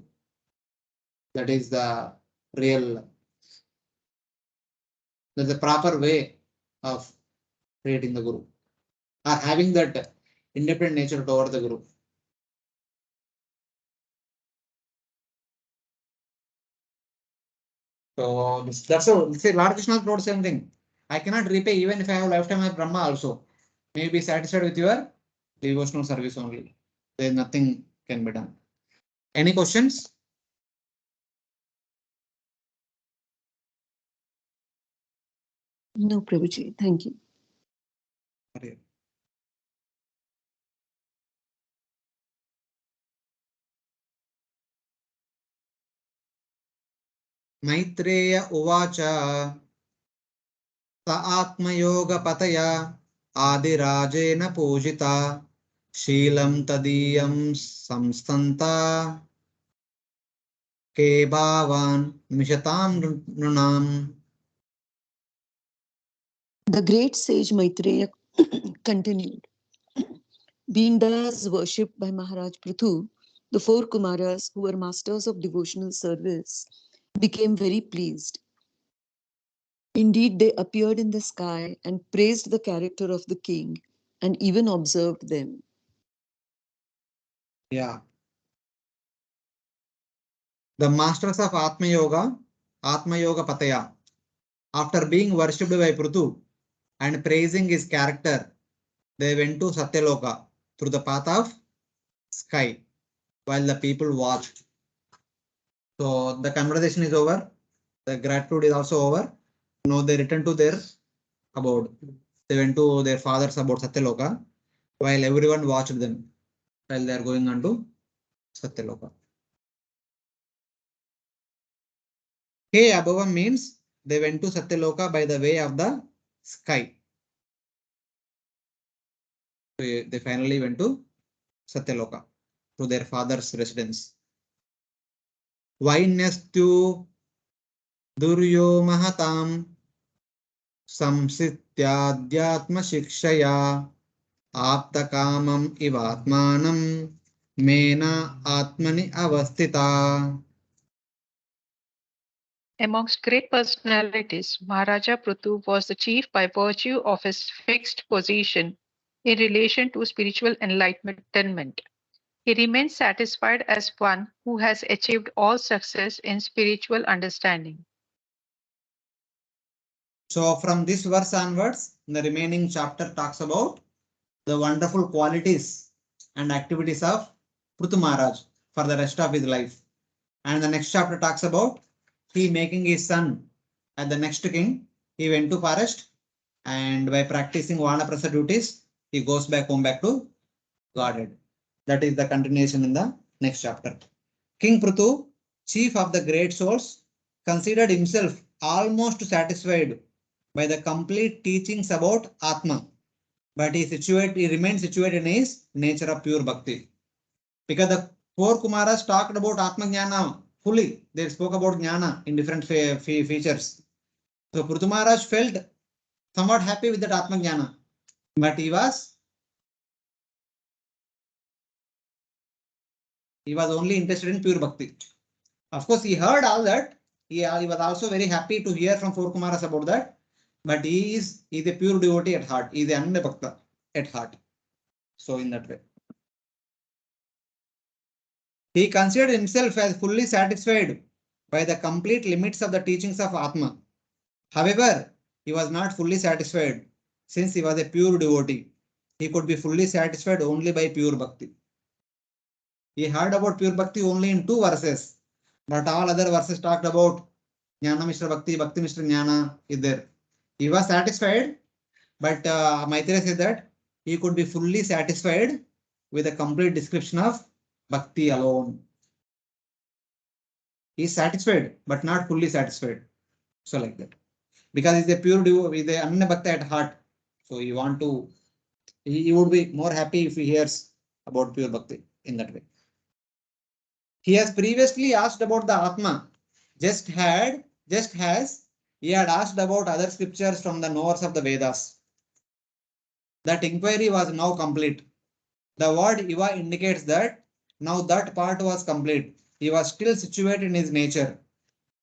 That is the real, that's the proper way of creating the Guru, or having that independent nature toward the Guru. So that's all. Say Lord Krishna wrote same thing. I cannot repay even if I have lifetime of Brahma also. May you be satisfied with your devotional service only. There is nothing can be done. Any questions? No, Prabhuji. Thank you. Okay. Maitreya Uvacha Sa Atmayogapataya Adirajena Pujita Sheelam Tadiyam Samstanta Ke Bhavan Mishatam Nunam. The great sage Maitreya continued. Being thus worshipped by Maharaj Prithu, the four Kumaras, who were masters of devotional service, became very pleased. Indeed, they appeared in the sky and praised the character of the king and even observed them. Yeah. The masters of Atma Yoga Pataya, after being worshipped by Prithu and praising his character, they went to Satyaloka through the path of sky while the people watched. So the conversation is over. The gratitude is also over. Now they return to their abode. They went to their father's abode, Satyaloka, while everyone watched them while they are going on to Satyaloka. Hey above means they went to Satyaloka by the way of the sky. They finally went to Satyaloka to their father's residence. Vainyastu duryo mahatam samsityadhyatma shikshaya aptakamam ivatmanam mena atmani avastita. Amongst great personalities, Maharaja Prithu was the chief by virtue of his fixed position in relation to spiritual enlightenment. He remains satisfied as one who has achieved all success in spiritual understanding. So from this verse onwards, the remaining chapter talks about the wonderful qualities and activities of Prithu Maharaj for the rest of his life. And the next chapter talks about he making his son as the next king. He went to forest and by practicing Vanaprastha duties, he goes back home back to Godhead. That is the continuation in the next chapter. King Prithu, chief of the great souls, considered himself almost satisfied by the complete teachings about Atma, but he remained situated in his nature of pure bhakti. Because the four Kumaras talked about Atma Jnana fully, they spoke about Jnana in different features. So Prithu Maharaj felt somewhat happy with that Atma Jnana, but he was only interested in pure bhakti. Of course, he heard all that. He was also very happy to hear from four Kumaras about that. But he is a pure devotee at heart. He is an Ananya Bhakta at heart. So in that way. He considered himself as fully satisfied by the complete limits of the teachings of Atma. However, he was not fully satisfied since he was a pure devotee. He could be fully satisfied only by pure bhakti. He heard about pure bhakti only in 2 verses, but all other verses talked about Jnana Mishra Bhakti, Bhakti Mishra Jnana is there. He was satisfied, but Maitreya said that he could be fully satisfied with a complete description of bhakti alone. He is satisfied, but not fully satisfied. So like that. Because he's a pure devotee, he's an Ananya Bhakta at heart. So he would be more happy if he hears about pure bhakti in that way. He has previously asked about the Atma, just as he had asked about other scriptures from the knowers of the Vedas. That inquiry was now complete. The word Iva indicates that now that part was complete. He was still situated in his nature.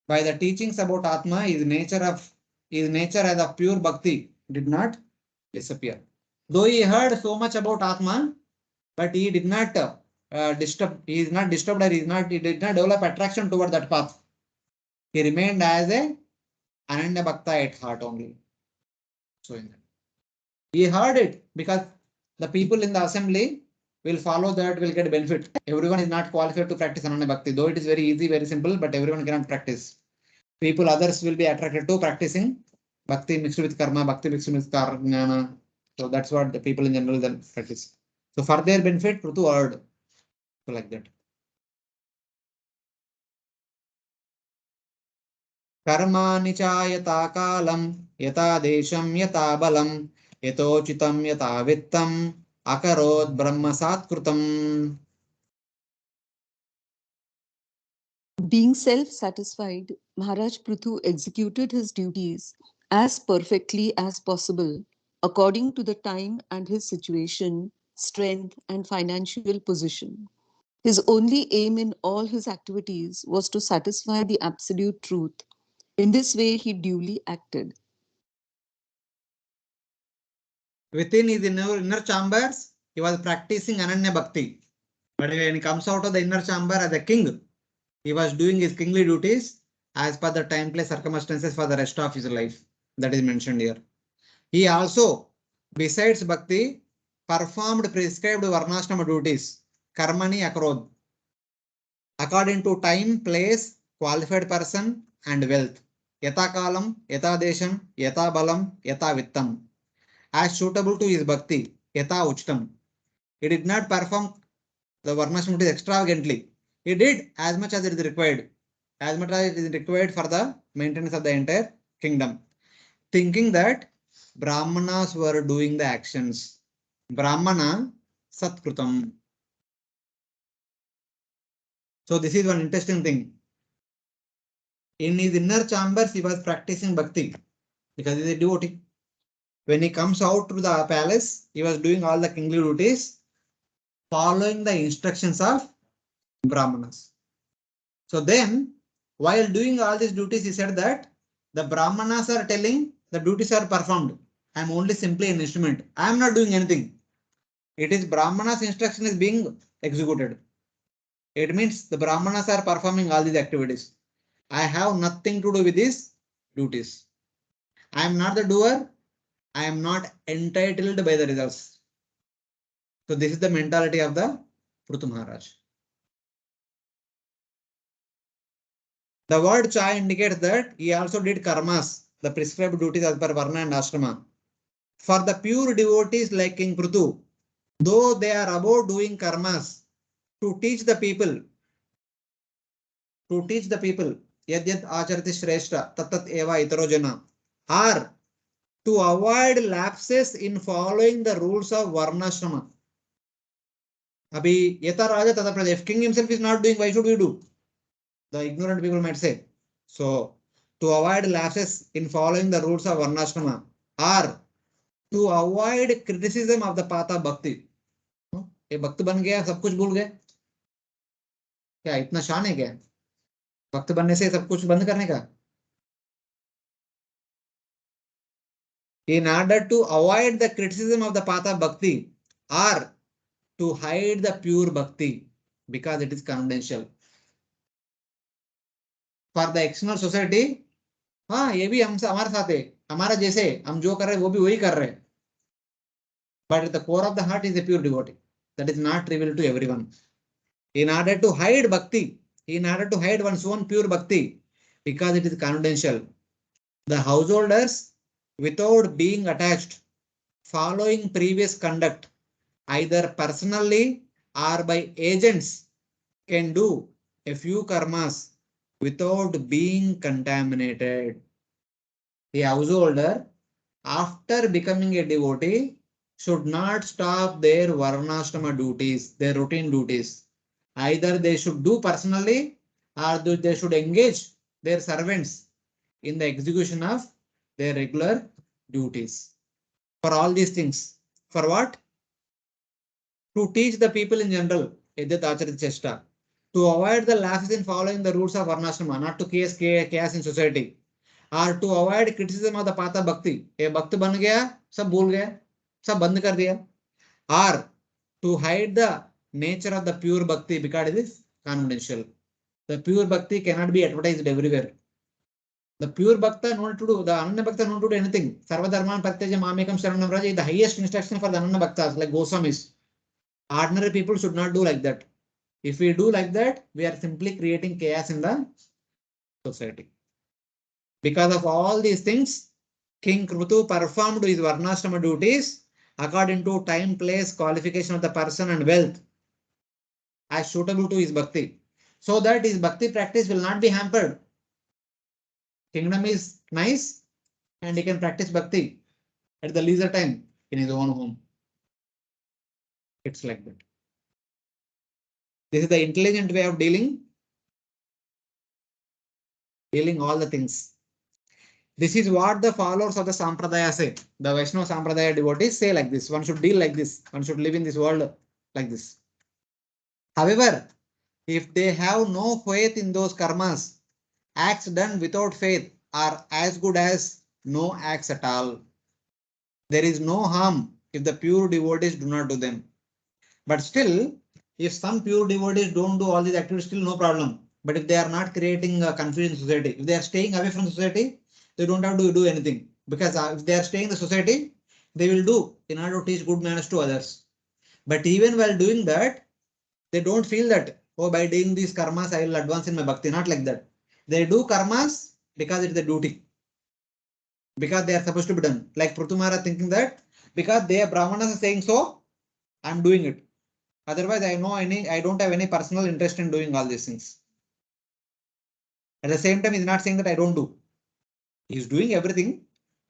By the teachings about Atma, his nature as a pure bhakti did not disappear. Though he heard so much about Atma, but he did not disturb. He is not disturbed, or he did not develop attraction toward that path. He remained as a Ananya Bhakta at heart only. So he heard it because the people in the assembly will follow that, will get benefit. Everyone is not qualified to practice Ananya Bhakti, though it is very easy, very simple, but everyone cannot practice. Others will be attracted to practicing Bhakti mixed with Karma, Bhakti mixed with Jnana. So that's what the people in general then practice. So for their benefit, Prithu heard. So like that. Karmani cha yata kalam, yata desham yata balam, yatochitam yata vittam, akarod brahma satkrutam. Being self-satisfied, Maharaj Prithu executed his duties as perfectly as possible according to the time and his situation, strength, and financial position. His only aim in all his activities was to satisfy the absolute truth. In this way, he duly acted. Within his inner chambers, he was practicing Ananya Bhakti. But when he comes out of the inner chamber as a king, he was doing his kingly duties as per the time, place, circumstances for the rest of his life. That is mentioned here. He also, besides Bhakti, performed prescribed Varnashrama duties, Karmani Akrodh, according to time, place, qualified person, and wealth. Yata Kalam, Yata Desham, Yata Balam, Yata Vittam. As suitable to his Bhakti, Yata Uchtam. He did not perform the Varnashrama duties extravagantly. He did as much as it is required, as much as it is required for the maintenance of the entire kingdom, thinking that Brahmanas were doing the actions. Brahmana Satkrutam. So this is one interesting thing. In his inner chambers, he was practicing bhakti because he is a devotee. When he comes out to the palace, he was doing all the kingly duties, following the instructions of Brahmanas. So then, while doing all these duties, he said that the Brahmanas are telling the duties are performed. I am only simply an instrument. I am not doing anything. It is Brahmanas' instruction is being executed. It means the Brahmanas are performing all these activities. I have nothing to do with these duties. I am not the doer. I am not entitled by the results. So this is the mentality of the Prithu Maharaj. The word cha indicates that he also did karmas, the prescribed duties as per Varna and Ashrama. For the pure devotees like King Prithu, though they are about doing karmas to teach the people, yad yad acharati shreshta tatat eva itaro jana, or to avoid lapses in following the rules of Varnashrama. Abhi yata raja tata praja. If king himself is not doing, why should we do? The ignorant people might say. So, to avoid lapses in following the rules of Varnashrama, or to avoid criticism of the path of bhakti. ये भक्त बन गया सब कुछ भूल गए क्या इतना शान है क्या भक्त बनने से सब कुछ बंद करने का in order to avoid the criticism of the path of bhakti or to hide the pure bhakti because it is confidential for the external society. हाँ ये भी हम हमारे साथ है हमारा जैसे हम जो कर रहे हैं वो भी वही कर रहे हैं but at the core of the heart is a pure devotee that is not revealed to everyone. In order to hide bhakti, in order to hide one's own pure bhakti because it is confidential, the householders without being attached, following previous conduct, either personally or by agents, can do a few karmas without being contaminated. The householder, after becoming a devotee, should not stop their varnashrama duties, their routine duties. Either they should do personally or they should engage their servants in the execution of their regular duties. For all these things. For what? To teach the people in general, to avoid the lapses in following the rules of Varnashrama, not to cause chaos in society, or to avoid criticism of the path of bhakti. A bhakt ban gaya, sab bhul gaya, sab band kar diya. Or to hide the nature of the pure bhakti because it is confidential. The pure bhakti cannot be advertised everywhere. The pure bhakta no need to do, the Ananya Bhakta no need to do anything. Sarva Dharman Pratyaja Mamekam Sharanam Raja is the highest instruction for the Ananya Bhaktas, like Goswamis. Ordinary people should not do like that. If we do like that, we are simply creating chaos in the society. Because of all these things, King Krutu performed his Varnashrama duties according to time, place, qualification of the person and wealth as suitable to his bhakti, so that his bhakti practice will not be hampered. Kingdom is nice and he can practice bhakti at the leisure time in his own home. It's like that. This is the intelligent way of dealing all the things. This is what the followers of the Sampradaya say. The Vaishnava Sampradaya devotees say like this. One should deal like this. One should live in this world like this. However, if they have no faith in those karmas, acts done without faith are as good as no acts at all. There is no harm if the pure devotees do not do them. But still, if some pure devotees don't do all these activities, still no problem. But if they are not creating a confusion in society, if they are staying away from society, they don't have to do anything. Because if they are staying in the society, they will do in order to teach good manners to others. But even while doing that, they don't feel that, oh, by doing these karmas, I will advance in my bhakti. Not like that. They do karmas because it's a duty. Because they are supposed to be done. Like Kumara thinking that because they are Brahmanas are saying so, I'm doing it. Otherwise, I don't have any personal interest in doing all these things. At the same time, he's not saying that I don't do. He's doing everything,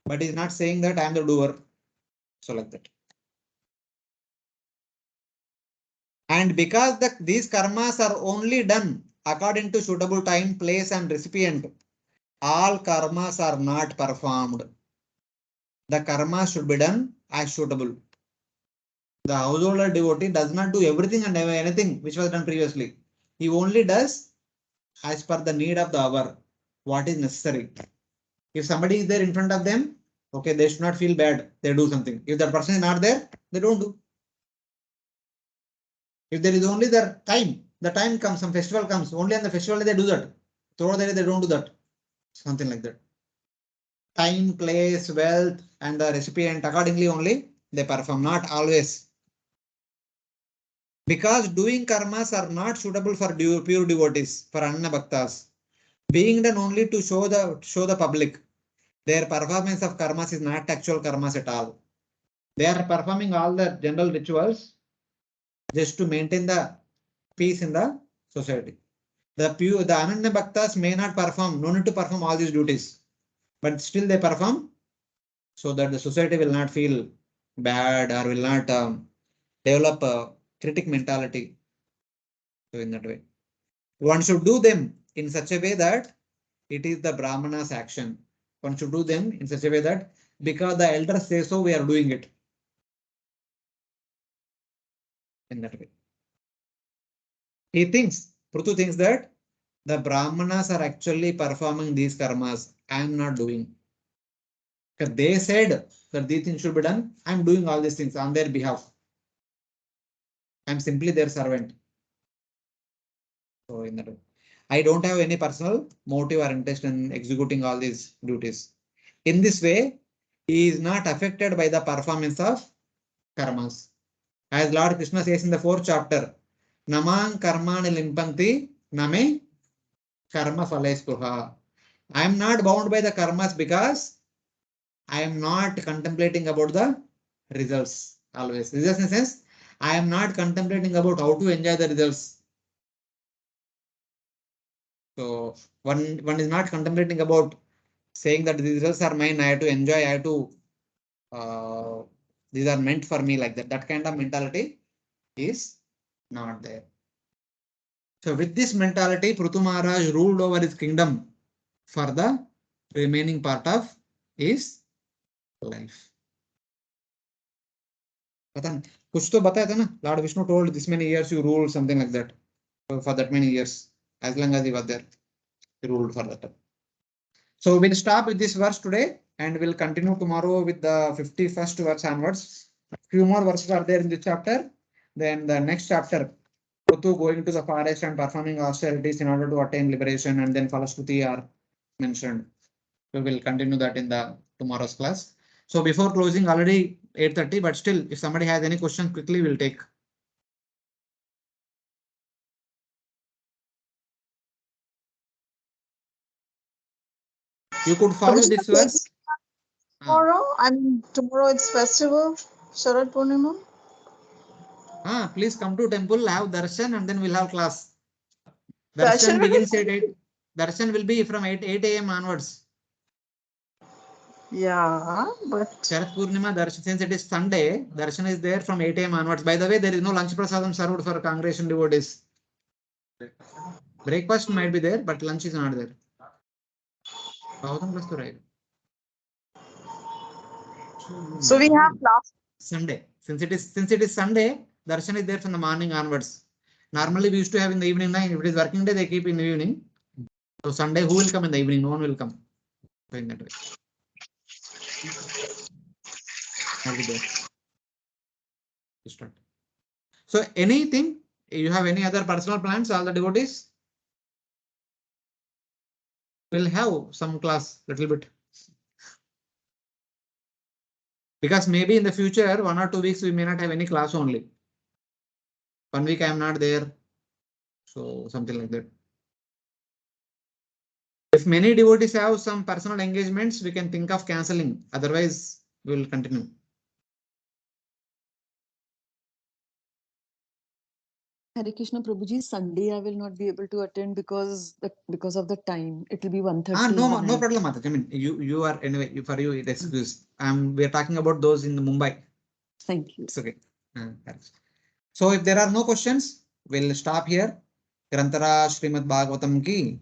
but he's not saying that I'm the doer. So like that. And because these karmas are only done according to suitable time, place, and recipient, all karmas are not performed. The karma should be done as suitable. The householder devotee does not do everything and anything which was done previously. He only does as per the need of the hour, what is necessary. If somebody is there in front of them, okay, they should not feel bad. They do something. If that person is not there, they don't do. If there is only the time comes, some festival comes, only on the festival they do that. Throughout the day they don't do that. Something like that. Time, place, wealth, and the recipient accordingly only they perform, not always. Because doing karmas are not suitable for pure devotees, for Ananya Bhaktas. Being done only to show the public. Their performance of karmas is not actual karmas at all. They are performing all the general rituals just to maintain the peace in the society. The Ananya Bhaktas may not perform, no need to perform all these duties, but still they perform so that the society will not feel bad or will not develop a critic mentality. So in that way, one should do them in such a way that it is the Brahmana's action. One should do them in such a way that because the elders say so, we are doing it. In that way. Prutu thinks that the Brahmanas are actually performing these karmas. I am not doing. Because they said that these things should be done. I am doing all these things on their behalf. I am simply their servant. So in that way, I don't have any personal motive or interest in executing all these duties. In this way, he is not affected by the performance of karmas. As Lord Krishna says in the 4th chapter, Namang karmani limpanti name karma phalaispuha. I am not bound by the karmas because I am not contemplating about the results always. Results in the sense, I am not contemplating about how to enjoy the results. So one is not contemplating about saying that the results are mine, I have to enjoy, I have to, these are meant for me like that. That kind of mentality is not there. So with this mentality, Prithu Maharaj ruled over his kingdom for the remaining part of his life. कुछ तो बताया था ना, Lord Vishnu told this many years you ruled, something like that. So for that many years, as long as he was there, he ruled for that. So we'll stop with this verse today and we'll continue tomorrow with the 51st verse onwards. Few more verses are there in this chapter. Then the next chapter, Prithu going to the forest and performing austerities in order to attain liberation, and then Falastuti are mentioned. We will continue that in the tomorrow's class. So before closing, already 8:30, but still, if somebody has any questions, quickly we'll take. You could follow this verse. Tomorrow, tomorrow it's festival, Sharad Purnima. Please come to temple, have darshan, and then we'll have class. Darshan begins at 8. Darshan will be from 8 a.m. onwards. Yeah, but Sharad Purnima darshan, since it is Sunday, darshan is there from 8 a.m. onwards. By the way, there is no lunch prasadam served for congregation devotees. Breakfast might be there, but lunch is not there. 1000 plus to right. So we have class. Sunday. Since it is Sunday, darshan is there from the morning onwards. Normally we used to have in the evening time. If it is working day, they keep in the evening. So Sunday, who will come in the evening? No one will come. So in that way. I'll be there. Start. So anything, you have any other personal plans, all the devotees? We'll have some class little bit. Because maybe in the future, 1 or 2 weeks, we may not have any class only. 1 week I am not there. So something like that. If many devotees have some personal engagements, we can think of cancelling. Otherwise, we will continue. Hare Krishna Prabhuji, Sunday I will not be able to attend because of the time. It will be 1:30 No, in the no night. problem, Mataji. I mean, you are anyway. For you, it excuse. We are talking about those in Mumbai. Thank you. It's okay. So if there are no questions, we'll stop here. Grantara Srimad Bhagavatam ki